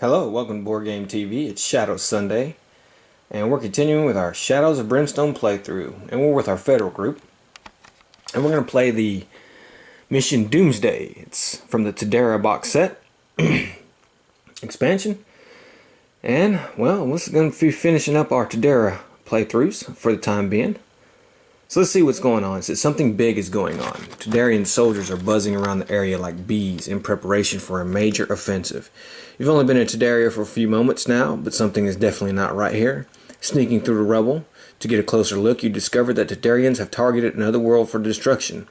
Hello, welcome to Board Game TV. It's Shadow Sunday, and we're continuing with our Shadows of Brimstone playthrough, and we're with our Federal group, and we're going to play the mission Doomsday. It's from the Tadera box set expansion, and well, we're going to be finishing up our Tadera playthroughs for the time being. So let's see what's going on. It says something big is going on. Tadarian soldiers are buzzing around the area like bees in preparation for a major offensive. You've only been in Tadaria for a few moments now, but something is definitely not right here. Sneaking through the rubble, to get a closer look, you discover that Tadarians have targeted another world for destruction.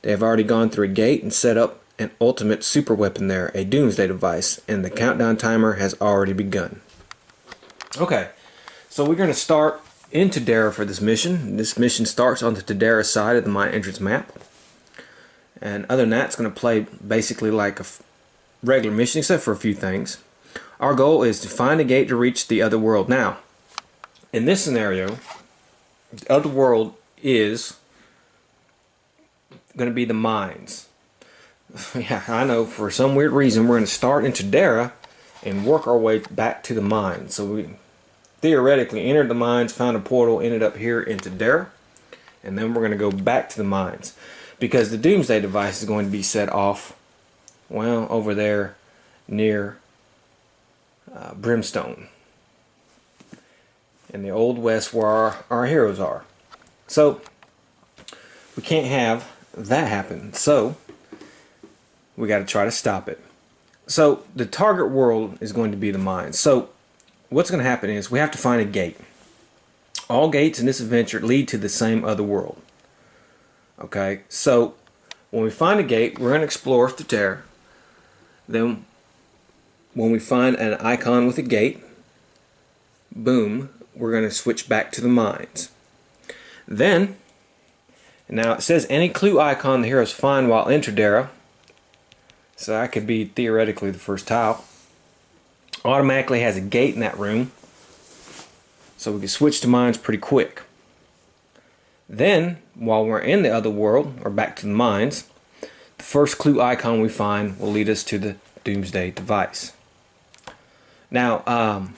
They have already gone through a gate and set up an ultimate super weapon there, a doomsday device, and the countdown timer has already begun. Okay, so we're going to start in Tadera for this mission. This mission starts on the Tadera side of the mine entrance map. And other than that, it's going to play basically like a regular mission, except for a few things. Our goal is to find a gate to reach the other world. Now, in this scenario, the other world is going to be the mines. Yeah, I know, for some weird reason, we're going to start in Tadera and work our way back to the mines. So we theoretically entered the mines, found a portal, ended up here in Tadera, and then we're going to go back to the mines because the doomsday device is going to be set off, well, over there near Brimstone in the Old West, where our heroes are. So we can't have that happen, so we got to try to stop it. So the target world is going to be the mines. So what's going to happen is we have to find a gate. All gates in this adventure lead to the same other world. Okay, so when we find a gate, we're going to explore Tadera. Then when we find an icon with a gate, boom, we're going to switch back to the mines. Then, now it says any clue icon the heroes find while in Tadera, so that could be theoretically the first tile, automatically has a gate in that room, so we can switch to mines pretty quick. Then, while we're in the other world, or back to the mines, the first clue icon we find will lead us to the doomsday device. Now,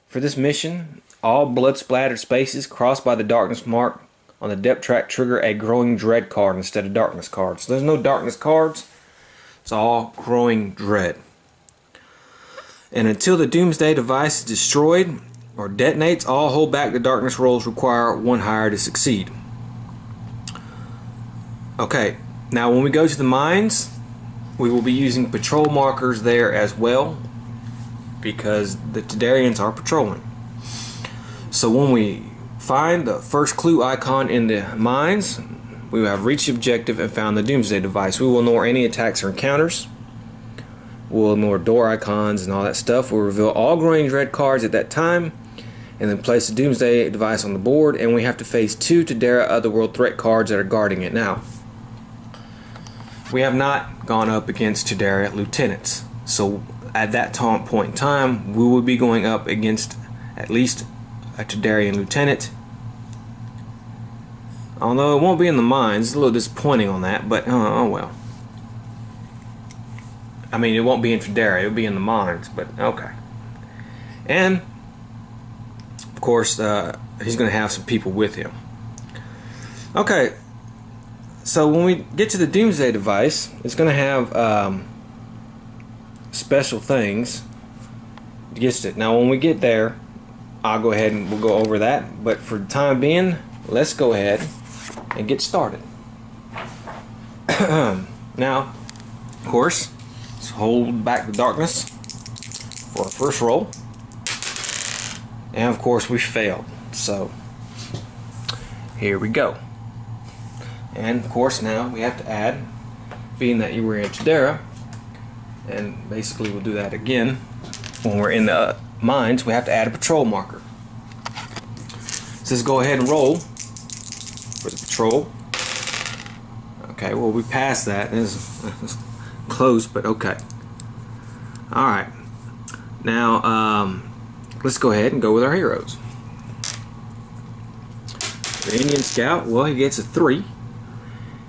for this mission, all blood-splattered spaces crossed by the darkness mark on the depth track trigger a growing dread card instead of darkness cards. So there's no darkness cards, it's all growing dread. And until the doomsday device is destroyed or detonates, all hold back the darkness rolls require one higher to succeed. Okay, now when we go to the mines, we will be using patrol markers there as well, because the Tadarians are patrolling. So when we find the first clue icon in the mines, we will have reached the objective and found the doomsday device. We will ignore any attacks or encounters. We'll ignore door icons and all that stuff. We'll reveal all growing dread cards at that time, and then place the doomsday device on the board, and we have to face 2 Tadera Otherworld threat cards that are guarding it. Now, we have not gone up against Tadera lieutenants, so at that point in time, we will be going up against at least a Tadarian lieutenant. Although it won't be in the mines, it's a little disappointing on that, but oh well. I mean, it won't be in Tadera, it'll be in the mines, but okay. And, of course, he's going to have some people with him. Okay, so when we get to the doomsday device, it's going to have special things against it. Now, when we get there, I'll go ahead and we'll go over that, but for the time being, let's go ahead and get started. Now, of course, let's hold back the darkness for our first roll, and of course we failed, so here we go. And of course now we have to add, being that you were in Tadera, and basically we'll do that again when we're in the mines, we have to add a patrol marker. So let's go ahead and roll for the patrol. Okay, well, we passed that. This is close, but okay. Alright, now let's go ahead and go with our heroes. The Indian Scout, well, he gets a 3,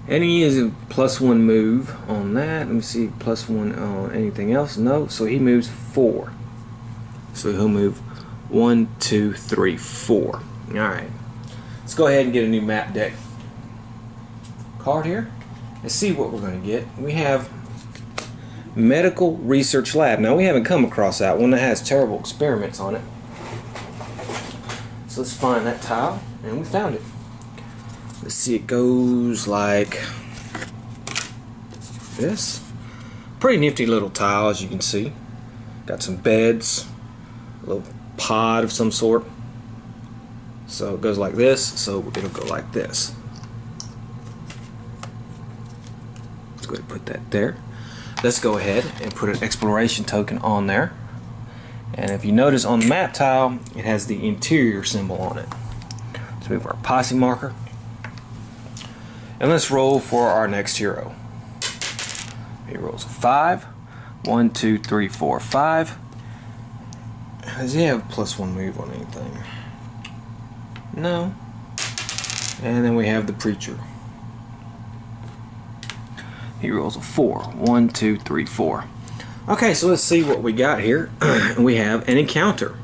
And he is a +1 move on that. Let me see, +1 on anything else. No, so he moves 4. So he'll move 1, 2, 3, 4. Alright. Let's go ahead and get a new map deck card here and see what we're going to get. We have Medical Research Lab. Now we haven't come across that one that has terrible experiments on it. So let's find that tile, and we found it. Let's see, it goes like this. Pretty nifty little tile, as you can see. Got some beds, a little pod of some sort. So it goes like this, so it'll go like this. Let's go ahead and put that there. Let's go ahead and put an exploration token on there. And if you notice on the map tile, it has the interior symbol on it. Let's move our posse marker. And let's roll for our next hero. He rolls a 5. 1, 2, 3, 4, 5. Does he have a +1 move on anything? No. And then we have the preacher. He rolls a 4. 1, 2, 3, 4. Okay, so let's see what we got here. We have an encounter.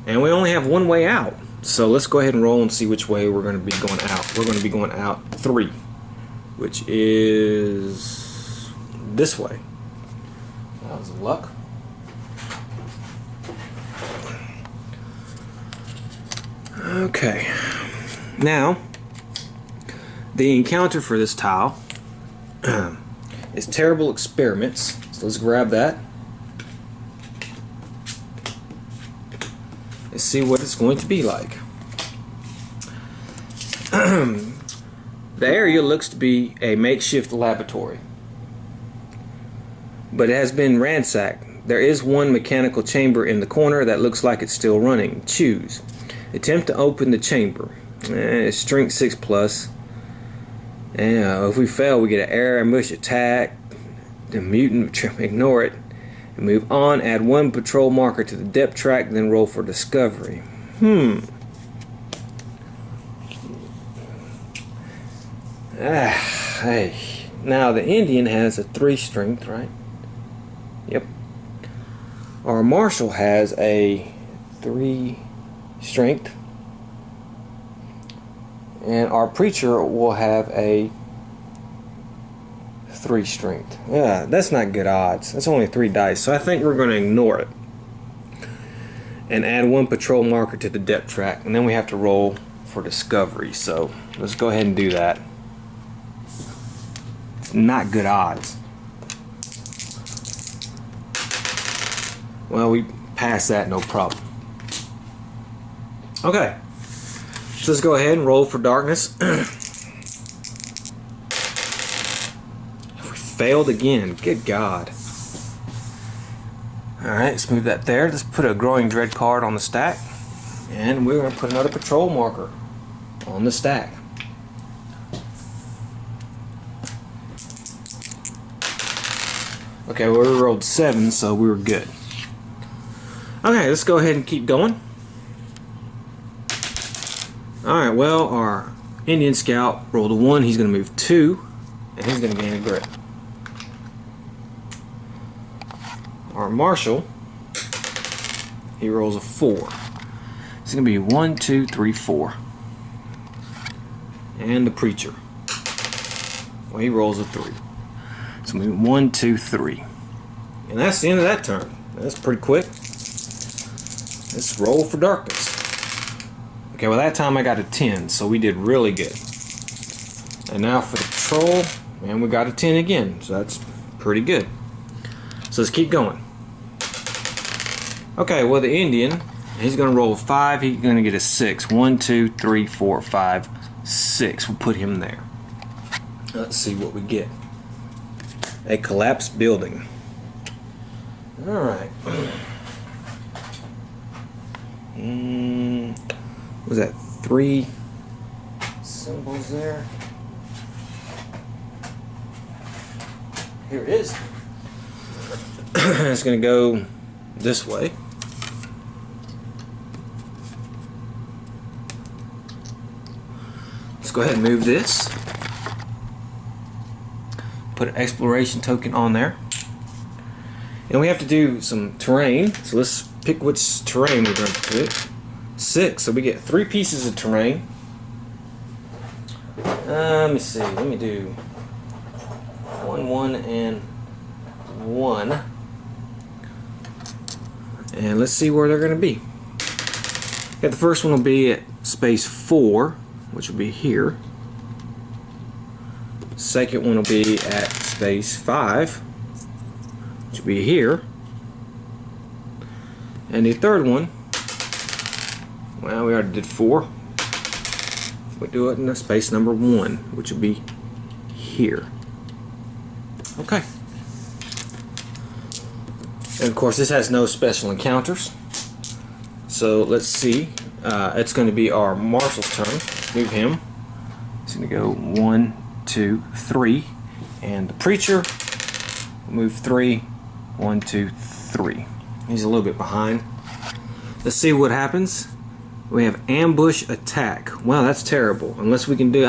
And we only have one way out. So let's go ahead and roll and see which way we're going to be going out. We're going to be going out 3, which is this way. That was luck. Okay. Now, the encounter for this tile is terrible experiments. So let's grab that. Let's see what it's going to be like. The area looks to be a makeshift laboratory, but it has been ransacked. There is one mechanical chamber in the corner that looks like it's still running. Choose. Attempt to open the chamber. Strength 6+. And if we fail, we get an air ambush attack. The mutant, ignore it. And move on. Add 1 patrol marker to the depth track, then roll for discovery. Hey. Now the Indian has a 3 strength, right? Yep. Our marshal has a 3 strength. And our preacher will have a 3 strength. Yeah, that's not good odds. That's only 3 dice, so I think we're going to ignore it. And add 1 patrol marker to the depth track. And then we have to roll for discovery. So let's go ahead and do that. Not good odds. Well, we passed that, no problem. Okay. So let's go ahead and roll for darkness. We failed again. Good God. Alright, let's move that there. Let's put a Growing Dread card on the stack. And we're going to put another patrol marker on the stack. Okay, well, we rolled 7, so we were good. Okay, let's go ahead and keep going. Alright, well, our Indian scout rolled a 1. He's going to move 2, and he's going to gain a grit. Our marshal, he rolls a 4. It's going to be 1, 2, 3, 4. And the preacher, well, he rolls a 3. So we 1, 2, 3. And that's the end of that turn. That's pretty quick. Let's roll for darkness. Okay, well that time I got a 10, so we did really good. And now for the patrol, and we got a 10 again, so that's pretty good. So let's keep going. Okay, well the Indian, he's going to roll a 5, he's going to get a 6. 1, 2, 3, 4, 5, 6. We'll put him there. Let's see what we get. A collapsed building. Alright. Was that 3 symbols there? Here it is. It's going to go this way. Let's go ahead and move this. put an exploration token on there. And we have to do some terrain. So let's pick which terrain we're going to put. 6. So we get 3 pieces of terrain. Let me see. Let me do 1, 1, and 1. And let's see where they're going to be. Yeah, the first one will be at space 4, which will be here. Second one will be at space 5, which will be here. And the third one, well, we already did 4. We'll do it in the space number 1, which will be here. Okay. And of course, this has no special encounters. So let's see. It's going to be our marshal's turn. Move him. He's going to go 1, 2, 3. And the preacher, move 3, 1, 2, 3. He's a little bit behind. Let's see what happens. We have ambush attack. Wow, that's terrible. Unless we can do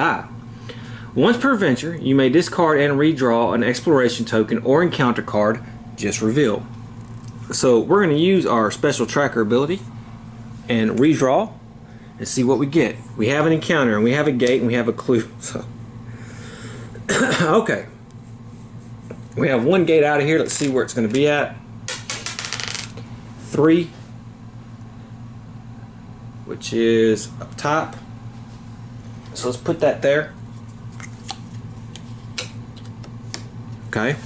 once per adventure, you may discard and redraw an exploration token or encounter card just revealed. So we're going to use our special tracker ability and redraw and see what we get. We have an encounter and we have a gate and we have a clue. So okay. We have 1 gate out of here. Let's see where it's going to be at. 3, which is up top. So let's put that there. Okay.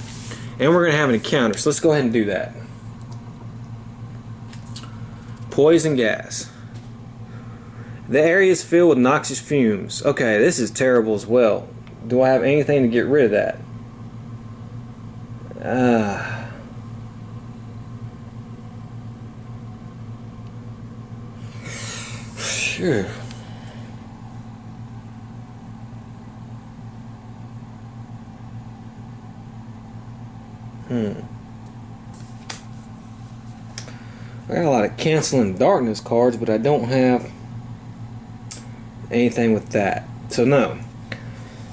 And we're going to have an encounter. So let's go ahead and do that. Poison gas. The area is filled with noxious fumes. Okay, this is terrible as well. Do I have anything to get rid of that? Sure. I got a lot of canceling darkness cards, but I don't have anything with that. So no.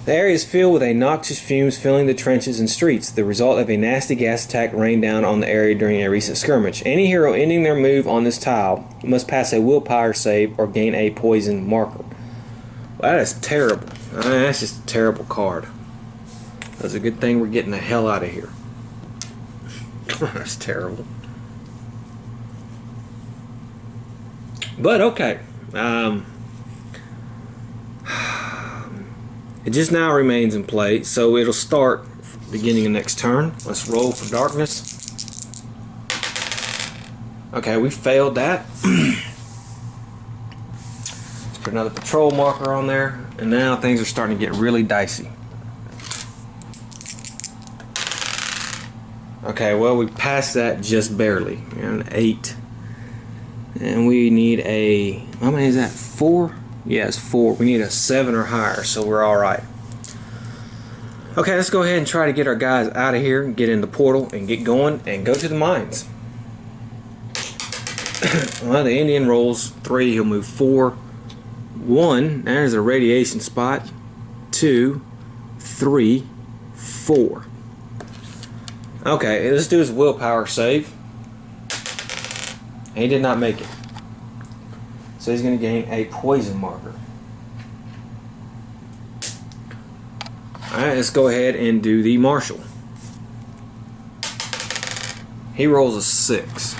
The area is filled with a noxious fumes filling the trenches and streets, the result of a nasty gas attack rained down on the area during a recent skirmish. Any hero ending their move on this tile must pass a willpower save or gain a poison marker. Well, that is terrible. That's just a terrible card. That's a good thing we're getting the hell out of here. That's terrible. But okay. It just now remains in play, so it'll start beginning of next turn. Let's roll for darkness. Okay, we failed that. Let's put another patrol marker on there, and now things are starting to get really dicey. Okay, well, we passed that just barely. An 8. And we need a, how many is that? 4? Yeah, it's 4. We need a 7 or higher, so we're alright. Okay, let's go ahead and try to get our guys out of here and get in the portal and get going and go to the mines. Well, the Indian rolls 3. He'll move 4. 1. There's a radiation spot. 2, 3, 4. Okay, let's do his willpower save. And he did not make it. So he's going to gain a poison marker. Alright, let's go ahead and do the marshal. He rolls a 6.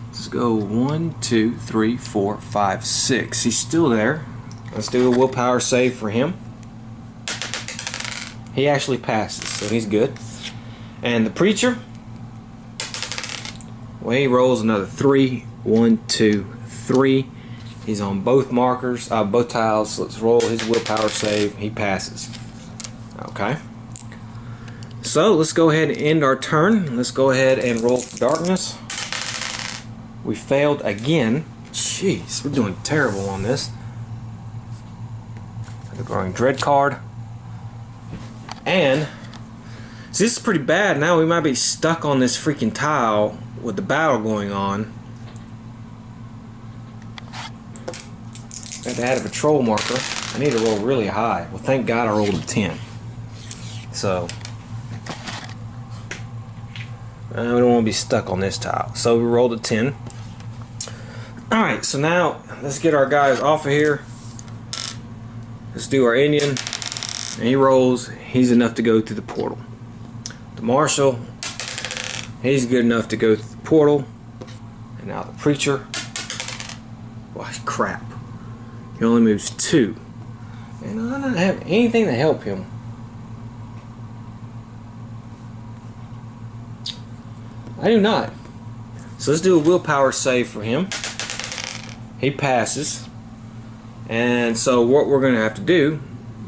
Let's go 1, 2, 3, 4, 5, 6. He's still there. Let's do a willpower save for him. He actually passes, so he's good. And the preacher, well, he rolls another 3. 1, 2, 3. He's on both markers, both tiles. Let's roll his willpower save. He passes. Okay. So let's go ahead and end our turn. Let's go ahead and roll for darkness. We failed again. Jeez, we're doing terrible on this. The growing dread card. And see, this is pretty bad. Now we might be stuck on this freaking tile with the battle going on. I have to add a patrol marker. I need to roll really high. Well, thank God I rolled a 10. So, We don't want to be stuck on this tile. So we rolled a 10. Alright, so now let's get our guys off of here. Let's do our Indian. And he rolls. He's enough to go through the portal. The Marshal, he's good enough to go through the portal. And now the Preacher. Why, crap. He only moves 2. And I don't have anything to help him. I do not. So let's do a willpower save for him. He passes. And so what we're going to have to do,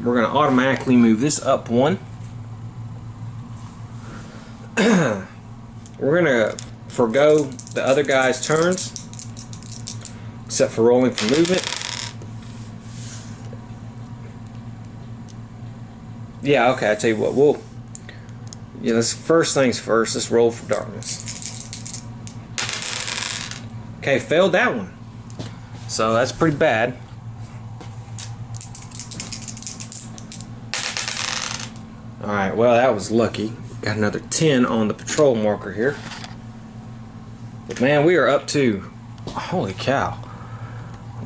we're going to automatically move this up 1. We're going to forego the other guy's turns, except for rolling for movement. Yeah, okay, I tell you what, let's first things first, let's roll for darkness. Okay, failed that one. So that's pretty bad. Alright, well, that was lucky. Got another 10 on the patrol marker here. But man, we are up to, holy cow,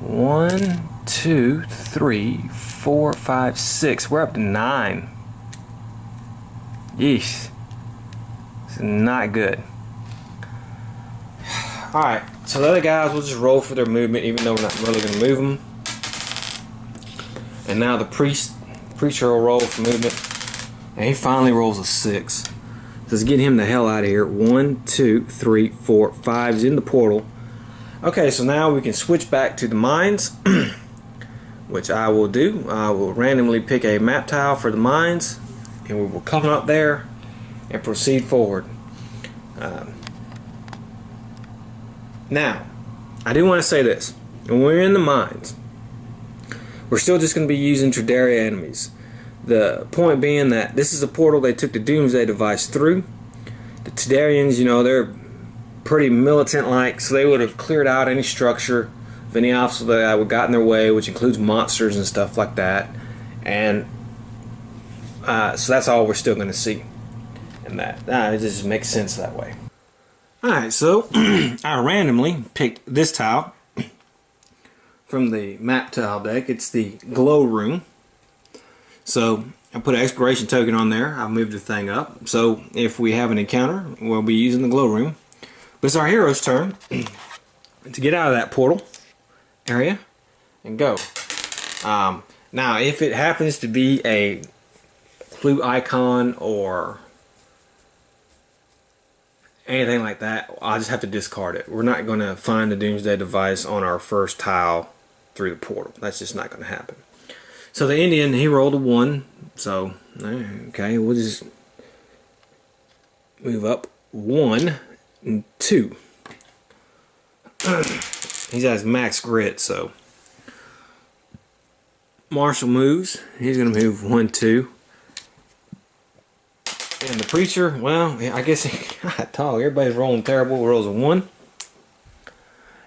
1, 2, 3, 4, 5, 6. We're up to 9. Yeesh. This is not good. Alright, so the other guys will just roll for their movement, even though we're not really going to move them. And now the preacher will roll for movement. And he finally rolls a 6. Let's get him the hell out of here. 1, 2, 3, 4, 5 is in the portal. Okay, so now we can switch back to the mines, which I will do. I will randomly pick a map tile for the mines, and we will come up there and proceed forward. Now, I do want to say this. When we're in the mines, we're still just going to be using Traderia enemies. The point being that this is a portal they took the Doomsday device through. The Tadarians, you know, they're pretty militant-like, so they would have cleared out any structure of any obstacle that would have gotten in their way, which includes monsters and stuff like that. And so that's all we're still going to see. And that it just makes sense that way. Alright, so I randomly picked this tile from the map tile deck. It's the glow room. So I put an exploration token on there. I moved the thing up. So if we have an encounter, we'll be using the glow room. But it's our hero's turn to get out of that portal area and go. Now, if it happens to be a clue icon or anything like that, I'll just have to discard it. We're not going to find the Doomsday device on our first tile through the portal. That's just not going to happen. So the Indian, he rolled a 1. So, okay, we'll just move up 1 and 2. He's at his max grit, so Marshall moves. He's going to move 1, 2. And the preacher, well, I guess he got tall. Everybody's rolling terrible. Rolls a 1.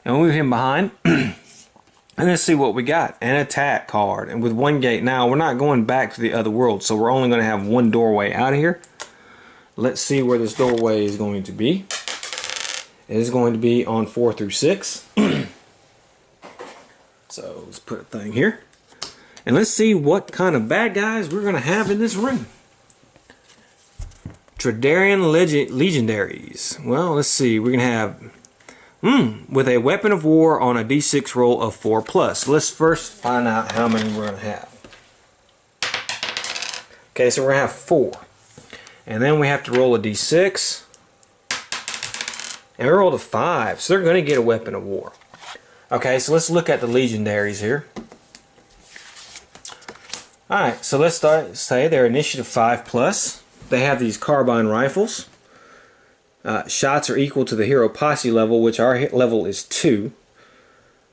And we'll move him behind. And let's see what we got. An attack card. And with 1 gate. Now, we're not going back to the other world, so we're only going to have 1 doorway out of here. Let's see where this doorway is going to be. It is going to be on 4 through 6. So, let's put a thing here. And let's see what kind of bad guys we're going to have in this room. Tradarian Legendaries. Well, let's see. We're going to have with a weapon of war on a d6 roll of 4+. Let's first find out how many we're going to have. Okay, so we're going to have 4. And then we have to roll a d6. And we rolled a 5, so they're going to get a weapon of war. Okay, so let's look at the Legendaries here. Alright, so let's say they're initiative 5+. They have these carbine rifles. Shots are equal to the hero posse level, which our level is 2.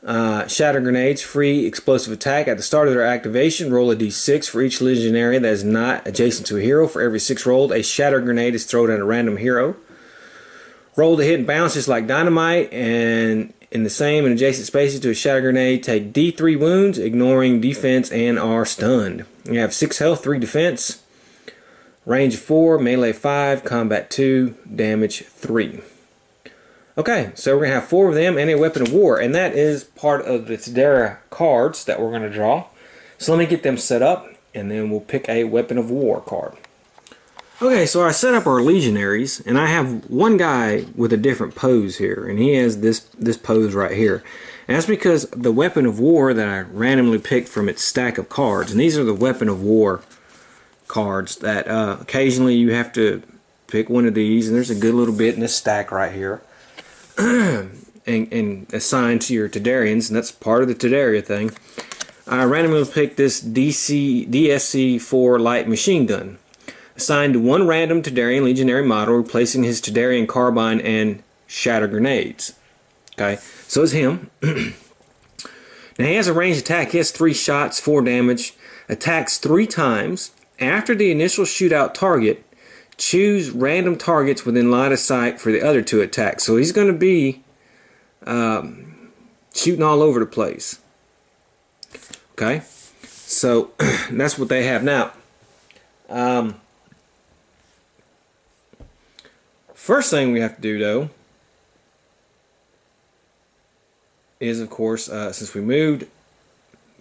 Shatter grenades, free explosive attack. At the start of their activation, roll a d6 for each legionary that is not adjacent to a hero. For every 6 rolled, a shatter grenade is thrown at a random hero. Roll to hit and bounce just like dynamite, and in the same and adjacent spaces to a shatter grenade, take d3 wounds, ignoring defense, and are stunned. You have 6 health, 3 defense. Range 4, melee 5, combat 2, damage 3. Okay, so we're going to have 4 of them and a weapon of war, and that is part of the Tadera cards that we're going to draw. So let me get them set up, and then we'll pick a weapon of war card. Okay, so I set up our legionaries, and I have one guy with a different pose here, and he has this pose right here. And that's because the weapon of war that I randomly picked from its stack of cards, and these are the weapon of war cards that occasionally you have to pick one of these, and there's a good little bit in this stack right here. and assigned to your Tadarians, and that's part of the Tadaria thing. I randomly picked this DSC-4 light machine gun. Assigned to one random Tadarian legionary model, replacing his Tadarian carbine and shatter grenades. Okay, so it's him. Now he has a ranged attack. He has 3 shots, 4 damage. Attacks 3 times. After the initial shootout target, choose random targets within line of sight for the other 2 attacks. So he's going to be shooting all over the place. Okay, so that's what they have now. First thing we have to do, though, is, of course, since we moved,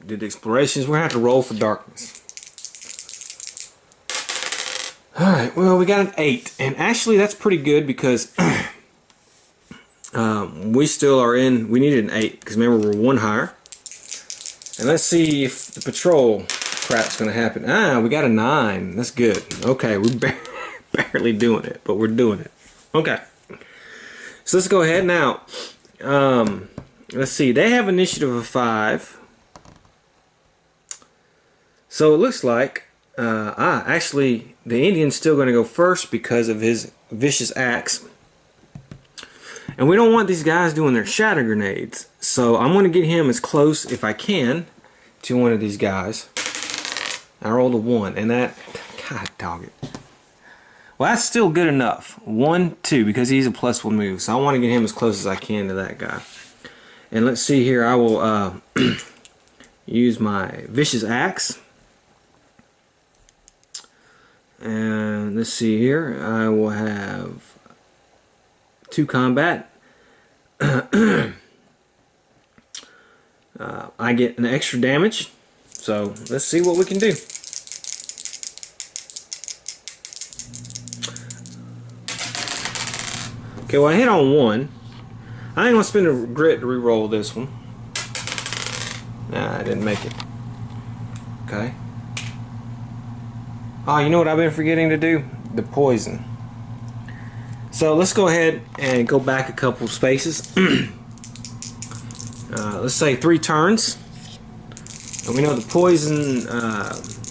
did the explorations, we're going to have to roll for darkness. Alright, well, we got an 8, and actually that's pretty good because we still are in, we needed an 8, because remember we're 1 higher. And let's see if the patrol crap's going to happen. Ah, we got a 9, that's good. Okay, we're barely doing it, but we're doing it. Okay, so let's go ahead now. Let's see, they have initiative of 5. So it looks like, actually, the Indian's still going to go first because of his vicious axe. And we don't want these guys doing their shatter grenades. So I'm going to get him as close, if I can, to one of these guys. I rolled a 1, and that, god dog it. Well, that's still good enough. 1, 2, because he's a +1 move. So I want to get him as close as I can to that guy. And let's see here, I will use my vicious axe. And let's see here, I will have 2 combat. I get an extra damage, so let's see what we can do. Okay, well I hit on 1. I ain't gonna spend a grit to re-roll this one. Nah, I didn't make it. Okay. Oh, you know what I've been forgetting to do? The poison. So let's go ahead and go back a couple spaces. Let's say 3 turns. And we know the poison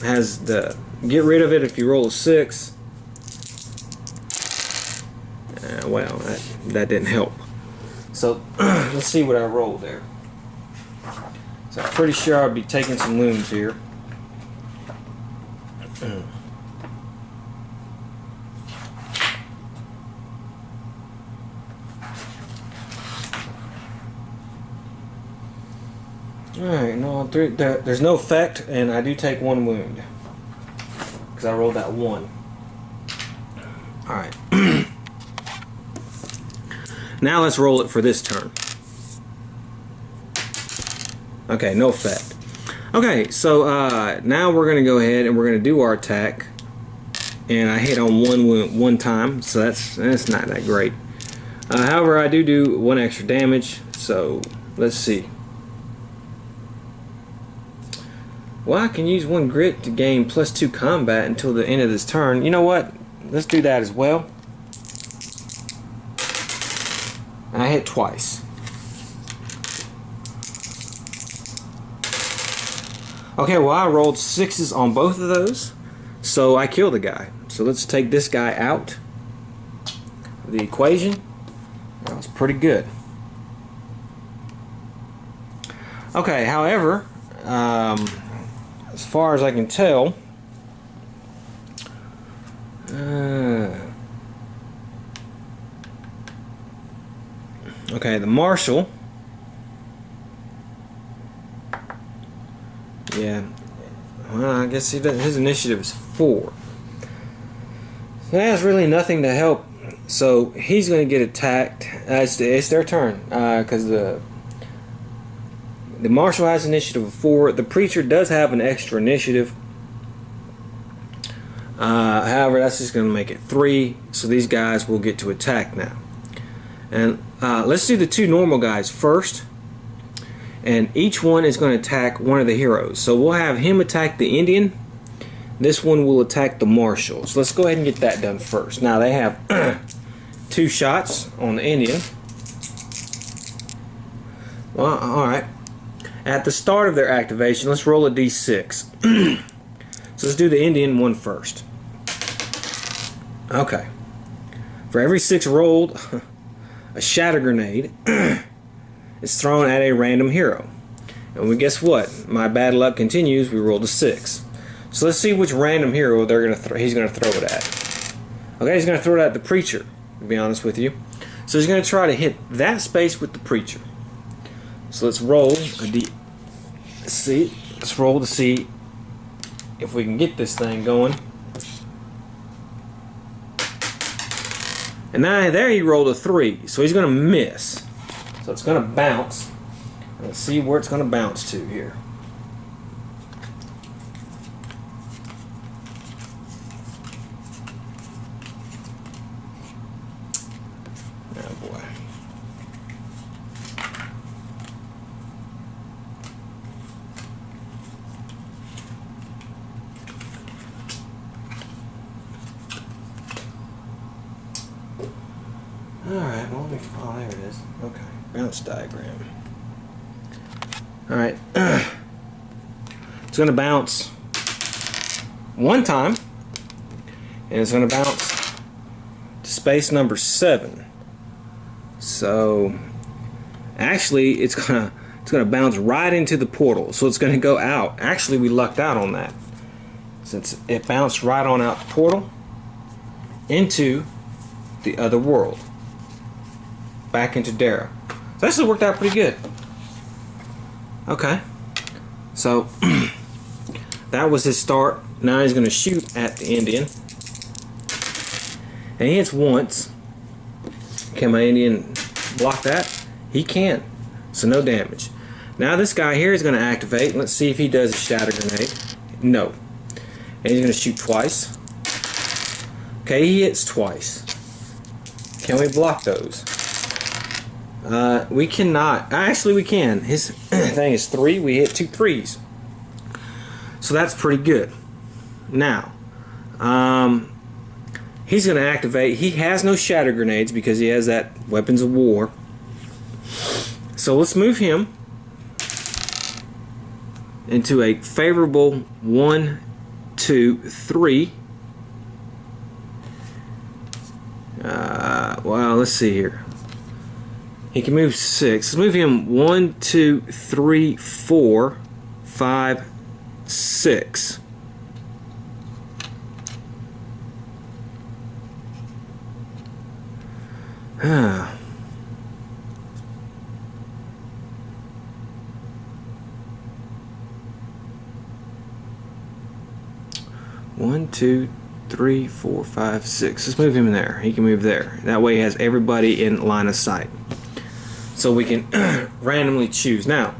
has the get rid of it if you roll a 6. Well, that didn't help. So let's see what I rolled there. So I'm pretty sure I'll be taking some wounds here. Alright, no, there's no effect, and I do take 1 wound. Because I rolled that 1. Alright. Now let's roll it for this turn. Okay, no effect. Okay, so now we're going to go ahead and we're going to do our attack. And I hit on 1 wound 1 time, so that's not that great. However, I do 1 extra damage, so let's see. Well, I can use 1 grit to gain +2 combat until the end of this turn. You know what? Let's do that as well. And I hit twice. Okay, well I rolled 6s on both of those, so I killed the guy. So let's take this guy out of the equation. That was pretty good. Okay, however, as far as I can tell, okay, the marshal, yeah, well, I guess his initiative is 4. There's really nothing to help. So he's going to get attacked. It's their turn because the marshal has initiative of 4. The preacher does have an extra initiative. However, that's just going to make it 3. So these guys will get to attack now. And let's do the 2 normal guys first. And each one is going to attack one of the heroes. So we'll have him attack the Indian. This one will attack the marshal. So let's go ahead and get that done first. Now they have 2 shots on the Indian. Well, alright. At the start of their activation, let's roll a d6. So let's do the Indian one first. Okay. For every 6 rolled, a shatter grenade is thrown at a random hero. And guess what? My bad luck continues. We rolled a 6. So let's see which random hero he's going to throw it at. Okay, he's going to throw it at the preacher, to be honest with you. So he's going to try to hit that space with the preacher. So let's roll a d. Let's roll to see if we can get this thing going. And now there he rolled a 3, so he's going to miss. So it's going to bounce. Let's see where it's going to bounce to here. Oh boy. Alright, well, oh, there it is. Okay, bounce diagram. Alright. It's going to bounce 1 time, and it's going to bounce to space number 7. So, actually, it's going to bounce right into the portal. So it's going to go out. Actually, we lucked out on that, since it bounced right on out the portal into the other world. Back into Dara. So that actually worked out pretty good. Okay. So that was his start. Now he's going to shoot at the Indian. And he hits once. Can my Indian block that? He can. So no damage. Now this guy here is going to activate. Let's see if he does a shatter grenade. No. And he's going to shoot twice. Okay, he hits twice. Can we block those? We cannot. Actually, we can. His thing is 3. We hit 2 3s. So that's pretty good. Now, he's going to activate. He has no shatter grenades because he has that weapons of war. So let's move him into a favorable 1, 2, 3. Well, let's see here. He can move 6. Let's move him 1, 2, 3, 4, 5, 6. One, 2, 3, 4, 5, 6. Let's move him in there. He can move there. That way he has everybody in line of sight. So we can randomly choose. Now,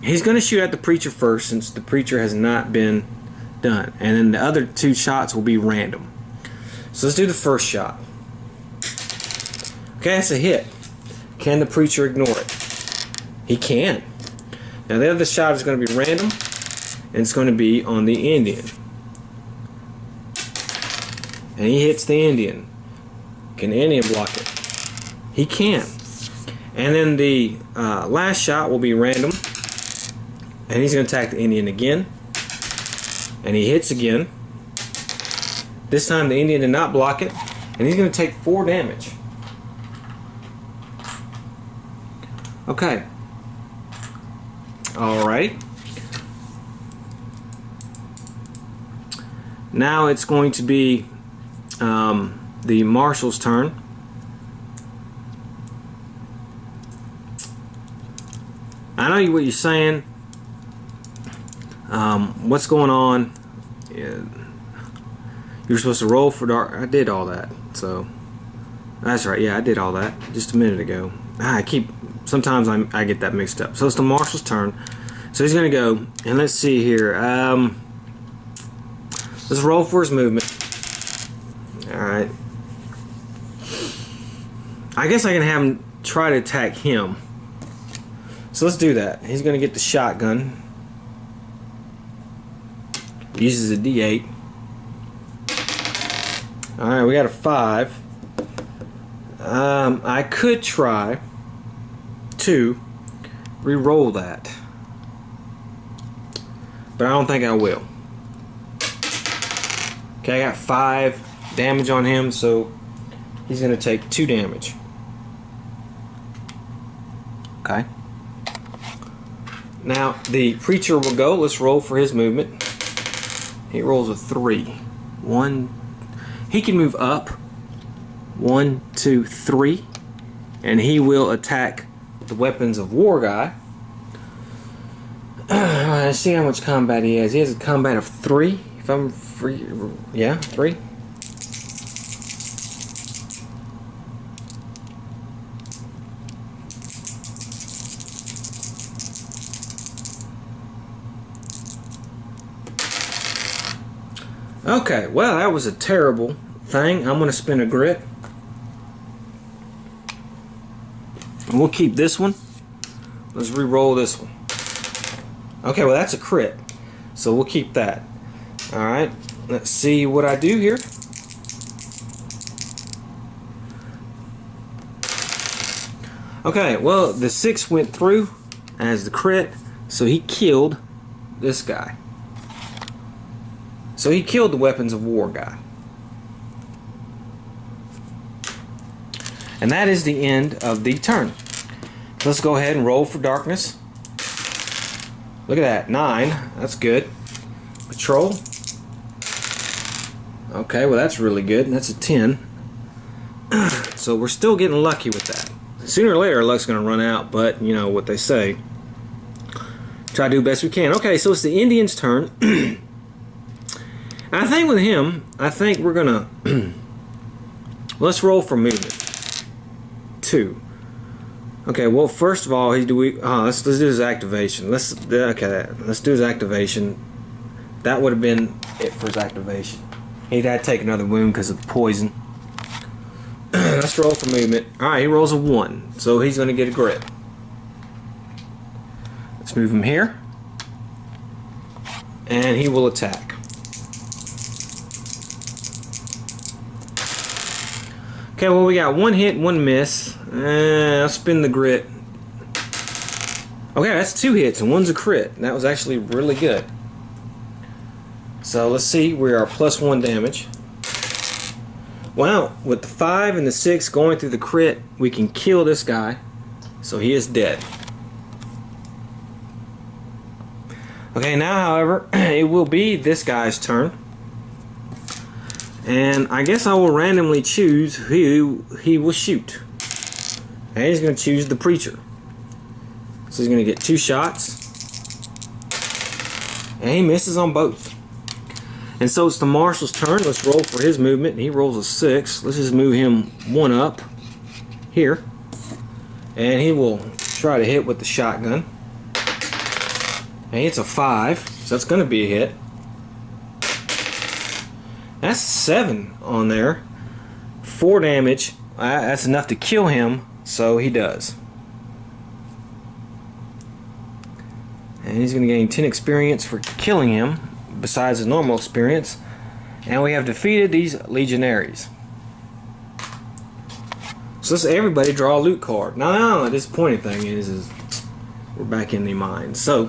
he's going to shoot at the preacher first, since the preacher has not been done. And then the other 2 shots will be random. So let's do the first shot. Okay, that's a hit. Can the preacher ignore it? He can. Now the other shot is going to be random, and it's going to be on the Indian. And he hits the Indian. Can the Indian block it? He can. And then the last shot will be random. And he's going to attack the Indian again. And he hits again. This time the Indian did not block it. And he's going to take 4 damage. Okay. Alright. Now it's going to be the marshal's turn. I know what you're saying. What's going on? You're supposed to roll for dark. I did all that, so that's right. Yeah, I did all that just a minute ago. Sometimes I get that mixed up. So it's the marshal's turn. So he's gonna go, and let's see here. Let's roll for his movement. All right. I guess I can have him try to attack him. So let's do that. He's gonna get the shotgun. Uses a D8. Alright, we got a 5. I could try to re-roll that, but I don't think I will. Okay, I got 5 damage on him, so he's going to take 2 damage. Okay. Now, the preacher will go. Let's roll for his movement. He rolls a 3. He can move up 1, 2, 3, and he will attack the weapons of war guy. Let's see how much combat he has. He has a combat of 3. If I'm free, yeah, 3. Okay, well, that was a terrible thing. I'm going to spin a grit. And we'll keep this one. Let's re-roll this one. Okay, well, that's a crit. So we'll keep that. Alright, let's see what I do here. Okay, well, the 6 went through as the crit. So he killed this guy. So he killed the weapons of war guy. And that is the end of the turn. Let's go ahead and roll for darkness. Look at that, 9. That's good. Patrol. Okay, well that's really good. That's a 10. So we're still getting lucky with that. Sooner or later, our luck's going to run out, but you know what they say. Try to do the best we can. Okay, so it's the Indian's turn. I think with him, I think we're gonna let's roll for movement. 2. Okay. Well, first of all, let's do his activation. Let's do his activation. That would have been it for his activation. He'd had to take another wound because of the poison. Let's roll for movement. All right, he rolls a 1, so he's gonna get a grit. Let's move him here, and he will attack. Okay, well, we got 1 hit, 1 miss. I'll spin the grit. Okay, that's 2 hits and 1's a crit. That was actually really good. So let's see, we are +1 damage. Wow, with the 5 and the 6 going through the crit, we can kill this guy. So he is dead. Okay, now, however, it will be this guy's turn. And I guess I will randomly choose who he will shoot. And he's going to choose the preacher. So he's going to get 2 shots. And he misses on both. And so it's the marshal's turn. Let's roll for his movement. He rolls a 6. Let's just move him 1 up here. And he will try to hit with the shotgun. And it's a 5. So that's going to be a hit. That's 7 on there. 4 damage. That's enough to kill him, so he does. And he's going to gain 10 experience for killing him, besides his normal experience. And we have defeated these legionaries. So let's everybody draw a loot card. Now the disappointing thing is we're back in the mine. So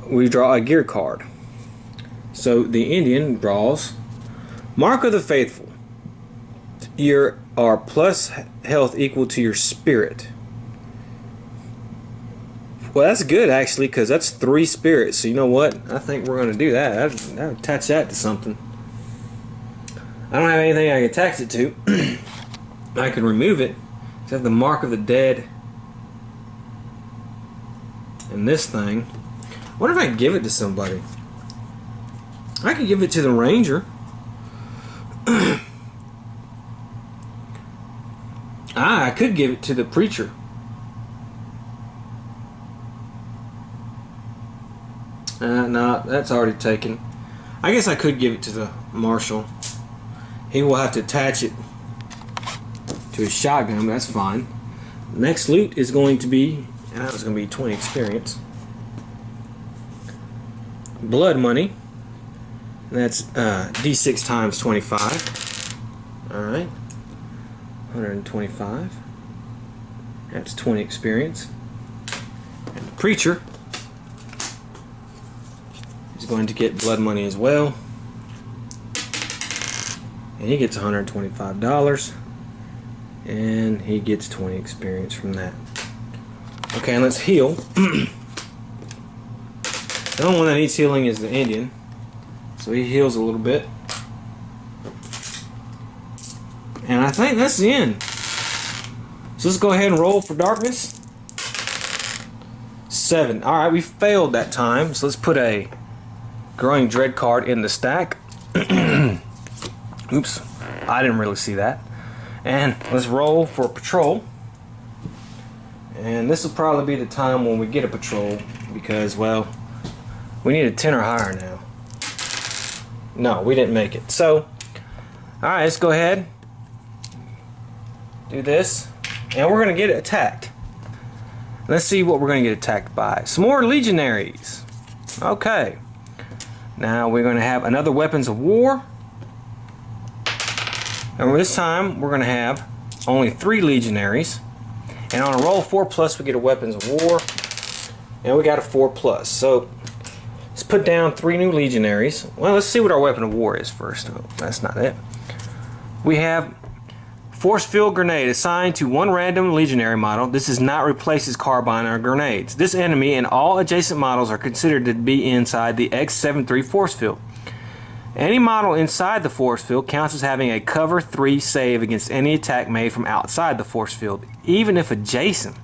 we draw a gear card. So the Indian draws Mark of the Faithful. You are plus health equal to your spirit. Well, that's good actually, because that's 3 spirits. So you know what? I think we're going to do that. I'll attach that to something. I don't have anything I can attach it to. I can remove it. So I have the Mark of the Dead. And this thing. What if I give it to somebody? I could give it to the ranger. I could give it to the preacher. No, that's already taken. I guess I could give it to the marshal. He will have to attach it to his shotgun, but that's fine. Next loot is going to be, and that was going to be 20 experience. Blood money. That's D6 times 25. Alright. 125. That's 20 experience. And the preacher is going to get blood money as well. And he gets $125. And he gets 20 experience from that. Okay, and let's heal. The only one that needs healing is the Indian. So he heals a little bit. And I think that's the end. So let's go ahead and roll for darkness. 7. Alright, we failed that time. So let's put a Growing Dread card in the stack. Oops, I didn't really see that. And let's roll for patrol. And this will probably be the time when we get a patrol. Because, well, we need a 10 or higher now. No, we didn't make it. So, alright, let's go ahead. Do this. And we're going to get attacked. Let's see what we're going to get attacked by. Some more legionaries. Okay. Now we're going to have another weapons of war. And this time we're going to have only 3 legionaries. And on a roll 4+, we get a weapons of war. And we got a 4+. So let's put down 3 new legionaries. Well, let's see what our weapon of war is first. Oh, that's not it. We have Force Field Grenade assigned to 1 random legionary model. This does not replace his carbine or grenades. This enemy and all adjacent models are considered to be inside the X73 force field. Any model inside the force field counts as having a cover 3 save against any attack made from outside the force field, even if adjacent.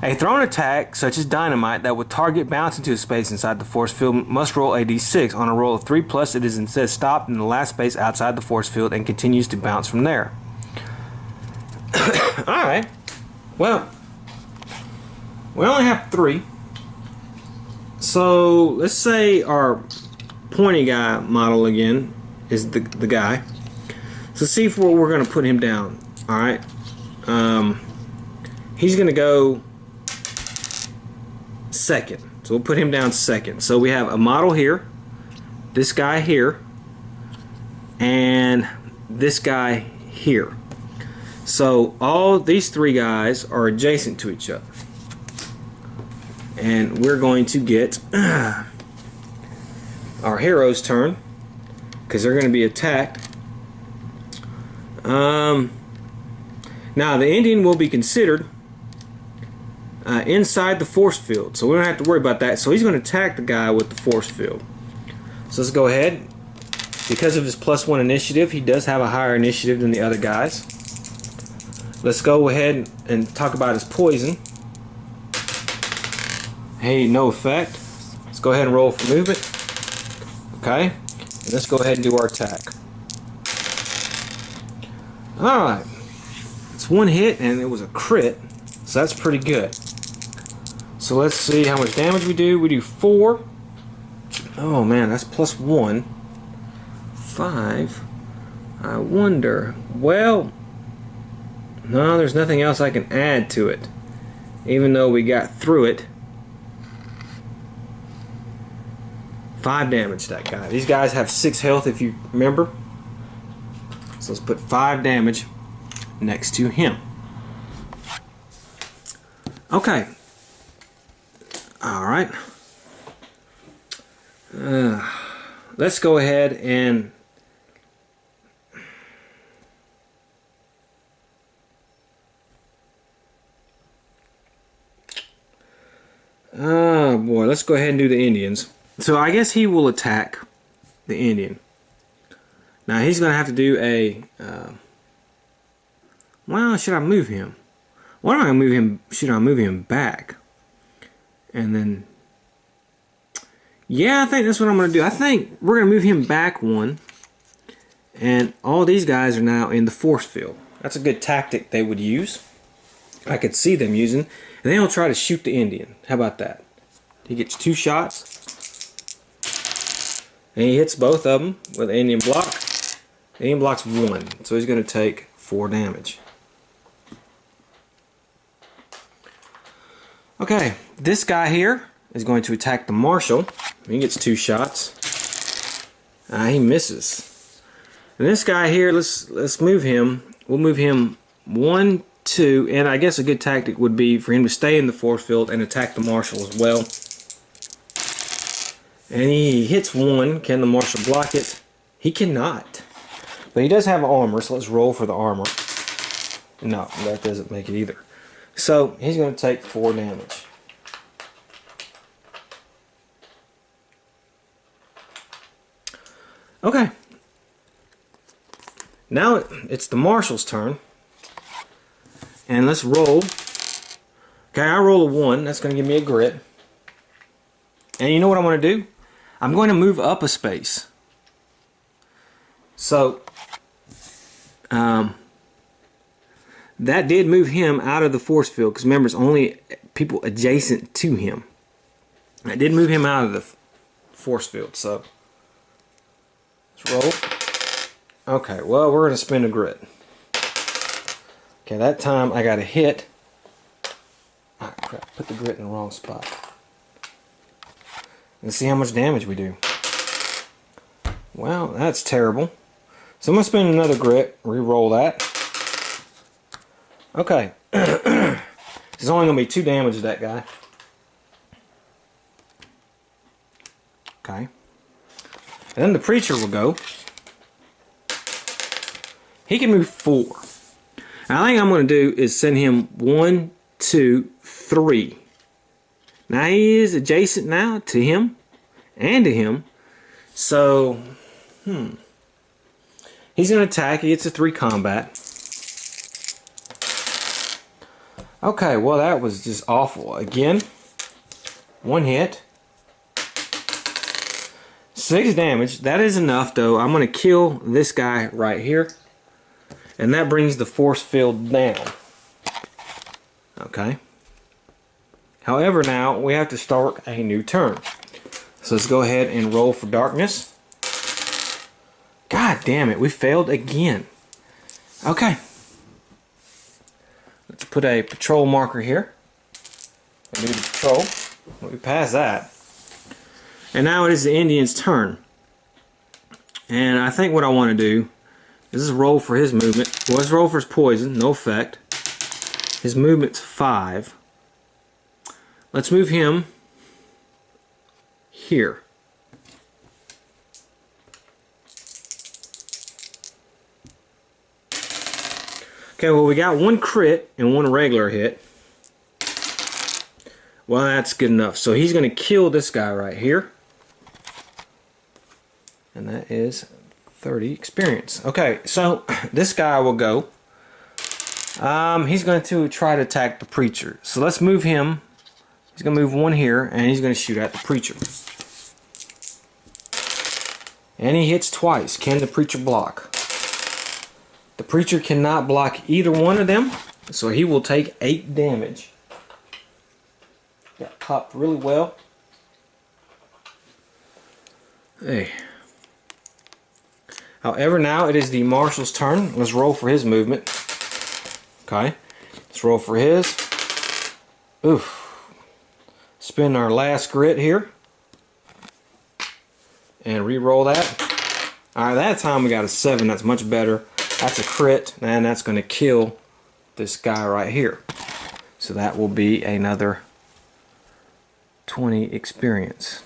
A thrown attack, such as dynamite, that would target bounce into a space inside the force field must roll a d6. On a roll of 3+, it is instead stopped in the last space outside the force field and continues to bounce from there. Alright. Well, we only have 3. So, let's say our pointy guy model again is the guy. So, see if we're going to put him down. Alright. He's going to go second. So we'll put him down second. So we have a model here, this guy here, and this guy here. So all these 3 guys are adjacent to each other. And we're going to get our hero's turn, because they're going to be attacked. Now the Indian will be considered inside the force field, so we don't have to worry about that. So he's going to attack the guy with the force field. So let's go ahead. Because of his +1 initiative, he does have a higher initiative than the other guys. Let's go ahead and talk about his poison. Hey, no effect. Let's go ahead and roll for movement. Okay, and let's go ahead and do our attack. Alright, it's 1 hit and it was a crit, so that's pretty good. So let's see how much damage we do. We do 4. Oh man, that's +1. 5. I wonder. Well, no, there's nothing else I can add to it. Even though we got through it. 5 damage to that guy. These guys have 6 health if you remember. So let's put 5 damage next to him. Okay. Alright. Let's go ahead and oh boy, let's go ahead and do the Indians. So I guess he will attack the Indian. Now he's going to have to do a well, should I move him? Why don't I move him? Should I move him back? And then, Yeah, I think that's what I'm going to do. I think we're going to move him back one. And all these guys are now in the force field. That's a good tactic they would use. I could see them using. And then he'll try to shoot the Indian. How about that? He gets 2 shots. And he hits both of them with the Indian block. The Indian block's 1. So he's going to take 4 damage. Okay, this guy here is going to attack the marshal. He gets 2 shots. He misses. And this guy here, let's move him. We'll move him 1, 2, and I guess a good tactic would be for him to stay in the force field and attack the marshal as well. And he hits 1. Can the marshal block it? He cannot. But he does have armor, so let's roll for the armor. No, that doesn't make it either. So he's going to take 4 damage. Okay. Now it's the marshal's turn. And let's roll. Okay, I roll a 1. That's going to give me a grit. And you know what I'm going to do? I'm going to move up a space. So, that did move him out of the force field. Because remember, it's only people adjacent to him. That did move him out of the force field. So, let's roll. Okay, well, we're going to spend a grit. Okay, that time I got a hit. Ah, crap, put the grit in the wrong spot. Let's see how much damage we do. Well, that's terrible. So I'm going to spend another grit, re-roll that. Okay. There's only going to be 2 damage to that guy. Okay. And then the preacher will go. He can move 4. Now, I think I'm going to do is send him 1, 2, 3. Now he is adjacent now to him and to him. So, he's going to attack. He gets a 3 combat. Okay, well that was just awful. Again, 1 hit. 6 damage. That is enough though. I'm going to kill this guy right here. And that brings the force field down. Okay. However, now we have to start a new turn. So let's go ahead and roll for darkness. God damn it, we failed again. Okay. Let's put a patrol marker here. We do the patrol. We pass that. And now it is the Indian's turn. And I think what I want to do is roll for his movement. Well, let's roll for his poison. No effect. His movement's 5. Let's move him here. Okay, well we got 1 crit and 1 regular hit. Well, that's good enough. So he's going to kill this guy right here. And that is 30 experience. Okay, so this guy will go. He's going to try to attack the preacher. So let's move him. He's going to move 1 here, and he's going to shoot at the preacher. And he hits twice. Can the preacher block? The preacher cannot block either one of them, so he will take 8 damage. Got popped really well. Hey. However, now it is the marshal's turn. Let's roll for his movement. Okay. Let's roll for his. Oof. Spend our last grit here. And re-roll that. Alright, that time we got a 7. That's much better. That's a crit. And that's going to kill this guy right here. So that will be another 20 experience.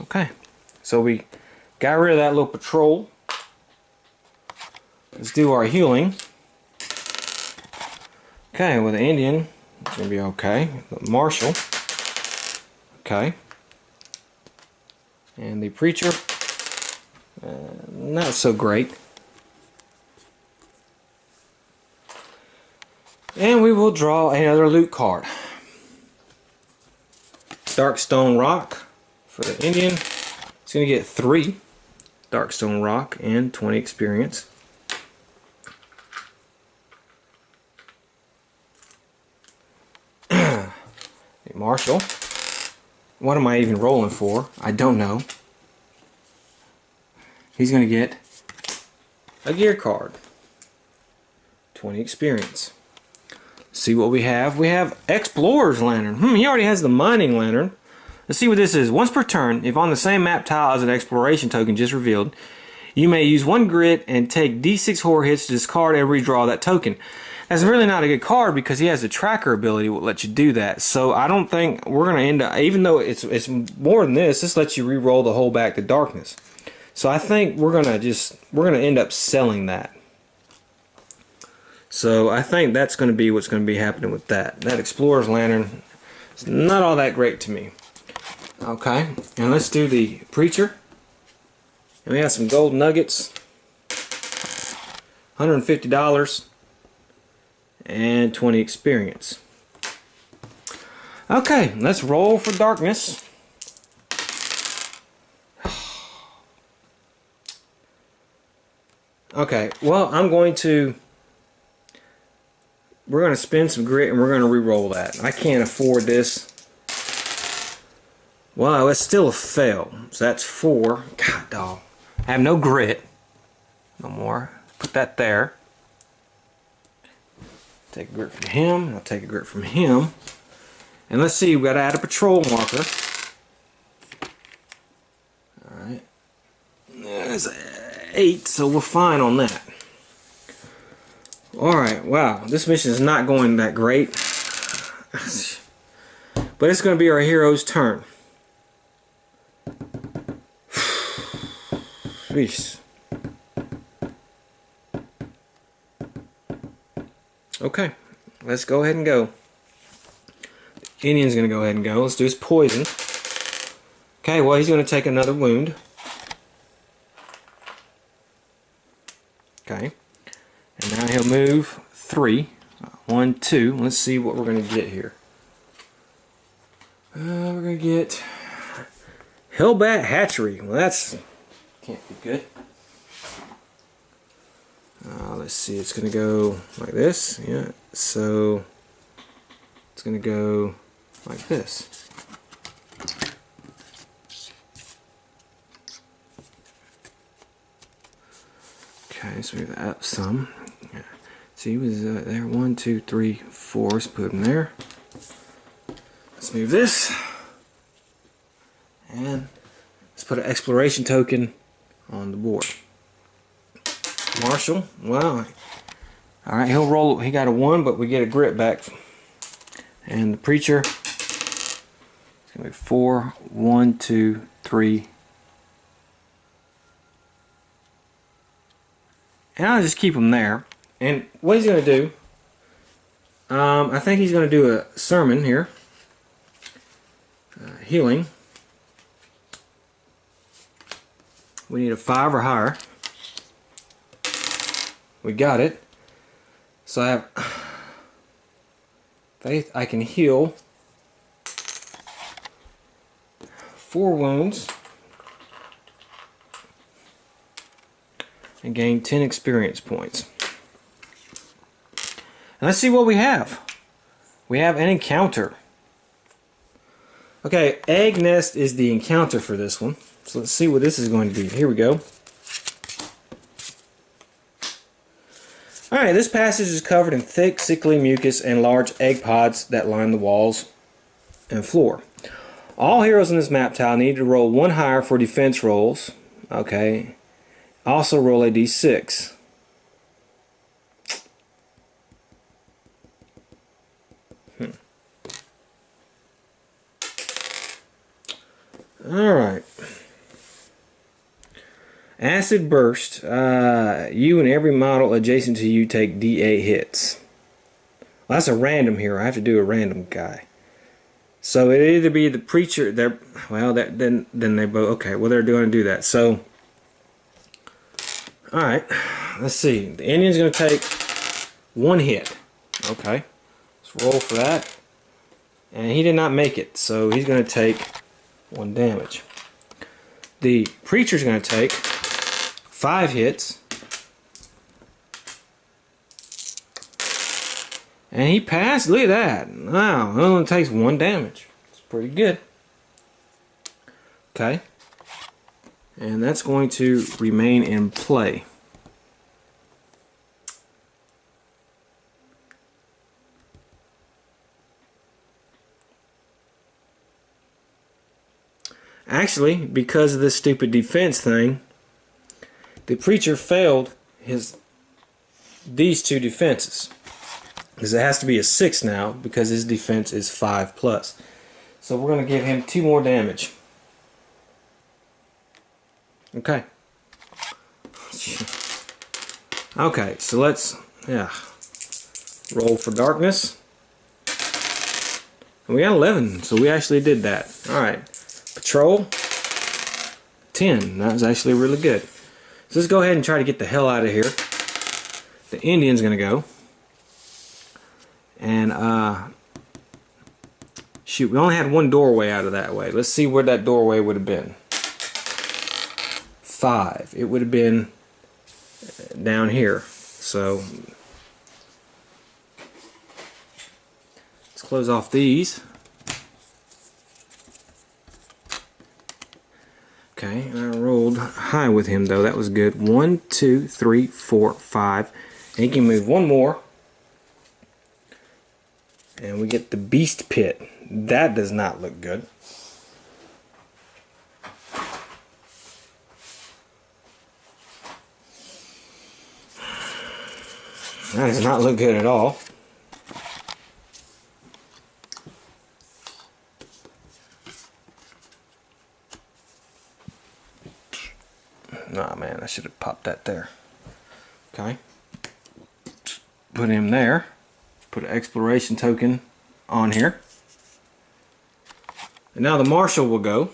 Okay. So we got rid of that little patrol. Let's do our healing. Okay, with the Indian, it's going to be okay. The marshal. Okay. And the preacher, not so great. And we will draw another loot card. Dark stone rock, For the Indian, he's going to get 3 Darkstone Rock and 20 experience. Marshall, what am I even rolling for? I don't know. He's going to get a gear card. 20 experience. See what we have. We have Explorer's Lantern. He already has the Mining Lantern. Let's see what this is. Once per turn, if on the same map tile as an exploration token just revealed, you may use 1 grit and take D6 horror hits to discard and redraw that token. That's really not a good card because he has the tracker ability that will let you do that. So I don't think we're going to end up, even though it's more than this lets you re-roll the whole Back to Darkness. So I think we're going to end up selling that. So I think that's going to be what's going to be happening with that. That Explorer's Lantern is not all that great to me. Okay, and let's do the Preacher. And we have some gold nuggets. $150 and 20 experience. Okay, let's roll for darkness. Okay, well, we're going to spend some grit and we're going to re-roll that. I can't afford this. Wow, it's still a fail. So that's 4. God, dog. I have no grit. No more. Put that there. Take a grit from him. I'll take a grit from him. And let's see, we've got to add a patrol marker. Alright. There's 8, so we're fine on that. Alright, wow. This mission is not going that great. But it's going to be our hero's turn. Jeez. Okay, let's go ahead and go. The Indian's going to go ahead and go. Let's do his poison. Okay, well, he's going to take another wound. Okay. And now he'll move 3. 1, 2. Let's see what we're going to get here. We're going to get Hellbat Hatchery. Well, that's can't be good. Let's see, it's going to go like this. Yeah, so it's going to go like this. Okay, let's move that up some. Yeah. See, he was there. 1, 2, 3, 4. Let's put him there. Let's move this. And let's put an exploration token on the board. Marshall, wow. Alright, he'll roll. He got a 1, but we get a grit back. And the Preacher, it's going to be 4, 1, 2, 3. And I'll just keep him there. And what he's going to do, I think he's going to do a sermon here. Healing. We need a 5 or higher. We got it. So I have faith I can heal 4 wounds and gain 10 experience points. And let's see what we have. We have an encounter. Okay, Egg Nest is the encounter for this one. So let's see what this is going to be. Here we go. Alright, this passage is covered in thick, sickly mucus and large egg pods that line the walls and floor. All heroes in this map tile need to roll 1 higher for defense rolls. Okay. Also roll a d6. Alright. Acid Burst. You and every model adjacent to you take D8 hits. Well, that's a random hero. I have to do a random guy. So it either be the Preacher. Then they both. Okay, well they're going to do that. So, all right. Let's see. The Indian's going to take 1 hit. Okay. Let's roll for that. And he did not make it, so he's going to take 1 damage. The preacher's going to take 5 hits. And he passed. Look at that. Wow, it only takes 1 damage. It's pretty good. Okay. And that's going to remain in play. Actually, because of this stupid defense thing, the preacher failed these 2 defenses. Because it has to be a 6 now, because his defense is 5+. So we're going to give him 2 more damage. Okay. Okay, so let's roll for darkness. And we got 11, so we actually did that. Alright. Patrol, 10. That was actually really good. So let's go ahead and try to get the hell out of here. The Indian's going to go. And, shoot, we only had 1 doorway out of that way. Let's see where that doorway would have been. 5. It would have been down here. So, let's close off these. Okay, I rolled high with him though. That was good. 1, 2, 3, 4, 5. And he can move 1 more. And we get the beast pit. That does not look good. That does not look good at all. Nah, man, I should have popped that there. Okay. Put him there. Put an exploration token on here. And now the marshal will go.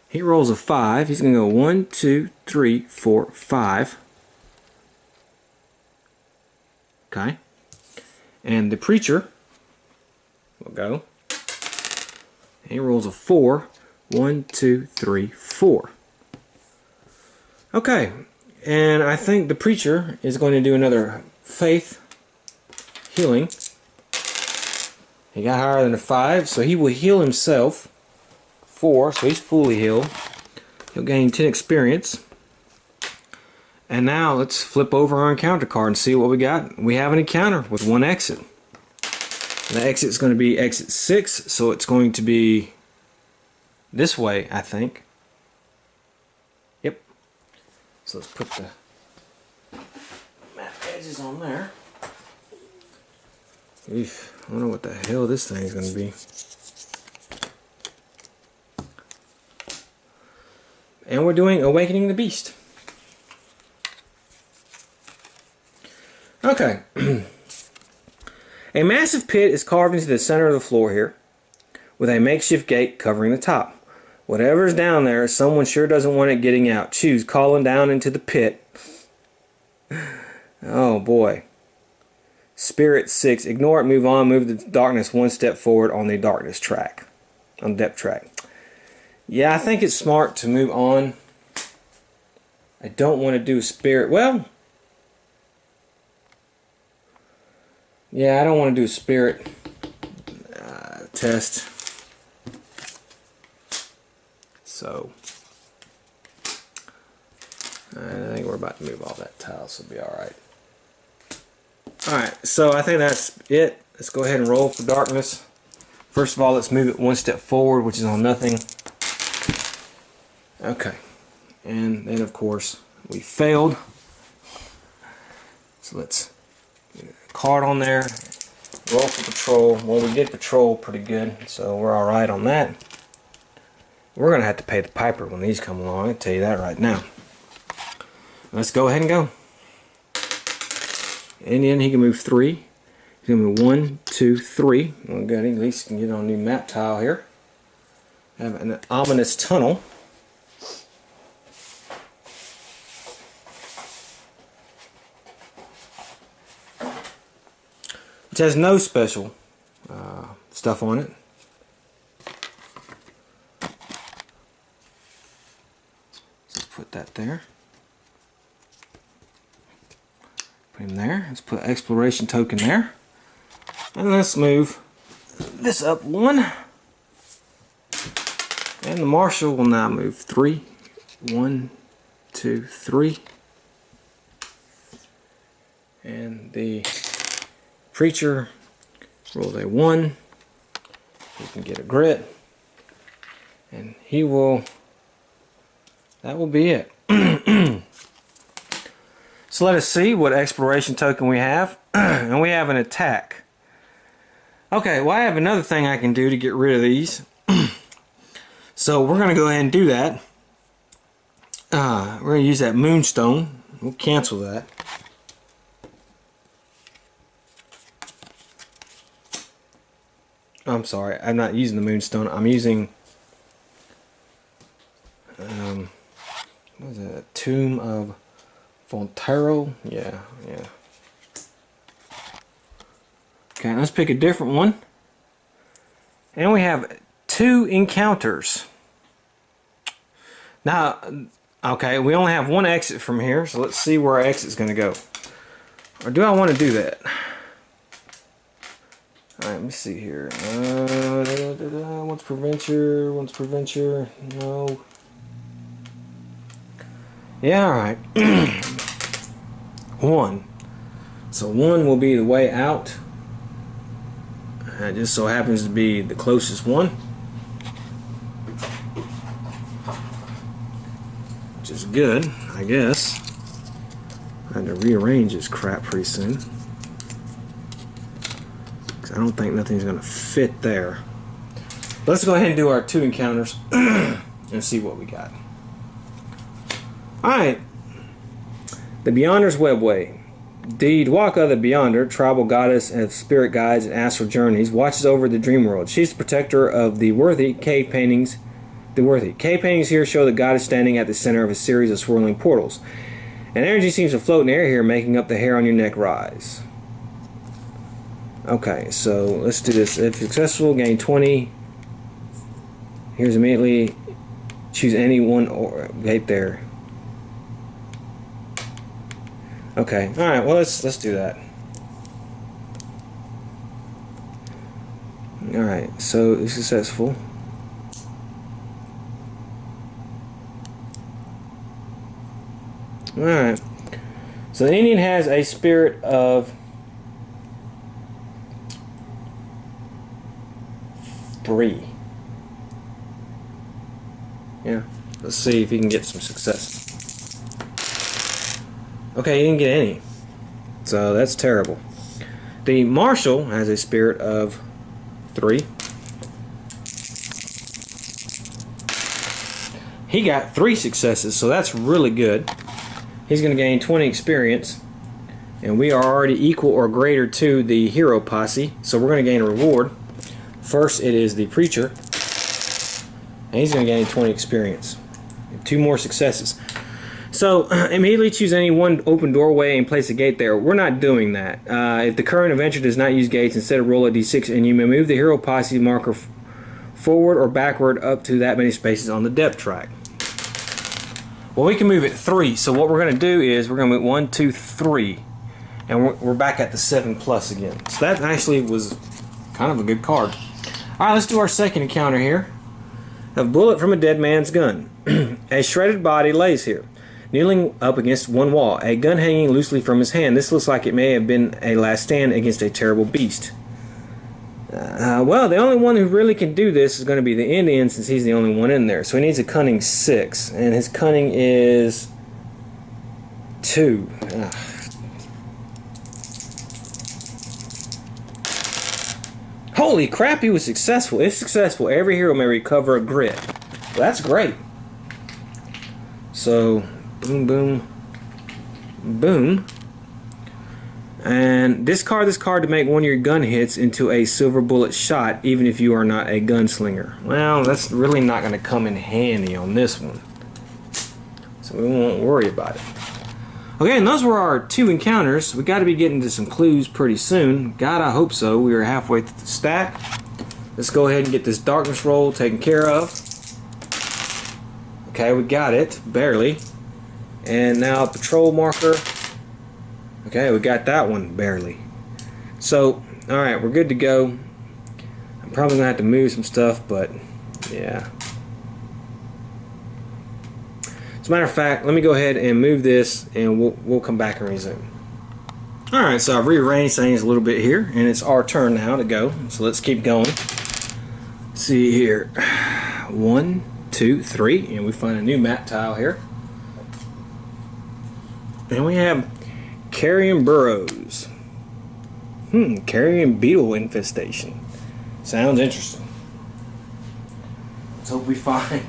He rolls a 5. He's going to go 1, 2, 3, 4, 5. Okay. And the preacher will go. He rolls a 4. 1, 2, 3, 4. Okay. And I think the preacher is going to do another faith healing. He got higher than a 5, so he will heal himself. 4, so he's fully healed. He'll gain 10 experience. And now let's flip over our encounter card and see what we got. We have an encounter with 1 exit. The exit is going to be exit 6, so it's going to be this way, I think. Yep. So let's put the map edges on there. Oof, I don't know what the hell this thing is going to be. And we're doing Awakening the Beast. Okay. A massive pit is carved into the center of the floor here, with a makeshift gate covering the top. Whatever's down there, someone sure doesn't want it getting out. Choose calling down into the pit. Oh boy. Spirit 6. Ignore it, move on, move the darkness 1 step forward on the darkness track. On the depth track. Yeah, I think it's smart to move on. I don't want to do spirit. Well, yeah, I don't want to do a spirit test. So, I think we're about to move all that tile, so it'll be alright. Alright, so I think that's it. Let's go ahead and roll for darkness. First of all, let's move it 1 step forward, which is on nothing. Okay. And then, of course, we failed. So let's get a card on there. Roll for patrol. Well, we did patrol pretty good, so we're alright on that. We're going to have to pay the piper when these come along. I'll tell you that right now. Let's go ahead and go. Indian, he can move 3. He's going to move 1, 2, 3. Well, good. At least can get on a new map tile here. Have an ominous tunnel. Which has no special stuff on it. there. Put him there. Let's put an exploration token there. And let's move this up one. And the marshal will now move 3. 1, 2, 3. And the preacher rolls a 1. He can get a grit. And he will, that will be it. So let us see what exploration token we have. And we have an attack. Okay, well I have another thing I can do to get rid of these. So we're going to go ahead and do that. We're going to use that moonstone. We'll cancel that. I'm sorry, I'm not using the moonstone. I'm using what is it? A Tomb of Fontero? Yeah. Okay, let's pick a different one. And we have 2 encounters. Now, okay, we only have 1 exit from here, so let's see where our exit is going to go. Or do I want to do that? Alright, let me see here. One's Preventure, one's Preventure. No. Yeah, alright. 1. So 1 will be the way out. It just so happens to be the closest one. Which is good, I guess. I have to rearrange this crap pretty soon. I don't think nothing's going to fit there. Let's go ahead and do our 2 encounters and see what we got. Alright. The Beyonder's Webway. The Dwaka, the Beyonder, tribal goddess of spirit guides and astral journeys, watches over the dream world. She's the protector of the worthy cave paintings. The worthy cave paintings here show the goddess standing at the center of a series of swirling portals. And energy seems to float in the air here, making up the hair on your neck rise. Okay, so let's do this. If successful, gain 20. Here's immediately. Choose any one or right there. Okay, alright, well let's do that. Alright, so it's successful. Alright. So the Indian has a spirit of 3. Yeah, let's see if he can get some success. Okay, he didn't get any. So that's terrible. The marshal has a spirit of 3. He got 3 successes, so that's really good. He's going to gain 20 experience. And we are already equal or greater to the hero posse, so we're going to gain a reward. First, it is the preacher. And he's going to gain 20 experience. 2 more successes. So, immediately choose any one open doorway and place a gate there. We're not doing that. If the current adventure does not use gates, instead roll a d6 and you may move the hero posse marker forward or backward up to that many spaces on the depth track. Well, we can move it 3. So what we're going to do is we're going to move 1, 2, 3. And we're back at the 7+ again. So that actually was kind of a good card. Alright, let's do our second encounter here. A bullet from a dead man's gun. A shredded body lays here, kneeling up against one wall, a gun hanging loosely from his hand. This looks like it may have been a last stand against a terrible beast. Well, the only one who really can do this is going to be the Indian, since he's the only one in there. So he needs a cunning 6, and his cunning is 2. Holy crap, he was successful. If successful, every hero may recover a grit. Well, that's great. So, boom, boom, boom. And discard this card to make one of your gun hits into a silver bullet shot, even if you are not a gunslinger. Well, that's really not going to come in handy on this one. So we won't worry about it. Okay, and those were our 2 encounters. We got to be getting to some clues pretty soon. God, I hope so. We are halfway through the stack. Let's go ahead and get this darkness roll taken care of. Okay, we got it. Barely. And now a patrol marker. Okay, we got that one barely. So, alright, we're good to go. I'm probably gonna have to move some stuff, but yeah. As a matter of fact, let me go ahead and move this and we'll come back and resume. Alright, so I've rearranged things a little bit here, and it's our turn now to go. So let's keep going. Let's see here. 1, 2, 3, and we find a new map tile here. And we have carrion burrows. Carrion beetle infestation. Sounds interesting. Let's hope we find.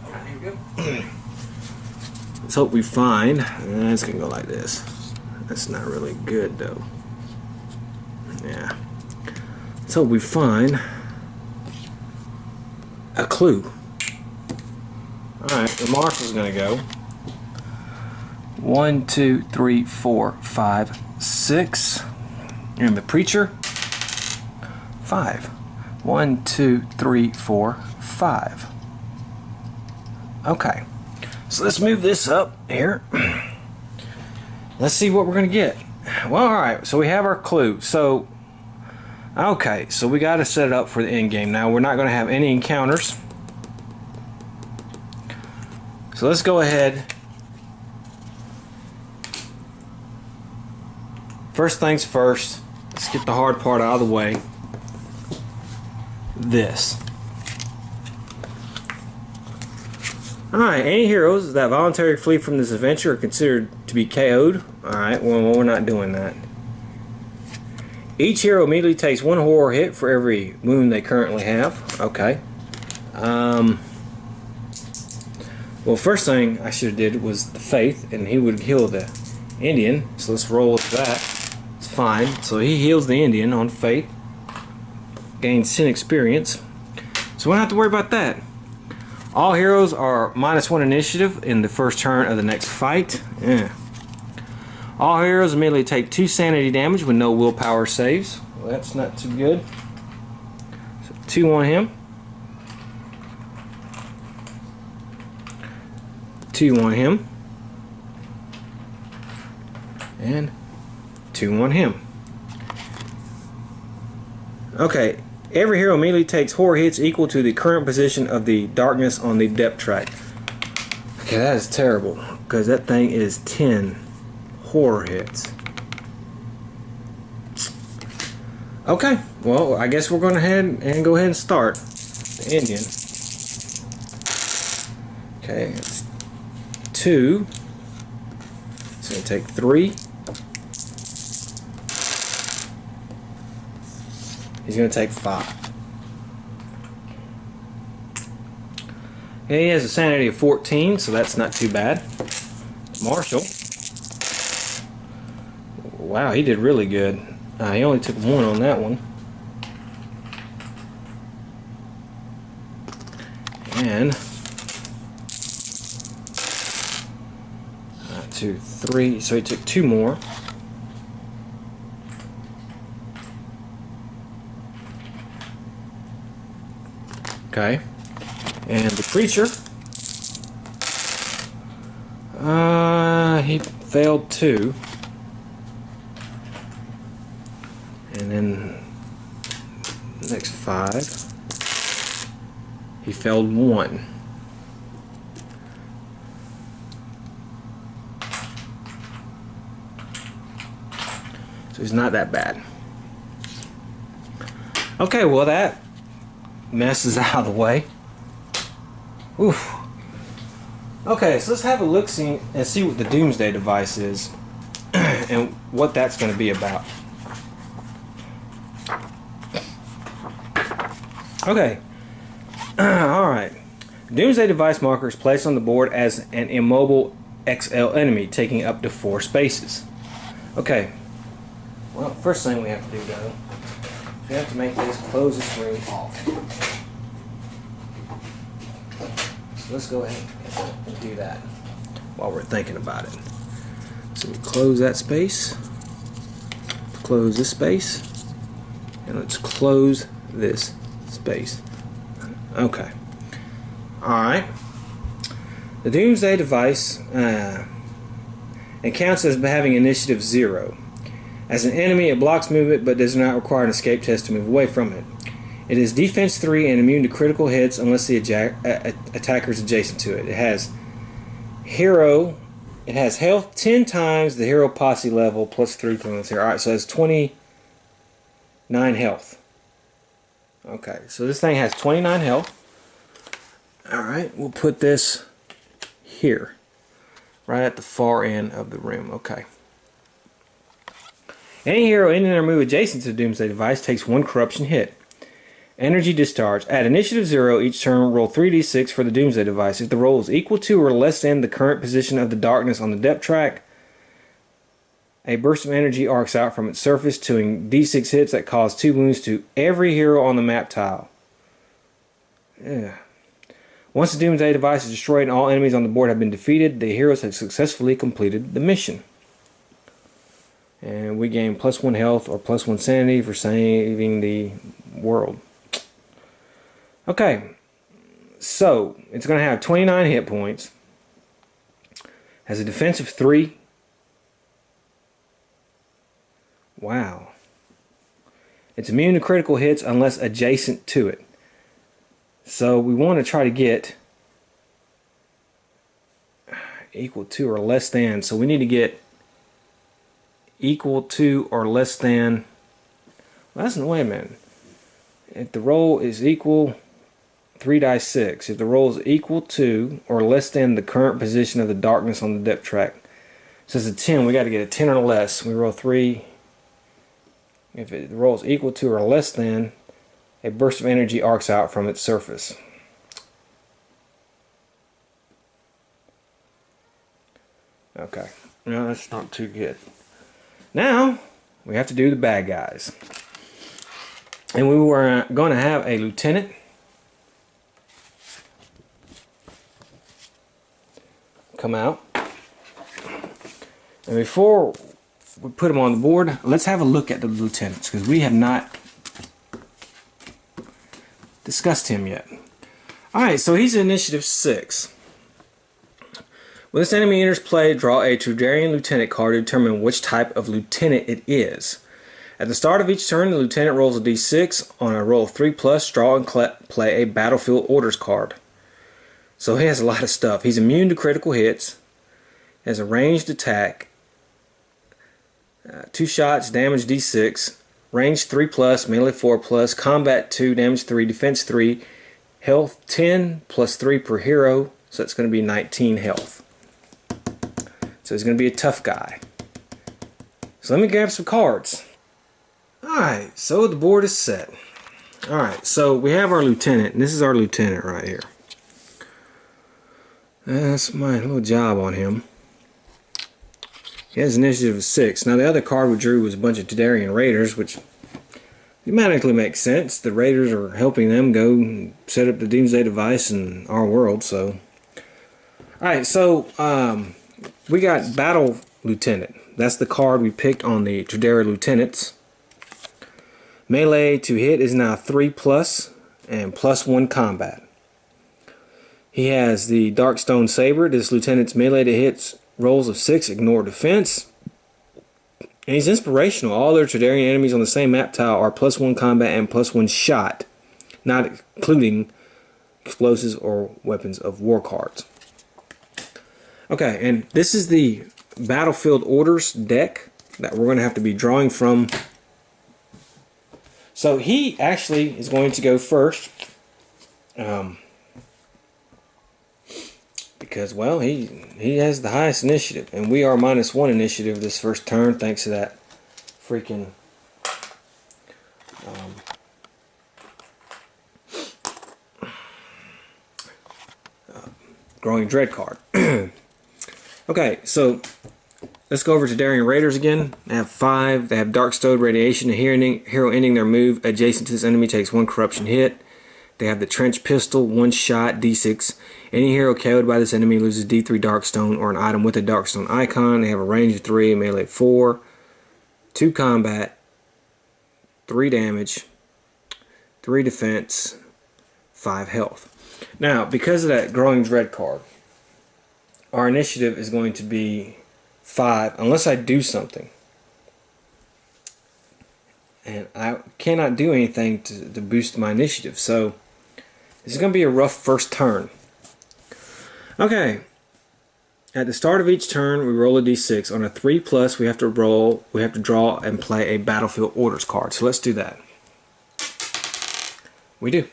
Here we go. Let's hope we find. It's gonna go like this. That's not really good though. Yeah. Let's hope we find a clue. Alright, the marshal's gonna go. 1, 2, 3, 4, 5, 6. And the preacher. 5. 1, 2, 3, 4, 5. Okay. So let's move this up here. Let's see what we're gonna get. Well, alright, so we have our clue. So okay, so we gotta set it up for the end game. Now we're not gonna have any encounters. So let's go ahead. First things first, let's get the hard part out of the way. This. Alright, any heroes that voluntarily flee from this adventure are considered to be KO'd. Alright, well, we're not doing that. Each hero immediately takes 1 horror hit for every wound they currently have. Okay. Well, first thing I should have did was the faith, and he would heal the Indian. So let's roll with that. It's fine. So he heals the Indian on faith. Gains 10 experience. So we don't have to worry about that. All heroes are -1 initiative in the first turn of the next fight. Yeah. All heroes immediately take 2 sanity damage with no willpower saves. Well, that's not too good. So 2 on him. 2 on him. And 2 on him. Okay. Every hero immediately takes horror hits equal to the current position of the darkness on the depth track. Okay, that is terrible, because that thing is 10 horror hits. Okay, well, I guess we're going to go ahead and start the Indian. Okay, it's 2. It's going to take 3. He's going to take 5. Okay, he has a sanity of 14, so that's not too bad. Marshall. Wow, he did really good. He only took 1 on that one. And 2, 3, so he took 2 more. Okay, and the preacher, he failed 2, and then the next 5, he failed 1. So he's not that bad. Okay, well that mess is out of the way. Oof. Okay, so let's have a look and see what the doomsday device is and what that's going to be about. Okay. Alright. Doomsday device marker is placed on the board as an immobile XL enemy, taking up to 4 spaces. Okay. Well, first thing we have to do though, we have to make this close the screen off. So let's go ahead and do that while we're thinking about it. So we close that space, close this space, and let's close this space. Okay. Alright. The Doomsday device and counts as having initiative 0. As an enemy, it blocks movement but does not require an escape test to move away from it. It is defense 3 and immune to critical hits unless the attacker is adjacent to it. It has health 10 times the hero posse level plus 3 times here. Alright, so it has 29 health. Okay, so this thing has 29 health. Alright, we'll put this here. Right at the far end of the room. Okay. Any hero in their move adjacent to the Doomsday device takes 1 corruption hit. Energy discharge. At initiative 0 each turn, roll 3d6 for the Doomsday device. If the roll is equal to or less than the current position of the darkness on the depth track, a burst of energy arcs out from its surface, doing d6 hits that cause 2 wounds to every hero on the map tile. Yeah. Once the Doomsday device is destroyed and all enemies on the board have been defeated, the heroes have successfully completed the mission. And we gain +1 health or +1 sanity for saving the world. Okay, so it's going to have 29 hit points, has a defensive 3. Wow. It's immune to critical hits unless adjacent to it. So we want to try to get equal to or less than. So we need to get equal to or less than. Well, that's, wait a minute. If the roll is equal, 3 dice 6. If the roll is equal to or less than the current position of the darkness on the depth track. So it's a 10. We got to get a 10 or less. We roll 3. If the roll is equal to or less than, a burst of energy arcs out from its surface. Okay. No, that's not too good. Now, we have to do the bad guys. And we were going to have a lieutenant. Come out. And before we put him on the board, let's have a look at the lieutenants, because we have not discussed him yet. Alright, so he's initiative 6. When this enemy enters play, draw a Tudorian lieutenant card to determine which type of lieutenant it is. At the start of each turn, the lieutenant rolls a d6. On a roll of 3+, draw and play a battlefield orders card. So he has a lot of stuff. He's immune to critical hits, has a ranged attack, 2 shots, damage d6, range 3+, melee 4+, combat 2, damage 3, defense 3, health 10 plus 3 per hero, so it's going to be 19 health. So he's going to be a tough guy. So let me grab some cards. Alright, so the board is set. Alright, so we have our lieutenant, and this is our lieutenant right here. That's my little job on him. He has initiative of 6. Now the other card we drew was a bunch of Tudorian raiders, which thematically makes sense. The raiders are helping them go and set up the Doomsday device in our world. So, alright, so we got Battle Lieutenant. That's the card we picked on the Tudorian Lieutenants. Melee to hit is now 3+ and +1 combat. He has the Darkstone Saber. This lieutenant's melee to hits rolls of 6, ignore defense. And he's inspirational. All their Tudorian enemies on the same map tile are +1 combat and +1 shot, not including explosives or weapons of war cards. Okay, and this is the Battlefield Orders deck that we're going to have to be drawing from. So he actually is going to go first. Because, well, he has the highest initiative, and we are -1 initiative this first turn thanks to that freaking Growing Dread card. Okay, so let's go over to Tudorian Raiders again. They have 5. They have Darkstone Radiation. A hero ending their move adjacent to this enemy takes 1 corruption hit. They have the Trench Pistol, 1 shot, d6. Any hero KO'd by this enemy loses d3 Darkstone or an item with a Darkstone icon. They have a range of 3, melee 4, 2 combat, 3 damage, 3 defense, 5 health. Now, because of that Growing Dread card, our initiative is going to be 5 unless I do something. And I cannot do anything to boost my initiative. So this is going to be a rough first turn. Okay. At the start of each turn, we roll a d6. On a 3+, we have to draw and play a battlefield orders card. So let's do that. We do.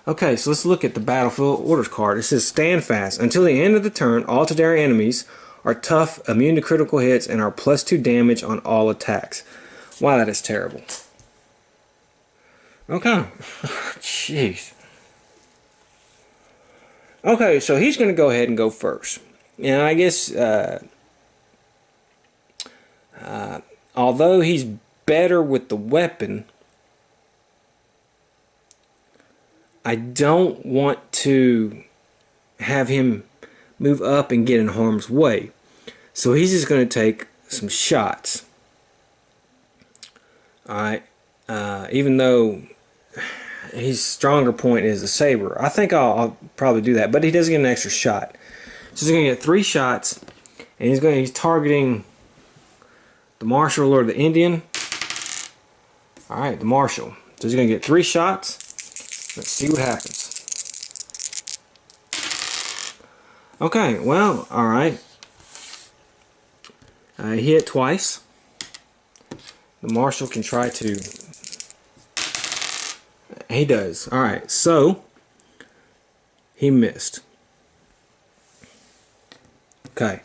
Okay, so let's look at the battlefield orders card. It says stand fast. Until the end of the turn, all Tadari enemies are tough, immune to critical hits, and are +2 damage on all attacks. Wow, that is terrible. Okay. Jeez. Okay, so he's going to go ahead and go first. And I guess, although he's better with the weapon, I don't want to have him move up and get in harm's way. So he's just going to take some shots. Alright, even though his stronger point is the saber, I think I'll probably do that, but he does get an extra shot. So he's going to get 3 shots, and he's targeting the marshal or the Indian. Alright, the marshal. So he's going to get 3 shots. Let's see what happens. Okay, well, alright. He hit twice. The marshal can try to... He does. Alright, so he missed. Okay,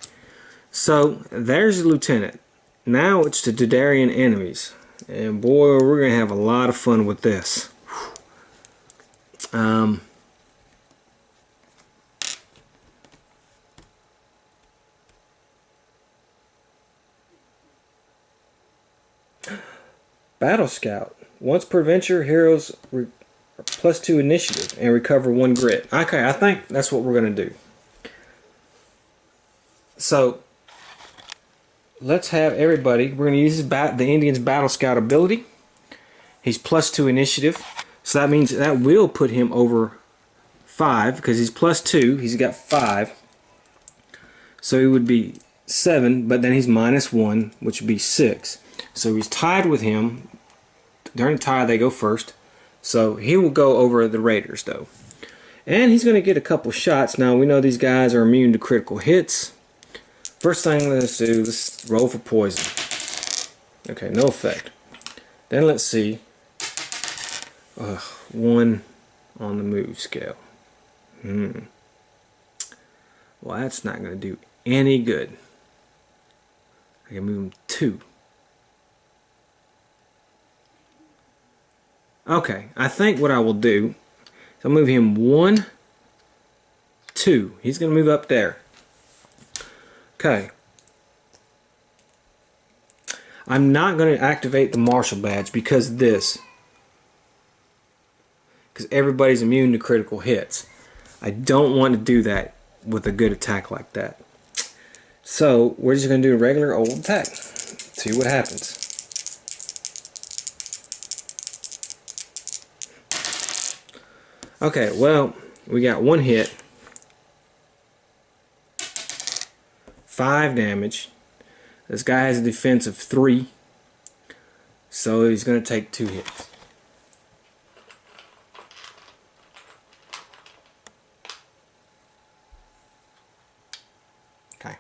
so there's the lieutenant. Now it's the Dudarian enemies. And boy, we're going to have a lot of fun with this. Battle Scout. Once per venture, heroes +2 initiative and recover 1 grit. Okay, I think that's what we're going to do. So let's have everybody. We're going to use the Indian's Battle Scout ability. He's +2 initiative. So that means that will put him over 5 because he's +2. He's got 5. So he would be 7, but then he's -1, which would be 6. So he's tied with him. During the tie, they go first. So he will go over the Raiders, though. And he's going to get a couple shots. Now, we know these guys are immune to critical hits. First thing let's do, let's roll for poison. Okay, no effect. Then let's see. 1 on the move scale. Well, that's not going to do any good. I can move him 2. Okay, I think what I will do is I'll move him 1, 2. He's going to move up there. Okay. I'm not going to activate the marshal badge because of this. Because everybody's immune to critical hits. I don't want to do that with a good attack like that. So we're just going to do a regular old attack. See what happens. Okay, well, we got 1 hit. 5 damage. This guy has a defense of 3. So he's going to take 2 hits. Okay.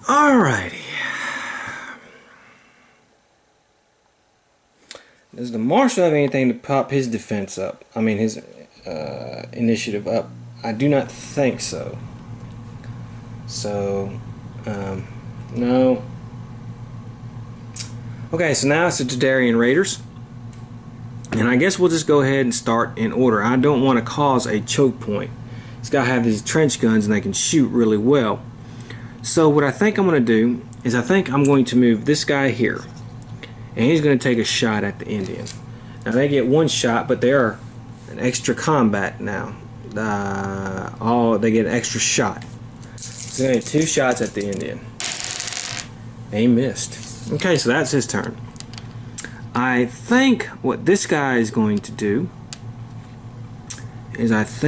Alrighty. Does the marshal have anything to pop his defense up? I mean his initiative up? I do not think so. So, no. Okay, so now it's the Dudarian Raiders. And I guess we'll just go ahead and start in order. I don't want to cause a choke point. He's got to have these trench guns and they can shoot really well. So what I think I'm going to do is I think I'm going to move this guy here. And he's going to take a shot at the Indian. Now they get 1 shot, but they are an extra combat now. They get an extra shot. So they get 2 shots at the Indian. He missed. Okay, so that's his turn. I think what this guy is going to do is let's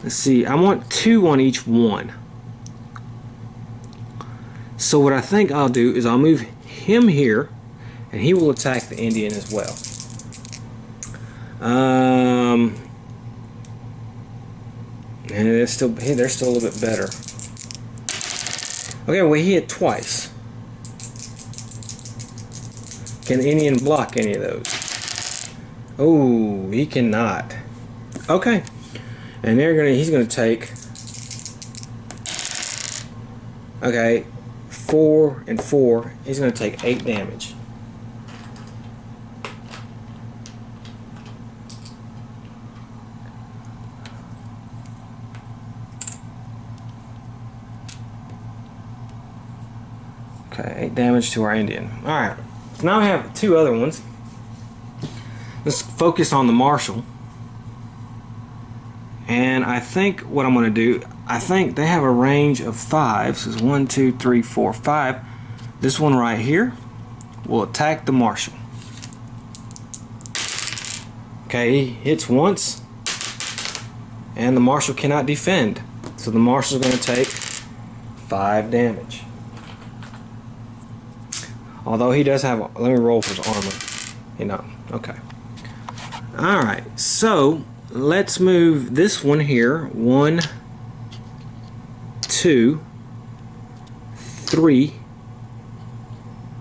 let's see, I want 2 on each one. So what I think I'll do is I'll move him here, and he will attack the Indian as well. And they're still a little bit better. Okay, well, he hit twice. Can the Indian block any of those? Oh, he cannot. Okay, and he's gonna take. Okay, 4 and 4. He's gonna take 8 damage. Okay, 8 damage to our Indian. Alright, so now we have 2 other ones. Let's focus on the marshal. And I think what I'm going to do, I think they have a range of 5. So it's 1, 2, 3, 4, 5. This one right here will attack the marshal. Okay, he hits once, and the marshal cannot defend. So the marshal is going to take 5 damage. Although he does have, let me roll for his armor. You know, okay. Alright, so let's move this one here. 1, 2, 3,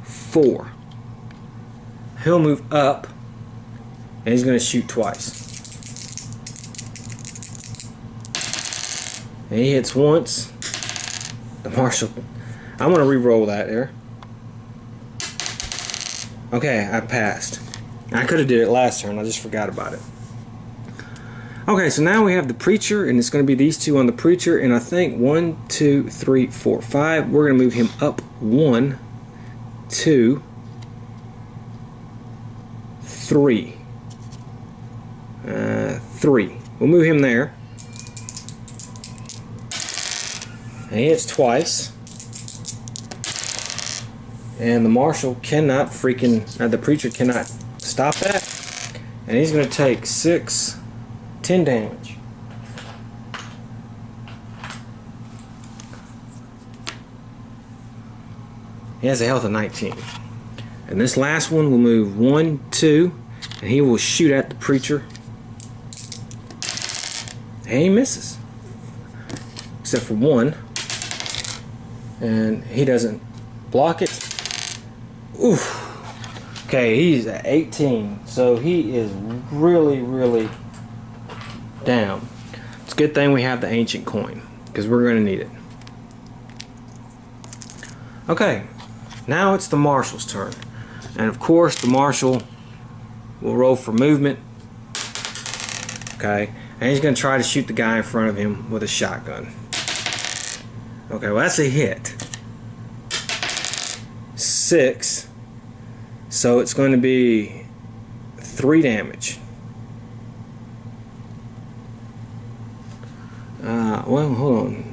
4. He'll move up, and he's going to shoot twice. And he hits once. The marshal, I'm going to re-roll that there. Okay, I passed. I could have did it last turn, I just forgot about it. Okay, so now we have the preacher, and it's going to be these 2 on the preacher, and I think 1, 2, 3, 4, 5. We're going to move him up 1, 2, 3. 3. We'll move him there. And he hits twice. And the marshal cannot the preacher cannot stop that. And he's going to take 6, 10 damage. He has a health of 19. And this last one will move 1, 2, and he will shoot at the preacher. And he misses. Except for 1. And he doesn't block it. Oof. Okay, he's at 18, so he is really, really down. It's a good thing we have the ancient coin, because we're going to need it. Okay, now it's the marshal's turn. And of course, the marshal will roll for movement. Okay, and he's going to try to shoot the guy in front of him with a shotgun. Okay, well, that's a hit. 6. So it's going to be 3 damage. Well, hold on.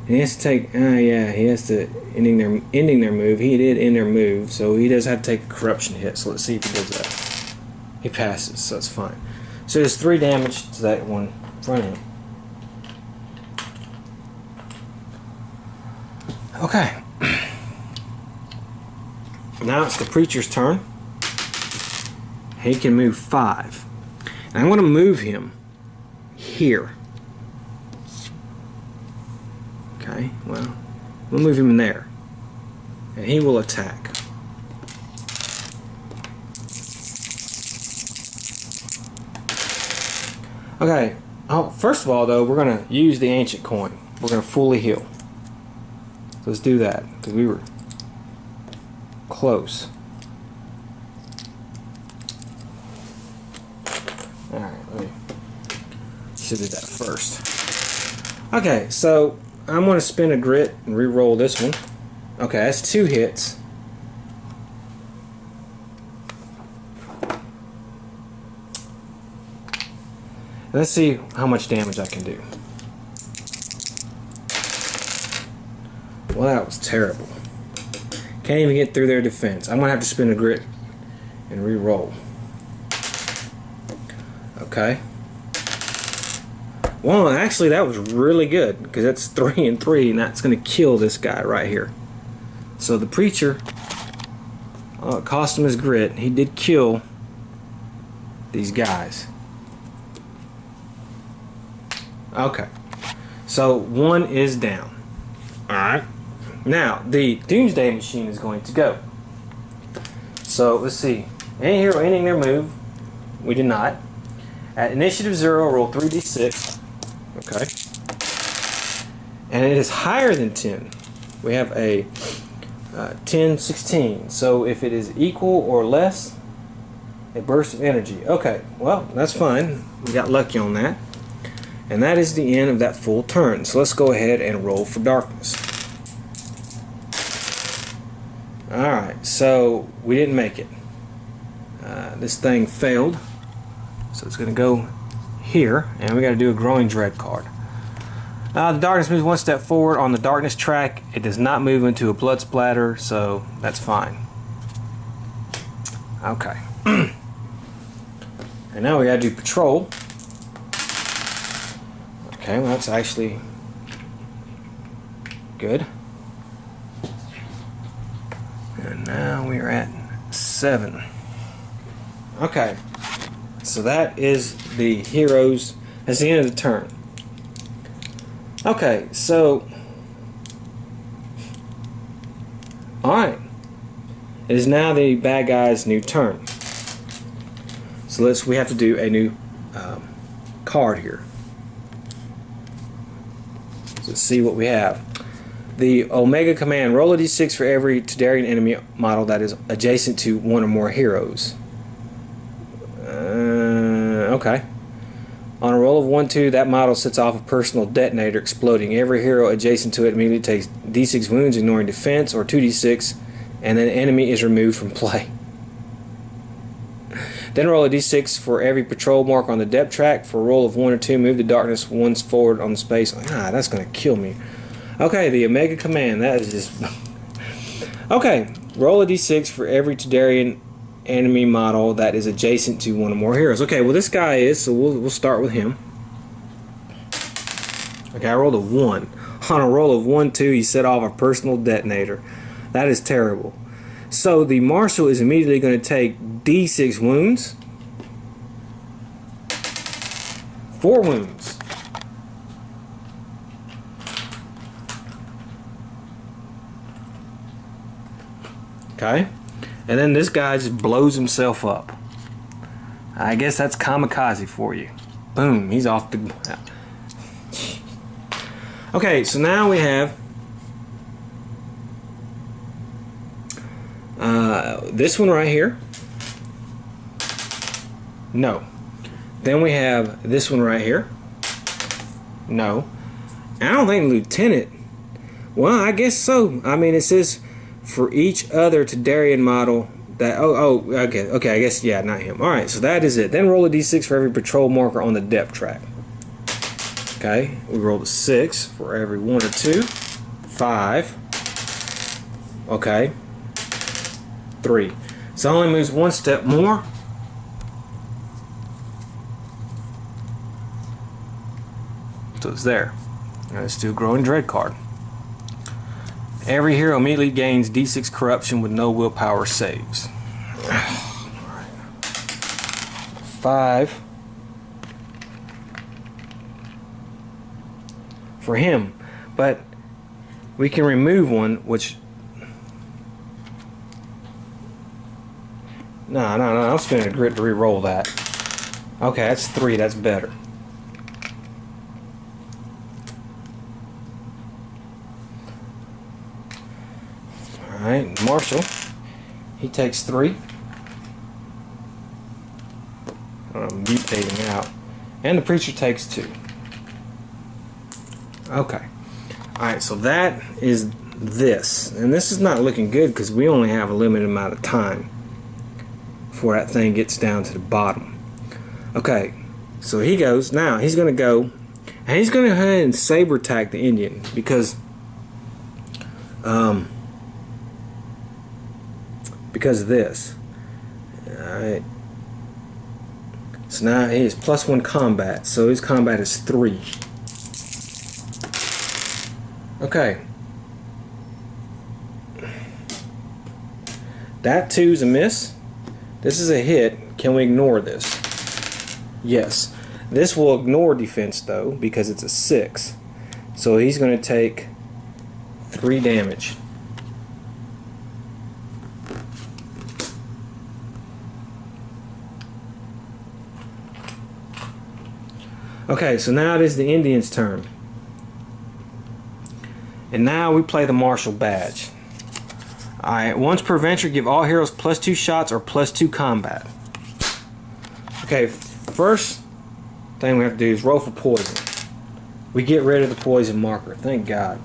He has to take. Yeah, he has to ending their move. He did end their move, so he does have to take a corruption hit. So let's see if he does that. He passes, so it's fine. So there's 3 damage to that one in front of him. Okay. Now it's the preacher's turn. He can move 5. And I'm going to move him here. Okay, well, we'll move him in there. And he will attack. Okay, first of all, though, we're going to use the ancient coin. We're going to fully heal. So let's do that, because we were close. Alright, should have did that first. Okay, so I'm going to spin a grit and re-roll this one. Okay, that's 2 hits. Let's see how much damage I can do. Well, that was terrible. Can't even get through their defense. I'm going to have to spin a grit and re-roll. Okay. Well, actually, that was really good because that's 3 and 3, and that's going to kill this guy right here. So the preacher, it cost him his grit. He did kill these guys. Okay, so 1 is down. All right. Now the Doomsday Machine is going to go. So let's see. Any hero ending their move. We did not. At initiative 0, roll 3d6. Okay. And it is higher than 10. We have a 10, 16. So if it is equal or less, a burst of energy. Okay, well, that's fine. We got lucky on that. And that is the end of that full turn. So let's go ahead and roll for darkness. Alright, so we didn't make it. This thing failed. So it's going to go here, and we got to do a Growing Dread card. The darkness moves 1 step forward on the darkness track. It does not move into a blood splatter, so that's fine. Okay. And now we got to do patrol. Okay, well that's actually good. And now we're at 7. Okay. So that is the heroes. That's the end of the turn. Okay, so alright. It is now the bad guy's new turn. So we have to do a new card here. So let's see what we have. The Omega command, roll a d6 for every Tadarian enemy model that is adjacent to 1 or more heroes. Okay. On a roll of 1-2, that model sets off a personal detonator exploding. Every hero adjacent to it immediately takes d6 wounds, ignoring defense, or 2d6, and then the enemy is removed from play. Then roll a d6 for every patrol mark on the depth track. For a roll of 1 or 2, move the darkness once forward on the space. That's going to kill me. Okay, the Omega command. That is just... Okay, roll a d6 for every Tadarian enemy model that is adjacent to 1 or more heroes. Okay, well this guy is, so we'll start with him. Okay, I rolled a 1. On a roll of 1-2, he set off a personal detonator. That is terrible. So the marshal is immediately going to take d6 wounds. 4 wounds. Okay. And then this guy just blows himself up. I guess that's kamikaze for you. Boom, he's off the... Okay, so now we have this one right here. No. Then we have this one right here. No. I don't think Lieutenant... Well, I guess so. I mean, it says... for each other Tadarian model that okay, I guess, yeah, not him. Alright, so that is it. Then roll a d6 for every patrol marker on the depth track. Okay, we rolled a 6 for every 1 or 2. 5. Okay. 3. So it only moves 1 step more. So it's there. Now let's do a Growing Dread card. Every hero immediately gains d6 corruption with no willpower saves. 5 for him, but we can remove one, which no, I'm spending a grit to re-roll that. Okay, that's 3. That's better. Alright, Marshall, he takes 3. Mutating out. And the Preacher takes 2. Okay. Alright, so that is this. And this is not looking good because we only have a limited amount of time before that thing gets down to the bottom. Okay, so he goes. Now, he's going to go, and he's going to go ahead and saber attack the Indian because of this. Alright. So now he is +1 combat, so his combat is 3. Okay. That 2's a miss. This is a hit. Can we ignore this? Yes. This will ignore defense though, because it's a 6. So he's going to take 3 damage. Okay, so now it is the Indian's turn. And now we play the Marshal badge. Alright, once per venture, give all heroes +2 shots or +2 combat. Okay, first thing we have to do is roll for poison. We get rid of the poison marker, thank God.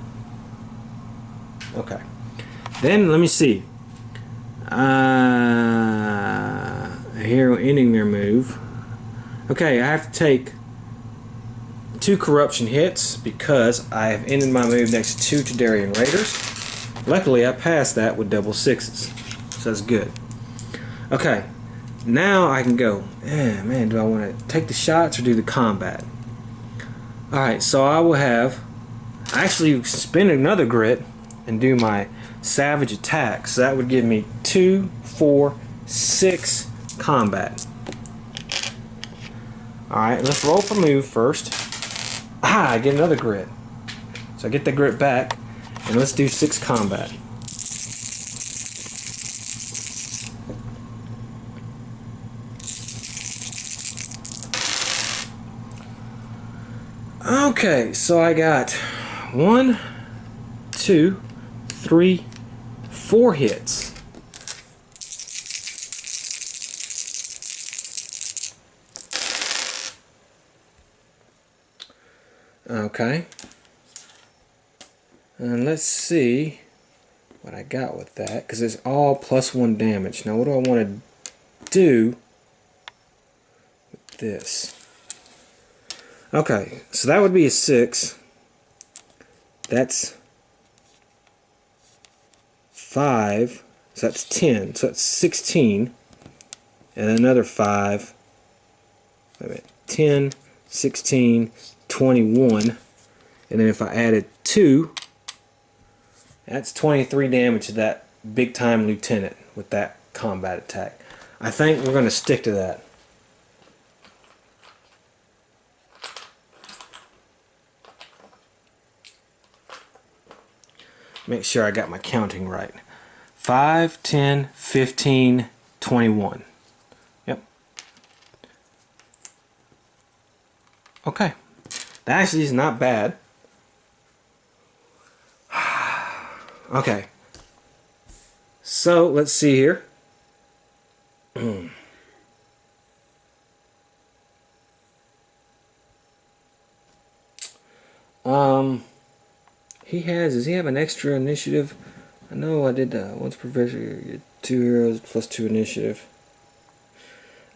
Okay. Then, let me see. A hero ending their move. Okay, I have to take 2 corruption hits because I have ended my move next to 2 Tadarian Raiders. Luckily I passed that with double 6s, so that's good. Okay, now I can go, man, do I want to take the shots or do the combat? Alright, so I will have actually spend another grit and do my savage attack, so that would give me 2, 4, 6 combat. Alright, let's roll for move first. I get another grit. So I get the grit back, and let's do 6 combat. Okay, so I got 1, 2, 3, 4 hits. Okay. And let's see what I got with that, because it's all +1 damage. Now what do I want to do with this? Okay, so that would be a 6. That's 5. So that's 10. So that's 16. And another 5. Wait a minute. 10, 16, 21. And then if I added 2, that's 23 damage to that big time lieutenant with that combat attack. I think we're going to stick to that. Make sure I got my counting right. 5, 10, 15, 21. Yep. Okay. That actually is not bad. Okay. So, let's see here. Does he have an extra initiative? I know I did once per venture, 2 heroes +2 initiative.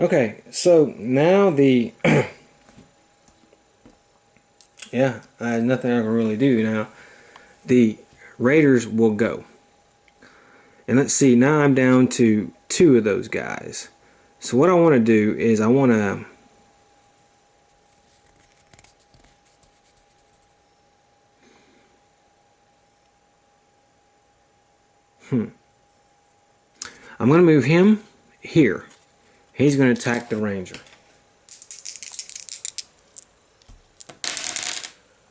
Okay, so now the yeah, there's nothing I can really do now. The Raiders will go. And let's see, now I'm down to 2 of those guys. So what I want to do is I want to I'm going to move him here. He's going to attack the Ranger.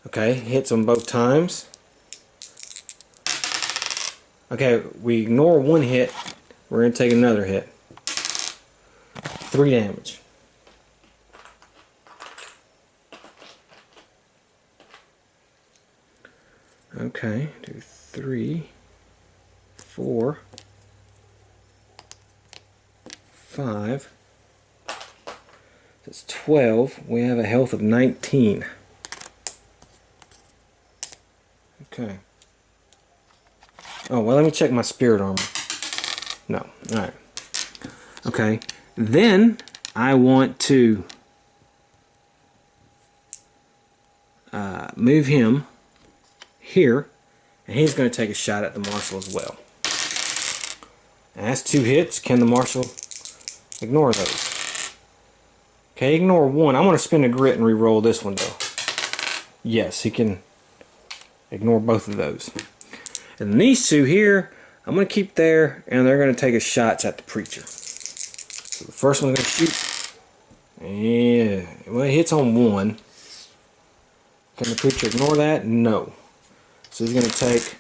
Okay, hits him both times. Okay, we ignore 1 hit. We're going to take another hit. 3 damage. Okay, do 3, 4, 5. That's 12. We have a health of 19. Okay. Oh, well, let me check my spirit armor. No. Alright. Okay. Then I want to move him here, and he's going to take a shot at the Marshal as well. And that's 2 hits. Can the Marshal ignore those? Okay, ignore one. I'm going to spin a grit and re-roll this one though. Yes, he can ignore both of those. And these two here, I'm going to keep there, and they're going to take a shots at the preacher. So the first one's going to shoot. Yeah, well, it hits on one. Can the preacher ignore that? No. So he's going to take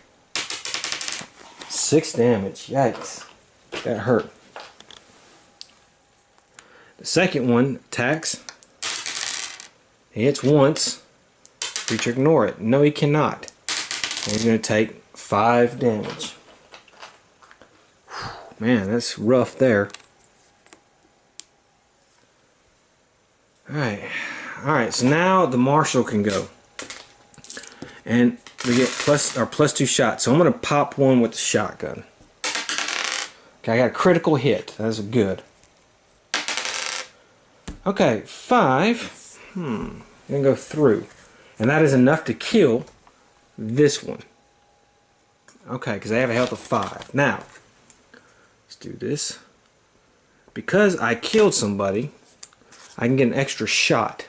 6 damage. Yikes. That hurt. The second one attacks. He hits once. Preacher ignore it. No, he cannot. And he's going to take 5 damage. Man, that's rough there. Alright, so now the marshal can go. And we get +2 shots. So I'm going to pop one with the shotgun. Okay, I got a critical hit. That's good. Okay, 5. I'm going to go through. And that is enough to kill this one. Okay, because I have a health of 5. Now, let's do this. Because I killed somebody, I can get an extra shot.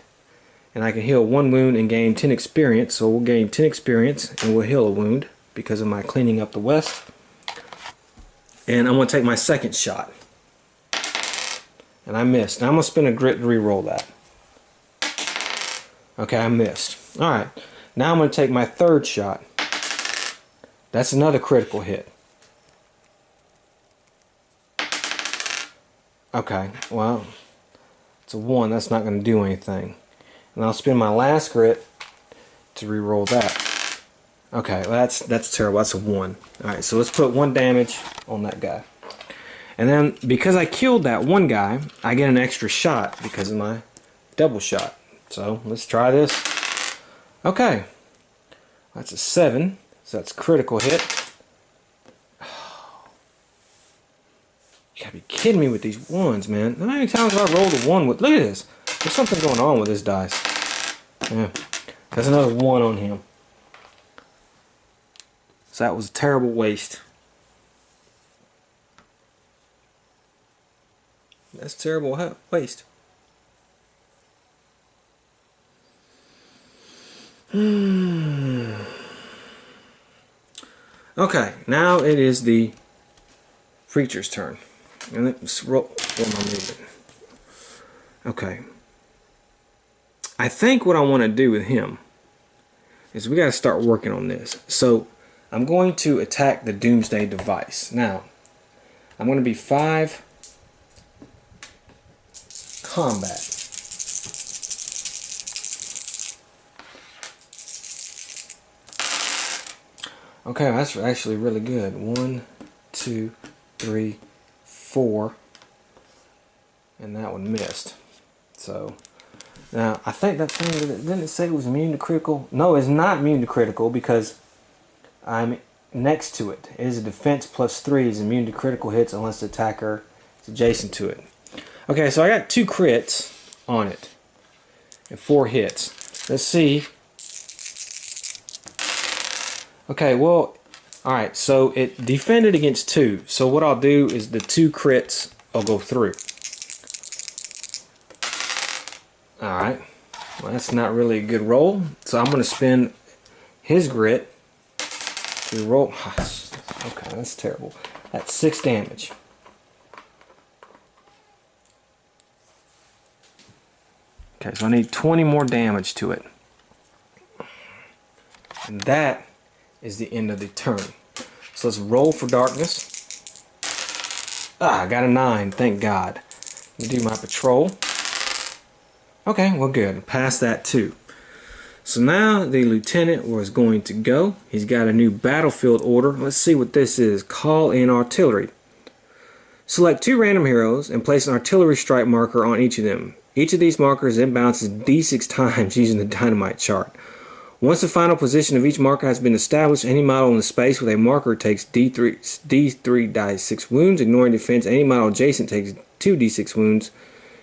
And I can heal 1 wound and gain 10 experience. So we'll gain 10 experience and we'll heal a wound because of my cleaning up the west. And I'm going to take my second shot. And I missed. Now I'm going to spin a grit to re-roll that. Okay, I missed. Alright, now I'm going to take my third shot. That's another critical hit. Okay, well, it's a 1. That's not going to do anything. And I'll spin my last grit to re-roll that. Okay, well, that's terrible. That's a 1. Alright, so let's put 1 damage on that guy. And then, because I killed that one guy, I get an extra shot because of my double shot. So, let's try this. Okay, that's a 7, so that's critical hit. You gotta be kidding me with these ones, man. How many times have I rolled a 1 with... Look at this. There's something going on with this dice. Yeah, that's another 1 on him. So that was a terrible waste. That's terrible waste. Okay, now it is the preacher's turn. And let's roll my movement. Okay. I think what I want to do with him is we got to start working on this. So I'm going to attack the doomsday device. Now, I'm going to be 5 combat. Okay, that's actually really good. 1, 2, 3, 4. And that one missed. So, now, I think that thing, didn't it say it was immune to critical? No, it's not immune to critical because I'm next to it. It is a defense +3. Is immune to critical hits unless the attacker is adjacent to it. Okay, so I got 2 crits on it. And 4 hits. Let's see. Okay, well, alright, so it defended against 2. So what I'll do is the 2 crits will go through. Alright, well, that's not really a good roll. So I'm going to spin his grit to roll. Okay, that's terrible. That's 6 damage. Okay, so I need 20 more damage to it. And that is the end of the turn. So let's roll for darkness. I got a 9, thank God. Let me do my patrol. Okay, well good. Pass that too. So now the lieutenant was going to go. He's got a new battlefield order. Let's see what this is. Call in artillery. Select 2 random heroes and place an artillery strike marker on each of them. Each of these markers then bounces D6 times using the dynamite chart. Once the final position of each marker has been established, any model in the space with a marker takes D3 dice 6 wounds, ignoring defense. Any model adjacent takes 2d6 wounds,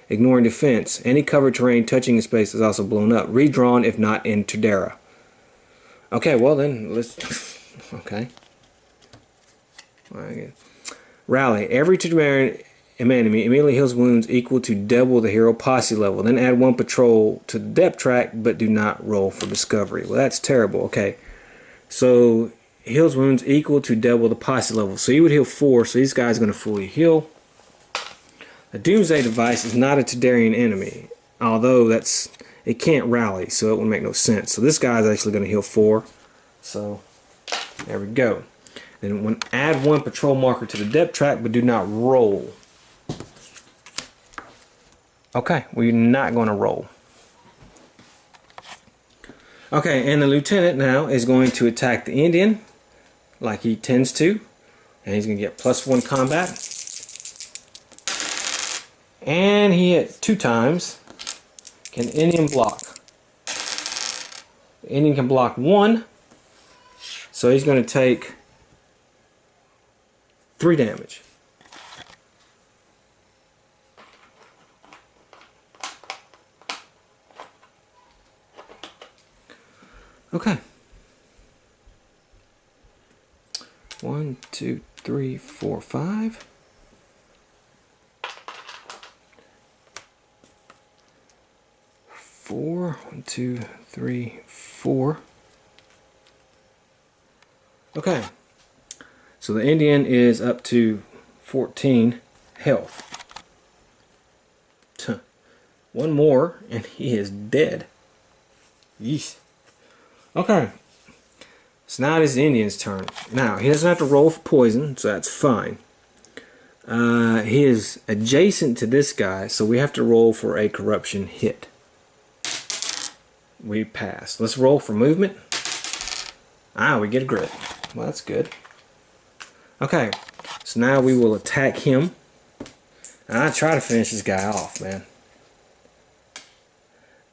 ignoring defense. Any covered terrain touching the space is also blown up. Redrawn if not in Turdera. Okay, well then, let's... okay. Rally. Every Turdera enemy immediately heals wounds equal to double the hero posse level. Then add 1 patrol to the depth track, but do not roll for discovery. Well, that's terrible. Okay, so heals wounds equal to double the posse level. So you would heal 4, so these guys are going to fully heal. The doomsday device is not a Tadarian enemy, although it can't rally, so it would make no sense. So this guy is actually going to heal 4. So there we go. Then add 1 patrol marker to the depth track, but do not roll. Okay, we're not going to roll. Okay, and the lieutenant now is going to attack the Indian like he tends to, and he's going to get +1 combat. And he hit 2 times. Can the Indian block? The Indian can block 1, so he's going to take 3 damage. Okay. 1, 2, 3, 4, 5. 4. 1, 2, 3, 4. Okay. So the Indian is up to 14 health. 1 more and he is dead. Yeesh. Okay. So now it is the Indian's turn. Now, he doesn't have to roll for poison, so that's fine. He is adjacent to this guy, so we have to roll for a corruption hit. We pass. Let's roll for movement. We get a grit. Well, that's good. Okay, so now we will attack him. I try to finish this guy off, man.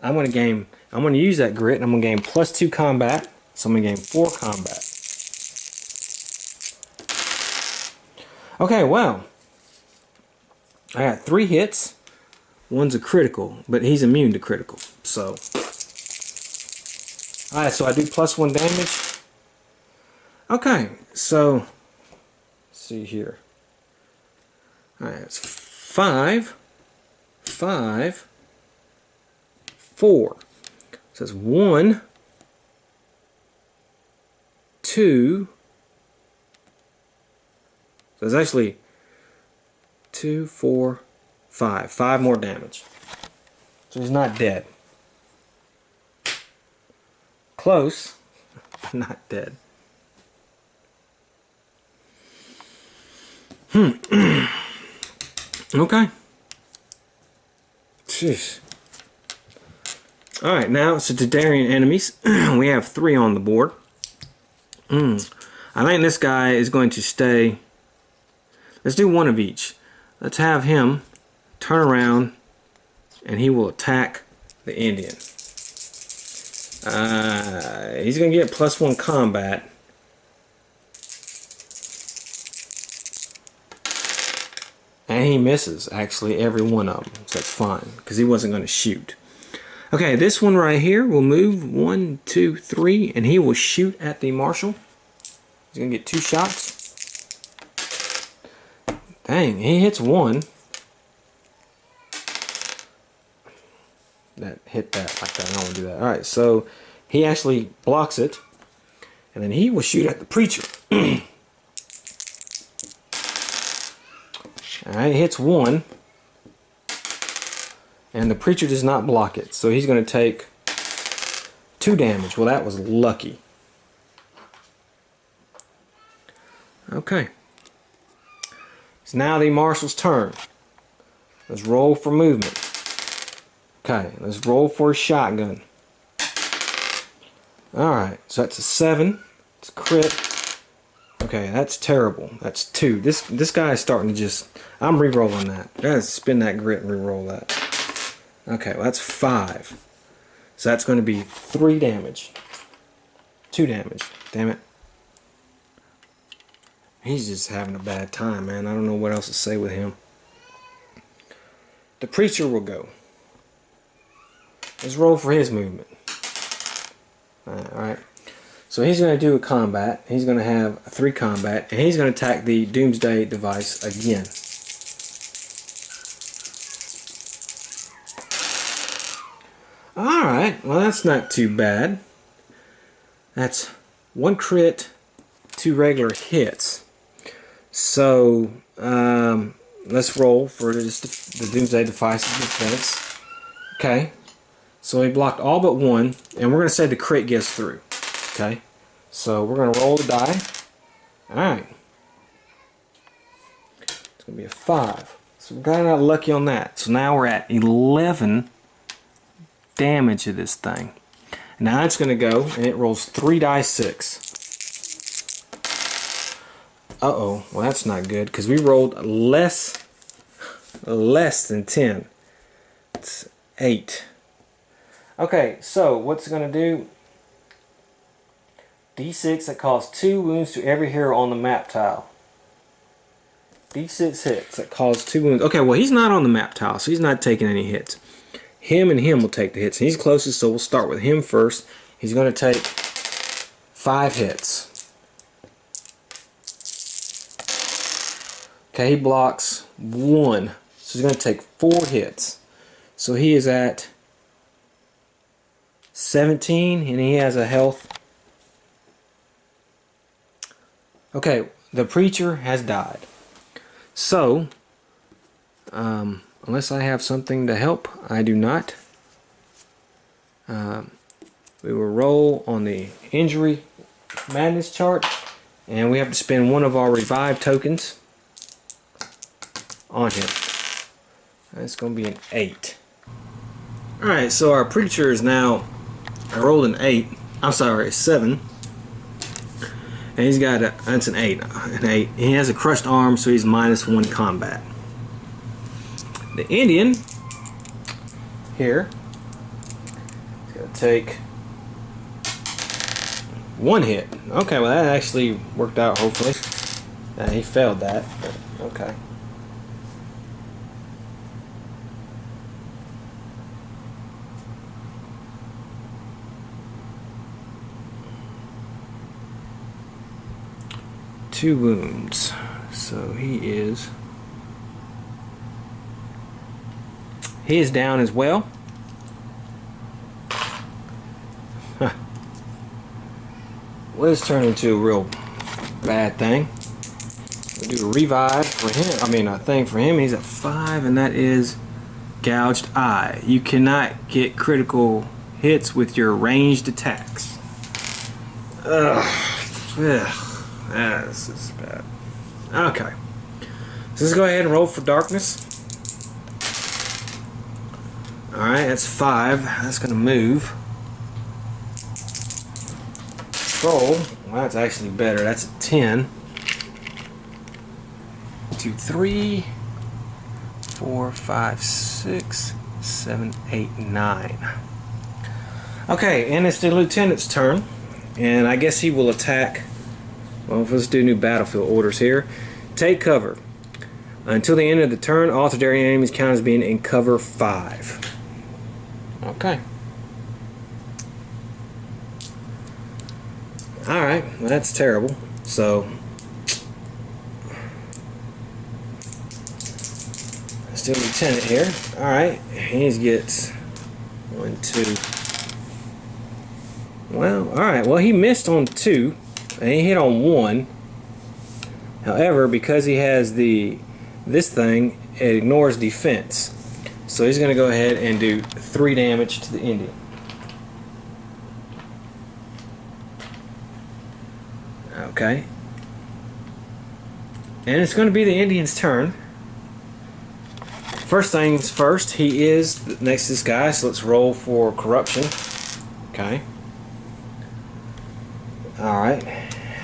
I'm gonna use that grit, and I'm gonna gain +2 combat. So I'm gonna gain 4 combat. Okay, well, I got 3 hits. One's a critical, but he's immune to critical. So, alright, so I do +1 damage. Okay, so let's see here. Alright, it's 5, 5, 4. So it's 1, 2. So it's actually 2, 4, 5. 5 more damage. So he's not dead. Close. Not dead. Okay. Jeez. Alright, now it's the Tadarian enemies. We have 3 on the board. I think this guy is going to stay. Let's do 1 of each. Let's have him turn around and he will attack the Indian. He's going to get +1 combat. And he misses, actually, every one of them. So that's fine, because he wasn't going to shoot. Okay, this one right here will move 1, 2, 3, and he will shoot at the marshal. He's going to get 2 shots. Dang, he hits 1. That hit that like that. I don't want to do that. Alright, so he actually blocks it. And then he will shoot at the preacher. Alright, hits 1. And the preacher does not block it. So he's going to take 2 damage. Well, that was lucky. Okay. It's now the marshal's turn. Let's roll for movement. Okay, let's roll for a shotgun. Alright, so that's a 7. It's a crit. Okay, that's terrible. That's 2. This guy is starting to just... I'm re-rolling that. I gotta spin that grit and re-roll that. Okay, well that's 5. So that's going to be 3 damage. 2 damage. Damn it. He's just having a bad time, man. I don't know what else to say with him. The preacher will go. Let's roll for his movement. Alright. So he's going to do a combat. He's going to have 3 combat. And he's going to attack the doomsday device again. Alright, well that's not too bad. That's 1 crit, 2 regular hits. So, let's roll for just the Doomsday Device's defense. Okay, so he blocked all but 1, and we're going to say the crit gets through. Okay, so we're going to roll the die. Alright, it's going to be a 5. So we got out lucky on that. So now we're at 11 damage to this thing. Now it's going to go, and it rolls 3 dice 6. Uh-oh, well that's not good, because we rolled less than 10. It's 8. Okay, so what's it going to do? D6 that cause 2 wounds to every hero on the map tile. D6 hits that cause 2 wounds. Okay, well he's not on the map tile, so he's not taking any hits. Him and him will take the hits. And he's closest, so we'll start with him first. He's going to take 5 hits. Okay, he blocks 1. So he's going to take 4 hits. So he is at 17, and he has a health. Okay, the preacher has died. So, unless I have something to help, I do not. We will roll on the injury madness chart, and we have to spend 1 of our revive tokens on him. That's going to be an 8. Alright, so our preacher is now, I rolled an 8, I'm sorry, a 7. And he's got that's an 8. He has a crushed arm, so he's -1 combat. The Indian here is going to take 1 hit. Okay, well that actually worked out, hopefully. He failed that, but okay. Two wounds, so he is down as well. Huh. Well, this turned into a real bad thing. We'll do a revive for him. I mean, a thing for him. He's at 5, and that is gouged eye. You cannot get critical hits with your ranged attacks. Ugh. This is bad. Okay. So let's go ahead and roll for darkness. Alright, that's 5. That's going to move. Control. Well, that's actually better. That's a 10. 2, 3, 4, 5, 6, 7, 8, 9. Okay, and it's the lieutenant's turn. And I guess he will attack. Well, let's do new battlefield orders here. Take cover. Until the end of the turn, all target enemies count as being in cover 5. Okay. Alright, well, that's terrible. So, still lieutenant here. Alright, he gets 1, 2. Well, alright, well he missed on 2. And he hit on 1. However, because he has this thing, it ignores defense. So he's going to go ahead and do 3 damage to the Indian. Okay. And it's going to be the Indian's turn. First things first, he is next to this guy, so let's roll for corruption. Okay. Alright.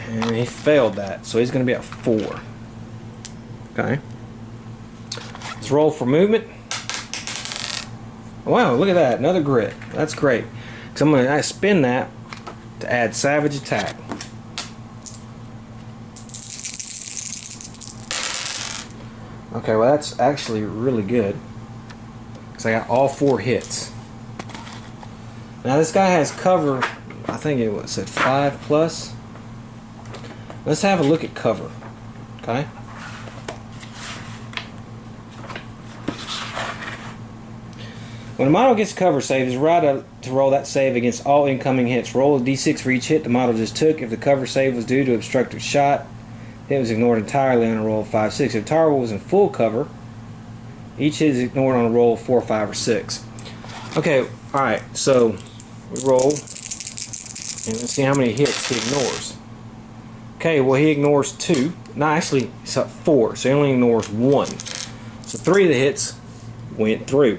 And he failed that, so he's going to be at 4. Okay. Let's roll for movement. Wow, look at that. Another grit. That's great. So I'm going to spin that to add savage attack. Okay, well that's actually really good, because I got all 4 hits. Now this guy has cover, I think it was at 5+. Let's have a look at cover. Okay. When a model gets a cover save, it's right to roll that save against all incoming hits. Roll a d6 for each hit the model just took. If the cover save was due to obstructed shot, it was ignored entirely on a roll of 5, 6. If the target was in full cover, each hit is ignored on a roll of 4, 5, or 6. Okay, alright, so we roll, and let's see how many hits he ignores. Okay, well he ignores 2. No, actually, it's up 4, so he only ignores 1. So 3 of the hits went through.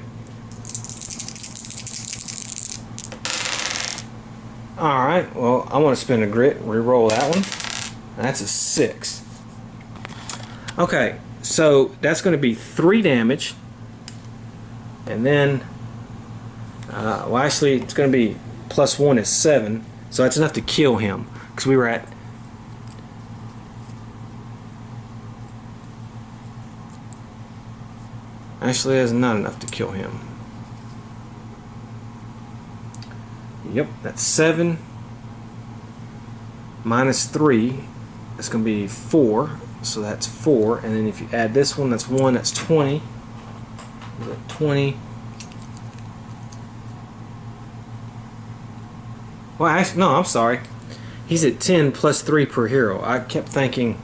Alright, well, I want to spin a grit, re-roll that one. That's a 6. Okay, so that's going to be 3 damage. And then, well, actually, it's going to be plus 1 is 7. So that's enough to kill him. Because we were at... Actually, that's not enough to kill him. Yep, that's 7 minus 3. That's going to be 4. So that's 4. And then if you add this one, that's 1. That's 20. 20. Well, actually, no, I'm sorry. He's at 10 plus 3 per hero. I kept thinking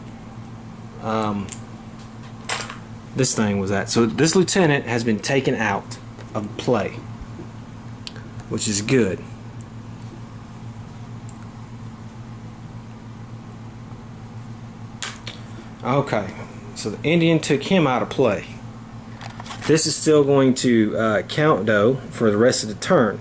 this thing was that. So this lieutenant has been taken out of play, which is good. Okay, so the Indian took him out of play. This is still going to count though for the rest of the turn,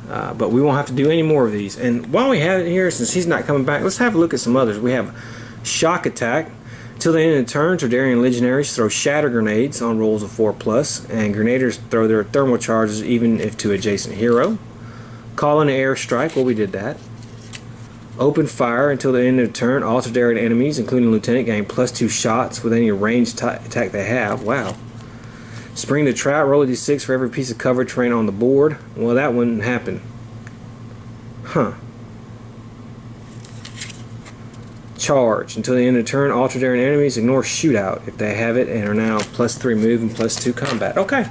but we won't have to do any more of these. And while we have it here, since he's not coming back, let's have a look at some others. We have shock attack. Till the end of the turn, Tordarian legionaries throw shatter grenades on rolls of 4+, and grenadiers throw their thermal charges even if to adjacent hero. Call in an airstrike. Well, we did that. Open fire until the end of the turn. All Tordarian enemies, including Lieutenant, gain +2 shots with any ranged attack they have. Wow. Spring the trap. Roll a d6 for every piece of cover terrain on the board. Well, that wouldn't happen. Huh. Charge. Until the end of the turn, all Tordarian enemies ignore shootout if they have it and are now +3 move and +2 combat. Okay.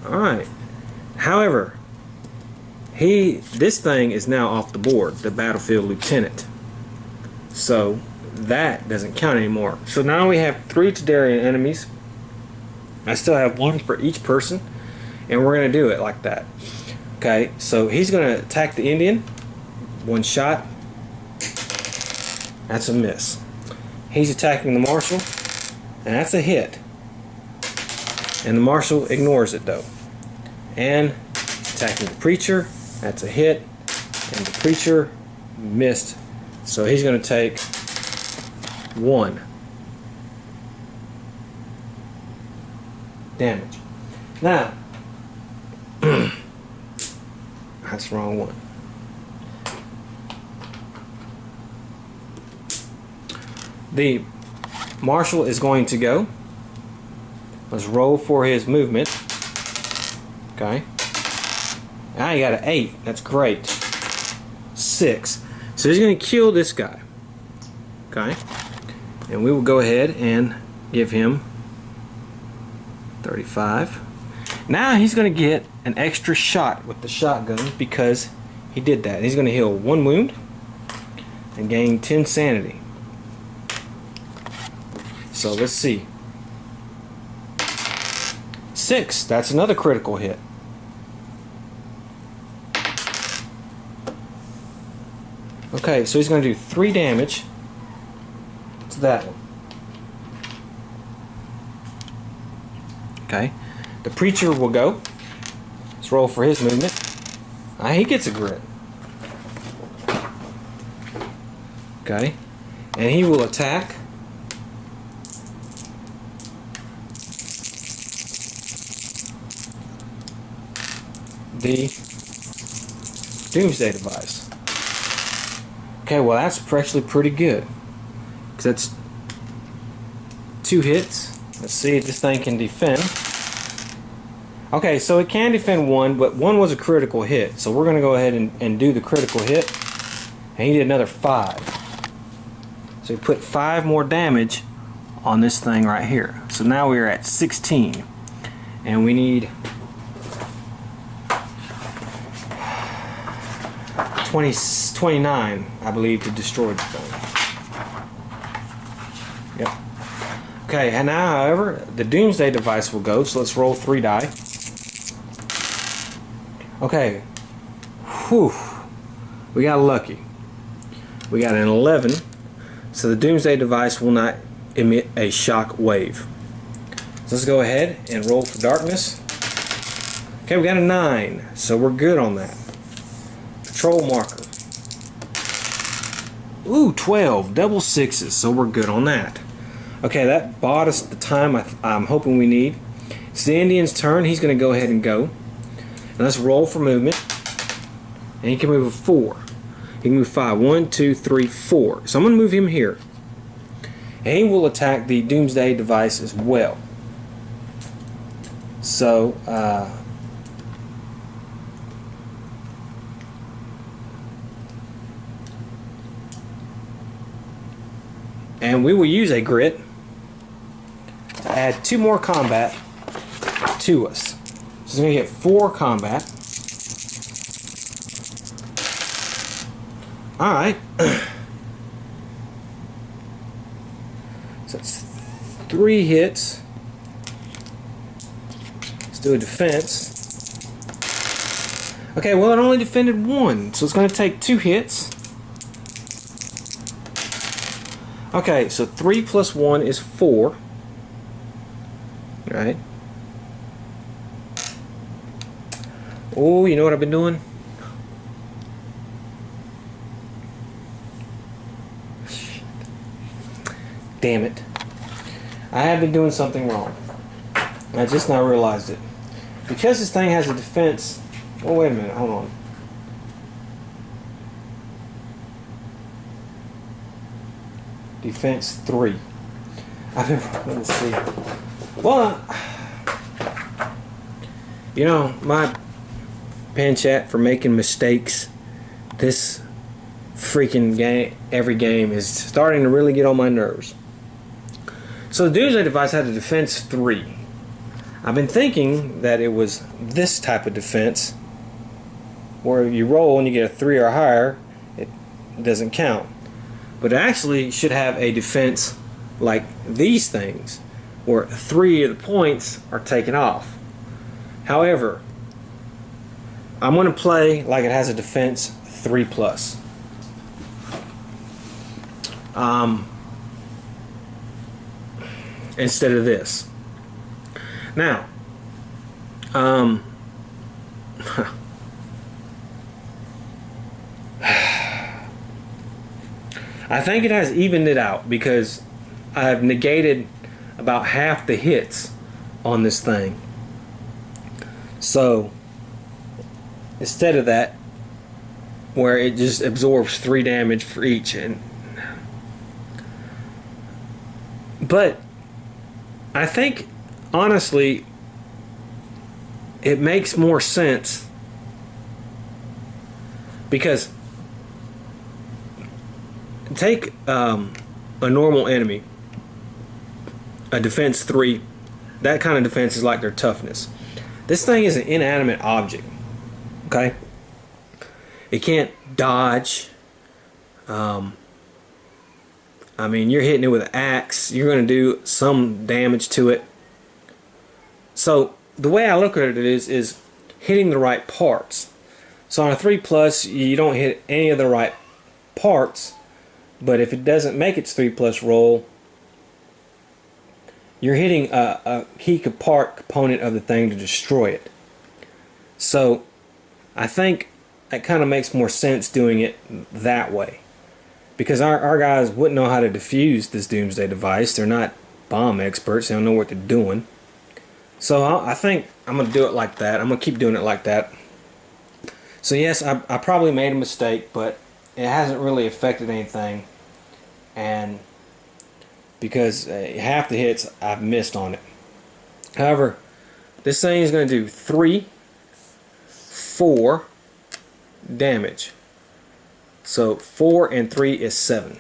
Alright. However, this thing is now off the board, the battlefield lieutenant. So that doesn't count anymore. So now we have 3 Tordarian enemies. I still have 1 for each person, and we're going to do it like that. Okay, so he's going to attack the Indian. 1 shot. That's a miss. He's attacking the Marshal, and that's a hit. And the Marshal ignores it though. And attacking the Preacher, that's a hit, and the Preacher missed. So he's going to take 1 damage. Now, that's the wrong one. The Marshal is going to go. Let's roll for his movement. Okay. Now he got an 8. That's great. 6. So he's going to kill this guy. Okay. And we will go ahead and give him 35. Now he's going to get an extra shot with the shotgun because he did that. He's going to heal 1 wound and gain 10 sanity. So let's see. 6. That's another critical hit. Okay, so he's going to do 3 damage to that one. Okay. The Preacher will go. Let's roll for his movement. He gets a grit. Okay. And he will attack the Doomsday device. Okay, well that's actually pretty good. Because that's 2 hits. Let's see if this thing can defend. Okay, so it can defend 1, but 1 was a critical hit. So we're going to go ahead and do the critical hit. And he did another 5. So he put 5 more damage on this thing right here. So now we're at 16. And we need 29, I believe, to destroy the thing. Yep. Okay, and now, however, the doomsday device will go, so let's roll 3 die. Okay. Whew. We got lucky. We got an 11, so the doomsday device will not emit a shock wave. So let's go ahead and roll for darkness. Okay, we got a 9, so we're good on that. Patrol marker. Ooh, 12, double 6s, so we're good on that. Okay, that bought us the time I'm hoping we need. It's the Indian's turn. He's going to go ahead and go. And let's roll for movement. And he can move a 4. He can move 5. 1, 2, 3, 4. So I'm going to move him here. And he will attack the doomsday device as well. So, and we will use a grit to add 2 more combat to us. So he's going to get 4 combat. Alright. So it's 3 hits. Let's do a defense. Okay, well, it only defended 1, so it's going to take 2 hits. Okay, so 3 plus 1 is 4. Alright. Oh, you know what I've been doing? Damn it. I have been doing something wrong. I just now realized it. Because this thing has a defense... Oh, wait a minute. Hold on. Defense 3. Let's see. Well, you know, my pen chat for making mistakes this freaking game, every game, is starting to really get on my nerves. So the doomsday device had a defense 3. I've been thinking that it was this type of defense where you roll and you get a 3 or higher, it doesn't count. But it actually should have a defense like these things, where 3 of the points are taken off. However, I'm going to play like it has a defense 3 plus. Instead of this. Now, I think it has evened it out because I've negated about half the hits on this thing. So instead of that, where it just absorbs 3 damage for each, but I think honestly it makes more sense because take a normal enemy, a defense 3, that kind of defense is like their toughness. This thing is an inanimate object, okay? It can't dodge. I mean, you're hitting it with an axe, you're going to do some damage to it. So the way I look at it is hitting the right parts. So on a 3 plus, you don't hit any of the right parts, but if it doesn't make its 3 plus roll, you're hitting a key part component of the thing to destroy it. So I think it kind of makes more sense doing it that way, because our guys wouldn't know how to defuse this doomsday device. They're not bomb experts. They don't know what they're doing. So I think I'm going to do it like that. I'm going to keep doing it like that. So yes, I probably made a mistake, but it hasn't really affected anything. And because half the hits I've missed on it. However, this thing is going to do 3, 4 damage. So 4 and 3 is 7.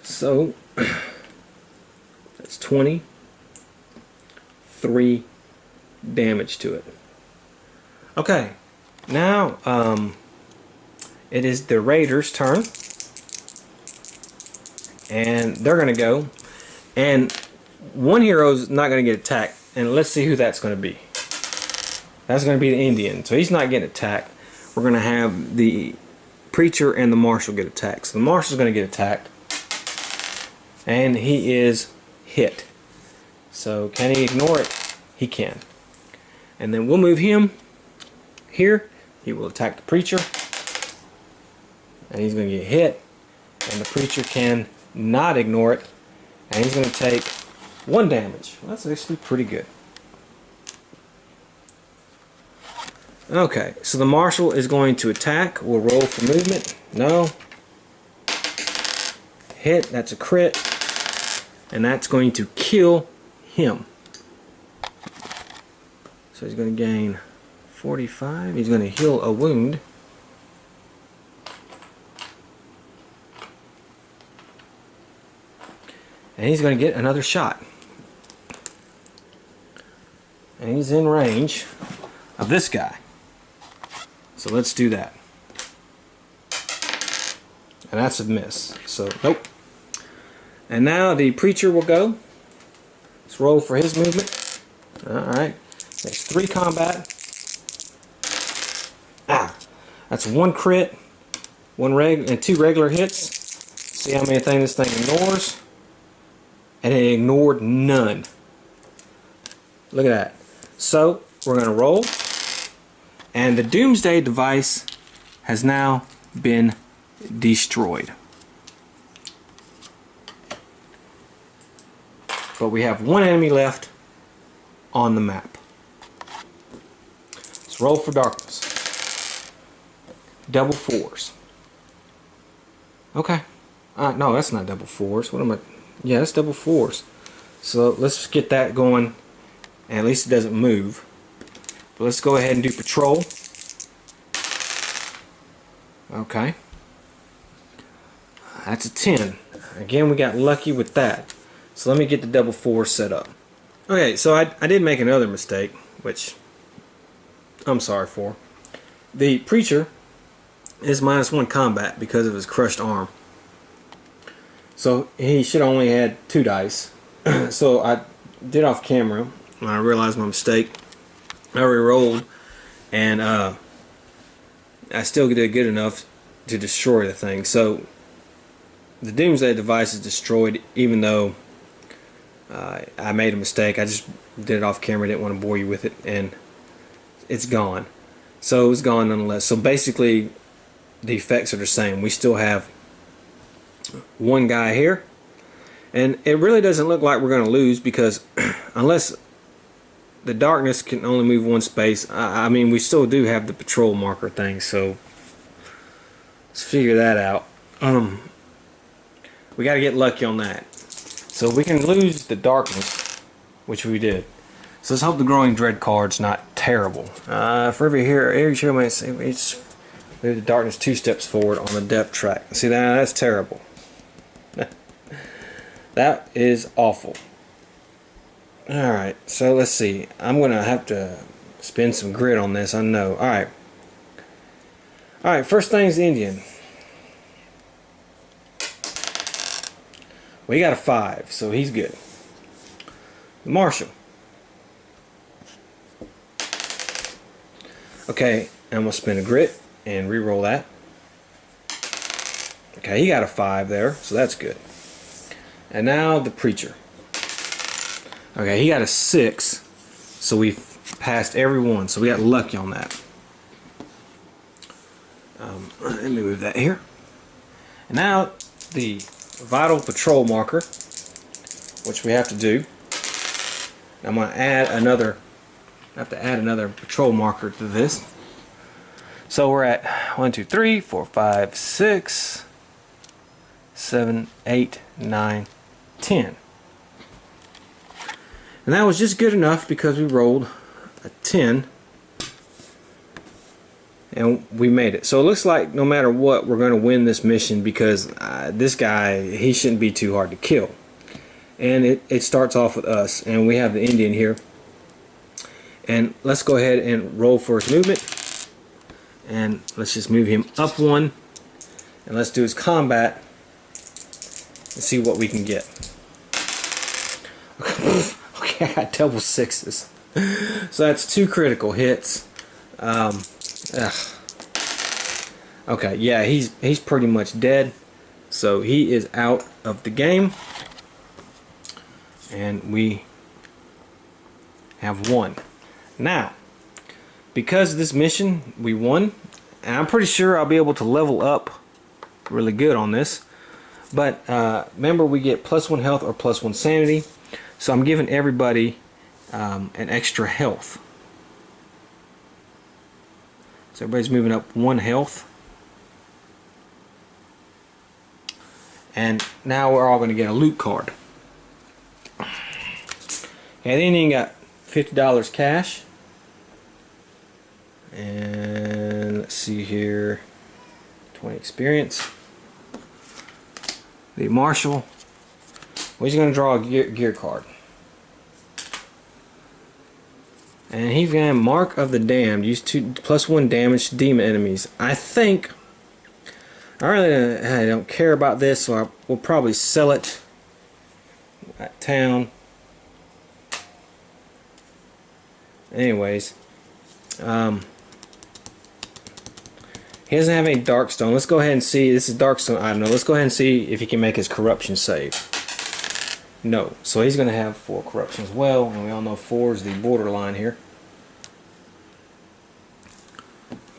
So that's 20, 3 damage to it. Okay, now it is the Raiders' turn, and they're going to go, and one hero's not going to get attacked, and let's see who that's going to be. That's going to be the Indian, so he's not getting attacked. We're going to have the Preacher and the Marshal get attacked. So the Marshal's going to get attacked, and he is hit. So can he ignore it? He can. And then we'll move him here. He will attack the Preacher, and he's going to get hit, and the Preacher can not ignore it, and he's going to take 1 damage. Well, that's actually pretty good. Okay, so the Marshal is going to attack. We'll roll for movement. No. Hit, that's a crit, and that's going to kill him. So he's going to gain 45. He's going to heal a wound. And he's going to get another shot. And he's in range of this guy. So let's do that. And that's a miss. So, nope. And now the Preacher will go. Let's roll for his movement. Alright. That's 3 combat. That's 1 crit, 1 and 2 regular hits. See how many things this thing ignores. And it ignored none. Look at that. So, we're going to roll. And the Doomsday device has now been destroyed. But we have 1 enemy left on the map. Let's roll for darkness. Double 4s. Okay. No, that's not double 4s. What am I? Yeah, that's double 4s. So let's get that going. And at least it doesn't move. But let's go ahead and do patrol. Okay. That's a 10. Again, we got lucky with that. So let me get the double 4 set up. Okay, so I did make another mistake, which I'm sorry for. The Preacher is -1 combat because of his crushed arm. So he should only had 2 dice. So I did off camera when I realized my mistake. I re-rolled, and I still did good enough to destroy the thing. So the Doomsday device is destroyed, even though I made a mistake. I just did it off camera, didn't want to bore you with it, and it's gone. So it was gone nonetheless. So basically the effects are the same. We still have 1 guy here, and it really doesn't look like we're going to lose, because unless the darkness can only move 1 space, I mean, we still do have the patrol marker thing, so let's figure that out. We got to get lucky on that. So we can lose the darkness, which we did. So let's hope the Growing Dread card's not terrible. For every hero might say it's move the darkness 2 steps forward on the depth track. See that? That's terrible. That is awful. Alright, so let's see. I'm gonna have to spend some grit on this, I know. Alright, first thing's the Indian. We got a 5, so he's good. The Marshal. Okay, I'm gonna spend a grit and re-roll that. Okay, he got a 5 there, so that's good. And now the Preacher. Okay, he got a 6, so we've passed every one, so we got lucky on that. Let me move that here. And now the Vital Patrol marker, which we have to do. I'm going to add another. I have to add another patrol marker to this. So we're at 1, 2, 3, 4, 5, 6, 7, 8, 9, 10. And that was just good enough because we rolled a 10 and we made it. So it looks like no matter what, we're going to win this mission, because this guy, he shouldn't be too hard to kill. And it starts off with us, and we have the Indian here. And let's go ahead and roll for his movement. And let's just move him up one. And let's do his combat and see what we can get. Okay, I got double sixes. So that's 2 critical hits. Okay, yeah, he's pretty much dead. So he is out of the game. And we have won. Now, because of this mission, we won. And I'm pretty sure I'll be able to level up really good on this. But remember, we get +1 health or +1 sanity. So I'm giving everybody an extra health. So everybody's moving up 1 health. And now we're all going to get a loot card. And then you got $50 cash. And let's see here, 20 experience. The marshal. Well, he's going to draw a gear card. And he's going to have Mark of the Damned. Use +1 damage to demon enemies. I think I don't care about this, so we'll probably sell it at town. Anyways, he doesn't have any Darkstone. Let's go ahead and see. This is Darkstone item. Let's go ahead and see if he can make his corruption save. No. So he's going to have 4 corruption as well, and we all know 4 is the borderline here.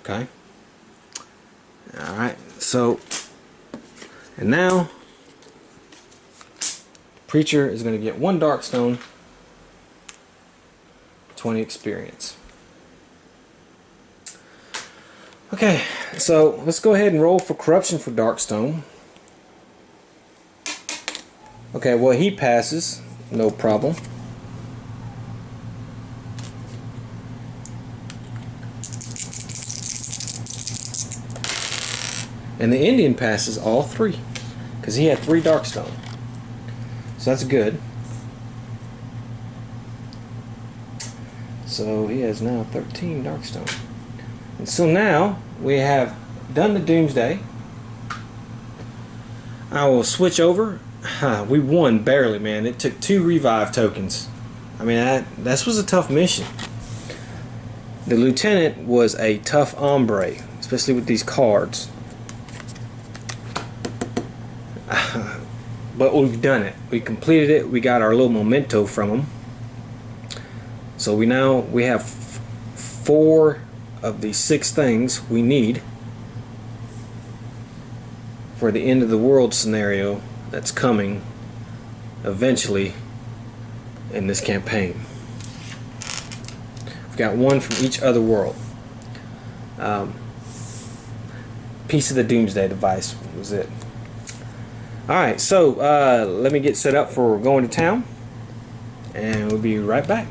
Okay. Alright, so, and now, Preacher is going to get 1 Darkstone, 20 experience. Okay, so let's go ahead and roll for corruption for Darkstone. Okay, well, he passes, no problem. And the Indian passes all 3, because he had 3 Darkstone. So that's good. So he has now 13 Darkstone. And so now we have done the Doomsday. I will switch over. We won barely, man. It took 2 revive tokens. I mean, this was a tough mission. The lieutenant was a tough hombre, especially with these cards. But we've done it. We completed it. We got our little memento from him. So we have 4 of the 6 things we need for the end of the world scenario that's coming eventually in this campaign. We've got 1 from each other world. Piece of the Doomsday device was it. Alright, so let me get set up for going to town, and we'll be right back.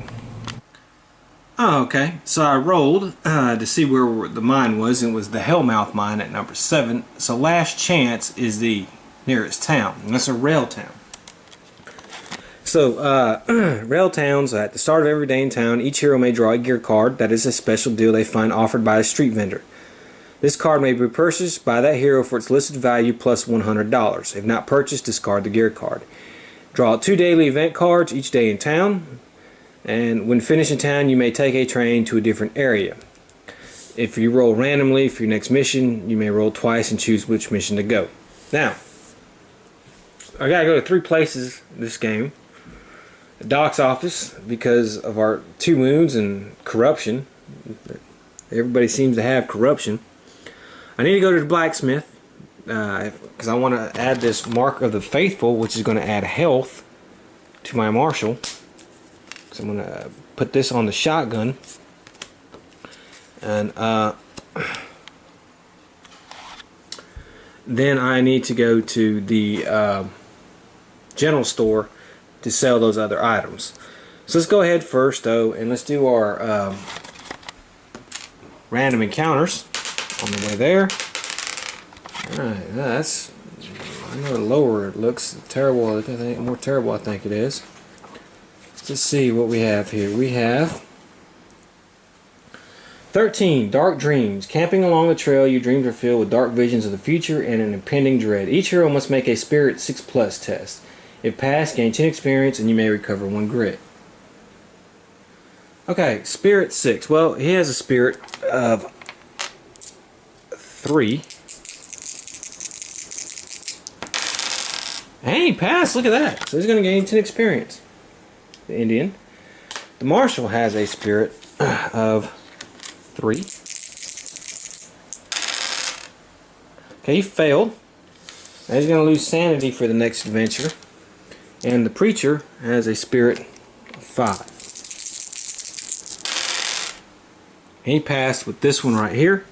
Oh, okay, so I rolled to see where the mine was, and it was the Hellmouth mine at number 7. So Last Chance is the nearest town, and that's a rail town. So rail towns, at the start of every day in town, each hero may draw a gear card. That is a special deal they find offered by a street vendor. This card may be purchased by that hero for its listed value plus $100. If not purchased, discard the gear card. Draw 2 daily event cards each day in town, and when finished in town you may take a train to a different area. If you roll randomly for your next mission, you may roll twice and choose which mission to go. Now, I gotta go to 3 places this game. The Doc's office, because of our 2 wounds and corruption. Everybody seems to have corruption. I need to go to the blacksmith because I want to add this Mark of the Faithful, which is going to add health to my marshal. So I'm going to put this on the shotgun, and then I need to go to the general store to sell those other items. So let's go ahead first though, and let's do our random encounters on the way there. Alright, that's, I know the lower it looks terrible. I think more terrible I think it is. Let's see what we have here. We have 13. Dark dreams. Camping along the trail, your dreams are filled with dark visions of the future and an impending dread. Each hero must make a Spirit 6+ test. If passed, gain 10 experience and you may recover 1 grit. Okay, Spirit 6. Well, he has a Spirit of 3. Hey, he passed. Look at that. So he's going to gain 10 experience. The Indian. The Marshal has a Spirit of 3. Okay, he failed. Now he's going to lose sanity for the next adventure. And the Preacher has a Spirit of 5. He passed with this one right here.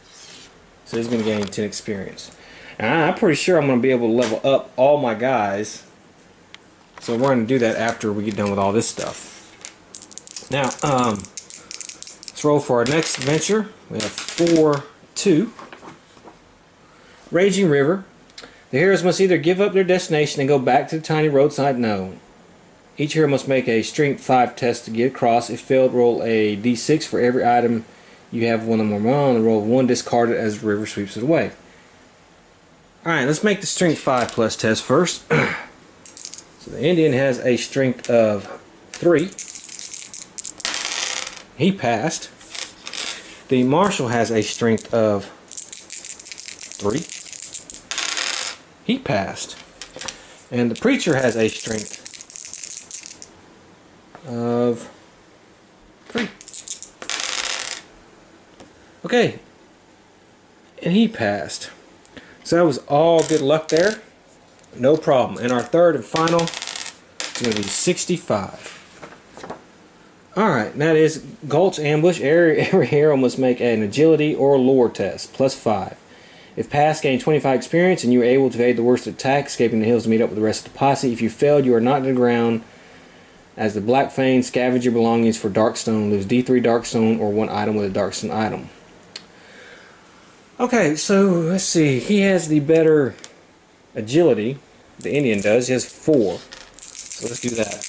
So he's going to gain 10 experience. And I'm pretty sure I'm going to be able to level up all my guys. So we're going to do that after we get done with all this stuff. Now, let's roll for our next adventure. We have 4-2. Raging River. The heroes must either give up their destination and go back to the tiny roadside known. Each hero must make a Strength 5 test to get across. If failed, roll a d6 for every item you have one or more on. The roll of 1 discarded as the river sweeps it away. Alright, let's make the Strength 5+ test first. So the Indian has a Strength of 3. He passed. The Marshal has a Strength of 3. He passed. And the Preacher has a Strength of 3. Okay. And he passed. So that was all good luck there. No problem. And our third and final is going to be 65. Alright, that is Gulch Ambush. Every hero must make an agility or lore test, +5. If passed, gain 25 experience and you are able to evade the worst attack, escaping the hills to meet up with the rest of the posse. If you failed, you are knocked to the ground as the Black Fang scavenge your belongings for Darkstone. Lose D3 Darkstone or 1 item with a Darkstone item. Okay, so let's see. He has the better agility. The Indian does. He has 4. So let's do that.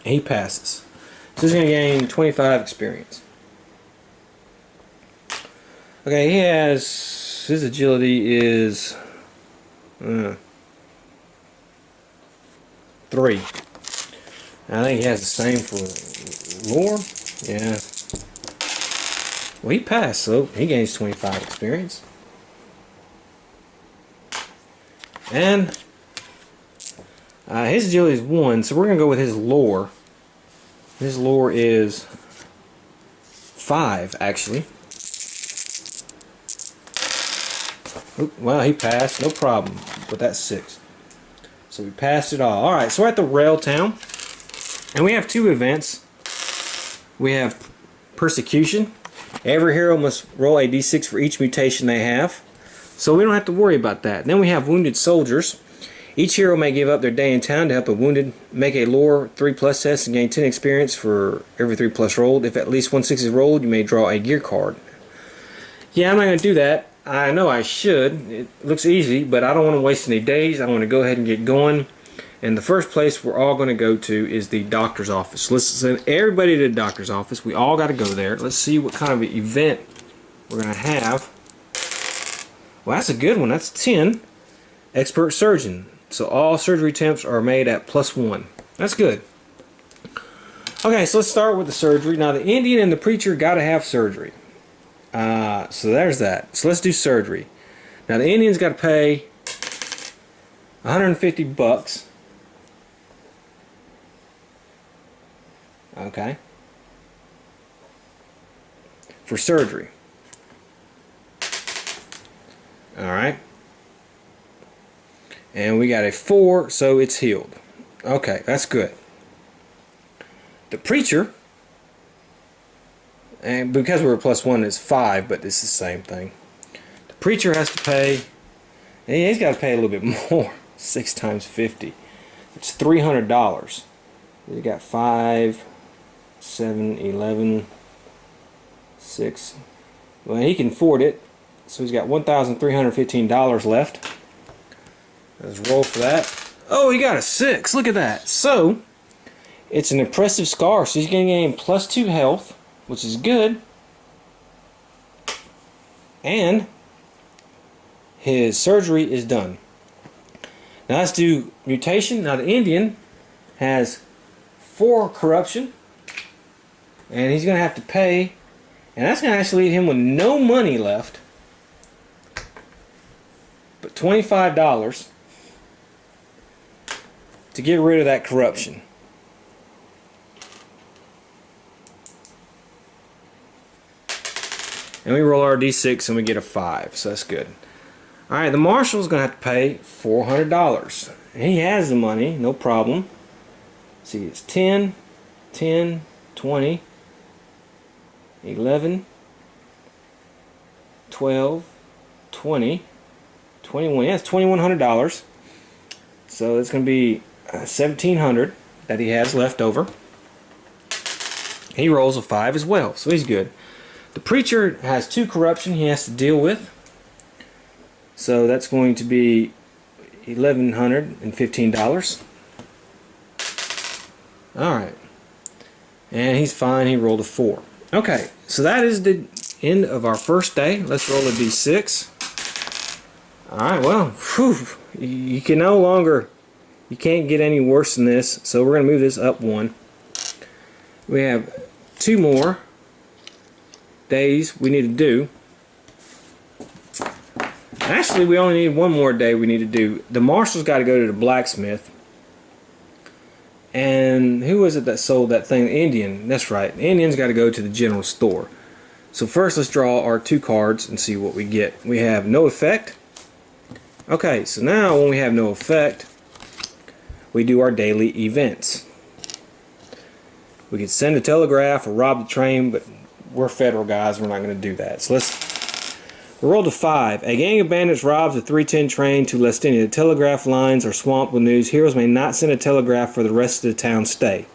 He passes. So he's going to gain 25 experience. Okay, he has... his agility is... 3. I think he has the same for lore. Yeah. Well, he passed, so he gains 25 experience. And his agility is 1, so we're going to go with his lore. His lore is 5, actually. Oop, well, he passed, no problem. But that's 6. So we passed it all. Alright, so we're at the Rail Town. And we have 2 events. We have Persecution. Every hero must roll a d6 for each mutation they have. So we don't have to worry about that. Then we have Wounded Soldiers. Each hero may give up their day in town to help the wounded. Make a lore 3+ test and gain 10 experience for every 3+ rolled. If at least 1 6 is rolled, you may draw a gear card. Yeah, I'm not going to do that. I know I should. It looks easy, but I don't want to waste any days. I want to go ahead and get going. And the first place we're all going to go to is the doctor's office. Let's send everybody to the doctor's office. We all got to go there. Let's see what kind of event we're going to have. Well, that's a good one. That's 10. Expert Surgeon. So all surgery attempts are made at +1. That's good. Okay, so let's start with the surgery. Now, the Indian and the Preacher got to have surgery. So there's that. So let's do surgery. Now, the Indian's got to pay $150. Okay. For surgery. Alright. And we got a 4, so it's healed. Okay, that's good. The Preacher, and because we're +1, it's 5, but it's the same thing. The Preacher has to pay, and he's got to pay a little bit more. 6 times 50. It's $300. You got 5, 7, 11, 6. Well, he can afford it. So he's got $1,315 left. Let's roll for that. Oh, he got a 6. Look at that. So, it's an impressive scar. So he's going to gain +2 health, which is good. and his surgery is done. Now let's do mutation. Now the Indian has 4 corruption, and he's going to have to pay, and that's going to actually leave him with no money left but $25 to get rid of that corruption. And we roll our d6 and we get a 5, so that's good. Alright, the marshal's going to have to pay $400. He has the money, no problem. See, it's 10, 10, 20, 11, 12, 20, 21. Yeah, it's $2,100. So it's going to be $1,700 that he has left over. He rolls a 5 as well, so he's good. The preacher has 2 corruption he has to deal with. So that's going to be $1,115. Alright. And he's fine, he rolled a 4. Okay, so that is the end of our first day. Let's roll a d6. Alright, well, whew, you can no longer, you can't get any worse than this, so we're going to move this up 1. We have 2 more days we need to do. Actually, we only need 1 more day we need to do. The marshal's got to go to the blacksmith. And who was it that sold that thing? The Indian. That's right. The Indian's got to go to the general store. So first let's draw our 2 cards and see what we get. We have no effect. Okay, so now when we have no effect, we do our daily events. We could send a telegraph or rob the train, but we're federal guys, we're not going to do that. So let's roll to 5. A gang of bandits robs a 310 train to Lestini. The telegraph lines are swamped with news. Heroes may not send a telegraph for the rest of the town stay.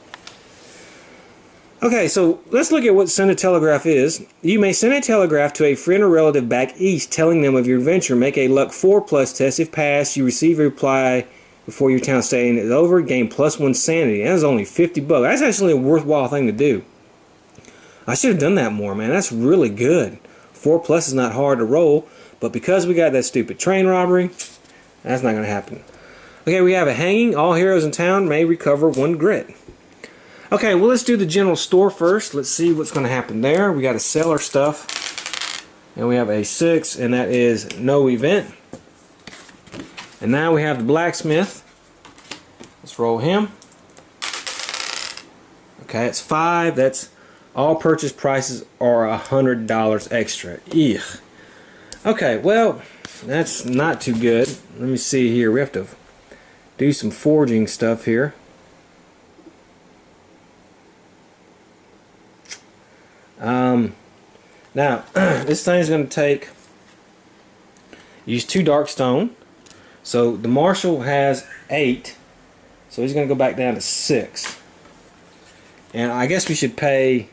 Okay, so let's look at what send a telegraph is. You may send a telegraph to a friend or relative back east telling them of your adventure. Make a luck 4+ test. If passed, you receive a reply before your town stay is over. Gain +1 sanity. That was only $50. That's actually a worthwhile thing to do. I should have done that more, man. That's really good. 4+ is not hard to roll, but because we got that stupid train robbery, that's not going to happen. Okay, we have a hanging. All heroes in town may recover 1 grit. Okay, well, let's do the general store first. Let's see what's going to happen there. We got to sell our stuff, and we have a 6, and that is no event. And now we have the blacksmith. Let's roll him. Okay, it's 5. That's all purchase prices are $100 extra. Eugh. Okay, well, that's not too good. Let me see here. We have to do some forging stuff here. Now, this thing's going to take, use 2 dark stone. So the marshal has 8. So he's going to go back down to 6. And I guess we should pay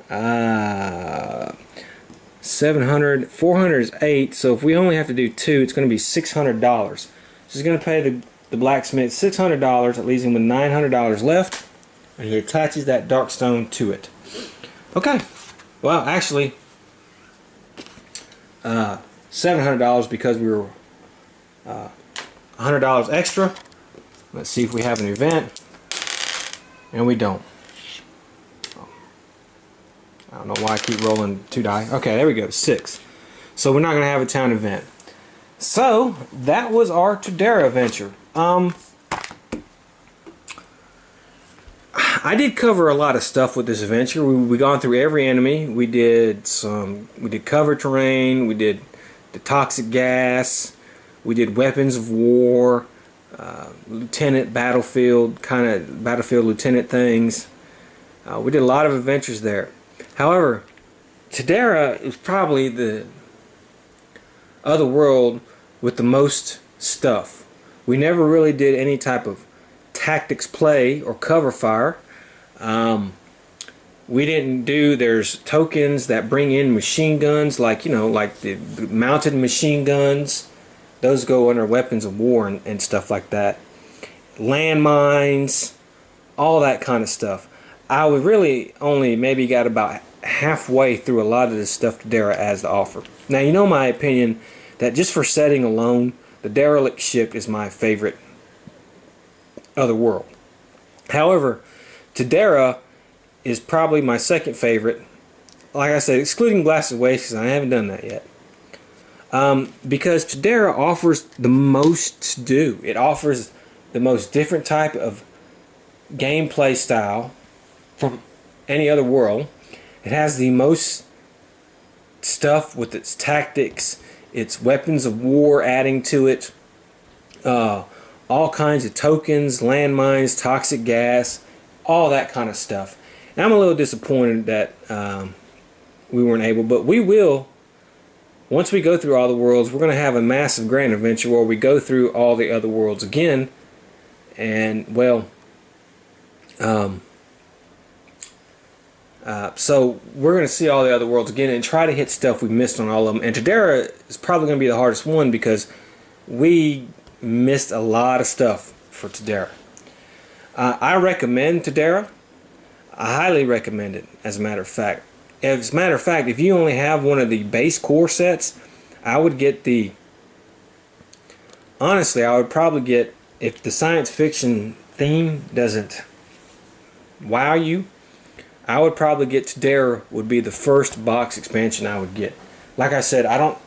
700, 400 is 8. So if we only have to do 2, it's going to be $600. So he's going to pay the blacksmith $600. That leaves him with $900 left. And he attaches that dark stone to it. Okay. Well, actually, $700 because we were $100 extra. Let's see if we have an event. And we don't. I don't know why I keep rolling 2 die. Okay, there we go, 6. So we're not going to have a town event. So, that was our Todera adventure. I did cover a lot of stuff with this adventure. We gone through every enemy. We did cover terrain. We did the toxic gas. We did weapons of war, lieutenant battlefield, kind of battlefield lieutenant things. We did a lot of adventures there. However, Todera is probably the other world with the most stuff. We never really did any type of tactics play or cover fire. We didn't do, there's tokens that bring in machine guns, like, you know, like the mounted machine guns. Those go under weapons of war and stuff like that. Landmines, all that kind of stuff. I would really only maybe got about halfway through a lot of this stuff Tadera has to offer. Now, you know my opinion that just for setting alone, the derelict ship is my favorite other world. However, Tadera is probably my second favorite. Like I said, excluding Blasted Waste, because I haven't done that yet. Because Tadera offers the most to do. It offers the most different type of gameplay style from any other world. It has the most stuff with its tactics, its weapons of war adding to it, all kinds of tokens, landmines, toxic gas, all that kind of stuff. And I'm a little disappointed that we weren't able, but we will. Once we go through all the worlds, we're going to have a massive grand adventure where we go through all the other worlds again. And, well, so we're going to see all the other worlds again and try to hit stuff we missed on all of them. And Tadera is probably going to be the hardest one because we missed a lot of stuff for Tadera. I recommend Tadera. I highly recommend it, as a matter of fact. As a matter of fact, if you only have one of the base core sets, I would get the... Honestly, I would probably get... If the science fiction theme doesn't wow you, I would probably get Tadera would be the first box expansion I would get. Like I said, I don't...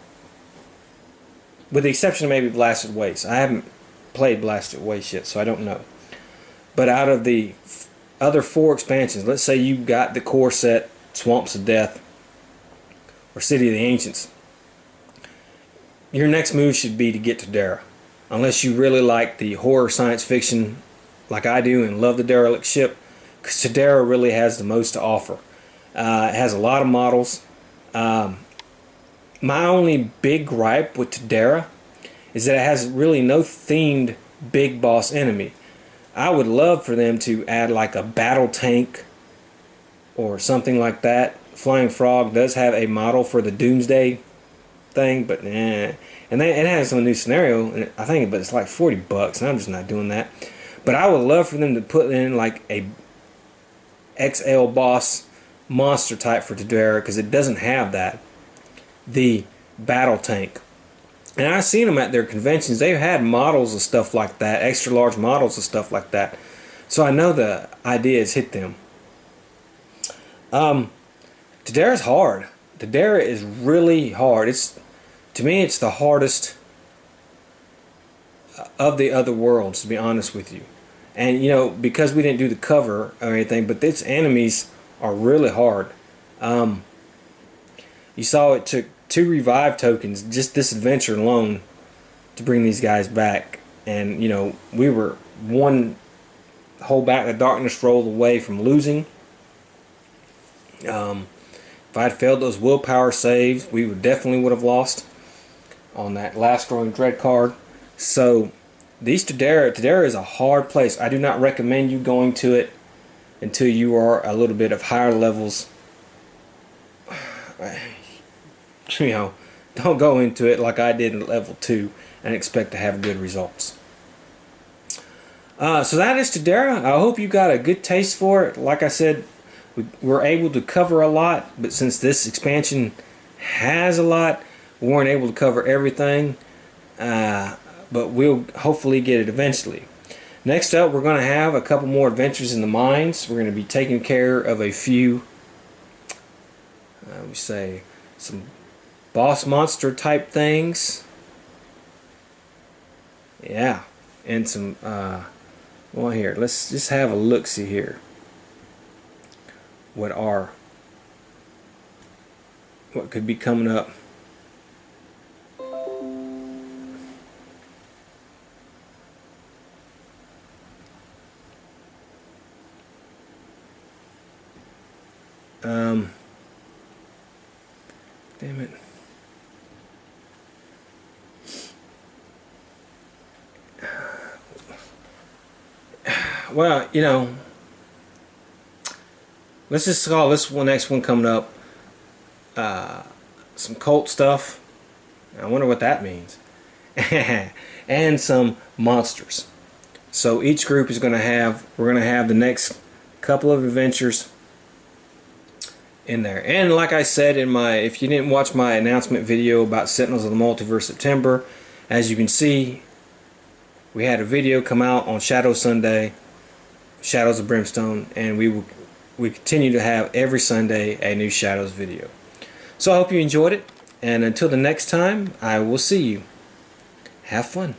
With the exception of maybe Blasted Waste. I haven't played Blasted Waste yet, so I don't know. But out of the other 4 expansions, let's say you got the core set, Swamps of Death, or City of the Ancients, your next move should be to get Tadera. Unless you really like the horror science fiction like I do and love the derelict ship, because Tadera really has the most to offer. It has a lot of models. My only big gripe with Tadera is that it has really no themed big boss enemy. I would love for them to add like a battle tank or something like that. Flying Frog does have a model for the Doomsday thing, but nah. And it has a new scenario, and I think, but it's like $40, and I'm just not doing that. But I would love for them to put in like a XL boss monster type for Tadera, because it doesn't have that. The battle tank. And I've seen them at their conventions. They've had models of stuff like that, extra large models of stuff like that. So I know the idea has hit them. Tadera's hard. Tadera is really hard. To me, it's the hardest of the other worlds, to be honest with you. And, you know, because we didn't do the cover or anything, but its enemies are really hard. You saw it took 2 revive tokens, just this adventure alone, to bring these guys back. And, you know, we were one whole Back to Darkness roll away from losing. If I had failed those willpower saves, we definitely would have lost on that last growing dread card. So these Tadera is a hard place. I do not recommend you going to it until you are a little bit of higher levels. You know, don't go into it like I did at level 2 and expect to have good results. So that is Tadera. I hope you got a good taste for it. Like I said, we're able to cover a lot, but since this expansion has a lot, we weren't able to cover everything. But we'll hopefully get it eventually. Next up, we're going to have a couple more adventures in the mines. We're going to be taking care of a few, we say, some boss monster type things. Yeah, and some, well, here, let's just have a look-see here. What could be coming up. Damn it. Well, you know, let's just call this next one coming up some cult stuff. I wonder what that means. And some monsters. So each group is going to have, we're going to have the next couple of adventures in there. And like I said in my, if you didn't watch my announcement video about Sentinels of the Multiverse September, as you can see, we had a video come out on Shadow Sunday, Shadows of Brimstone, and we continue to have every Sunday a new Shadows video. So I hope you enjoyed it, and until the next time, I will see you. Have fun.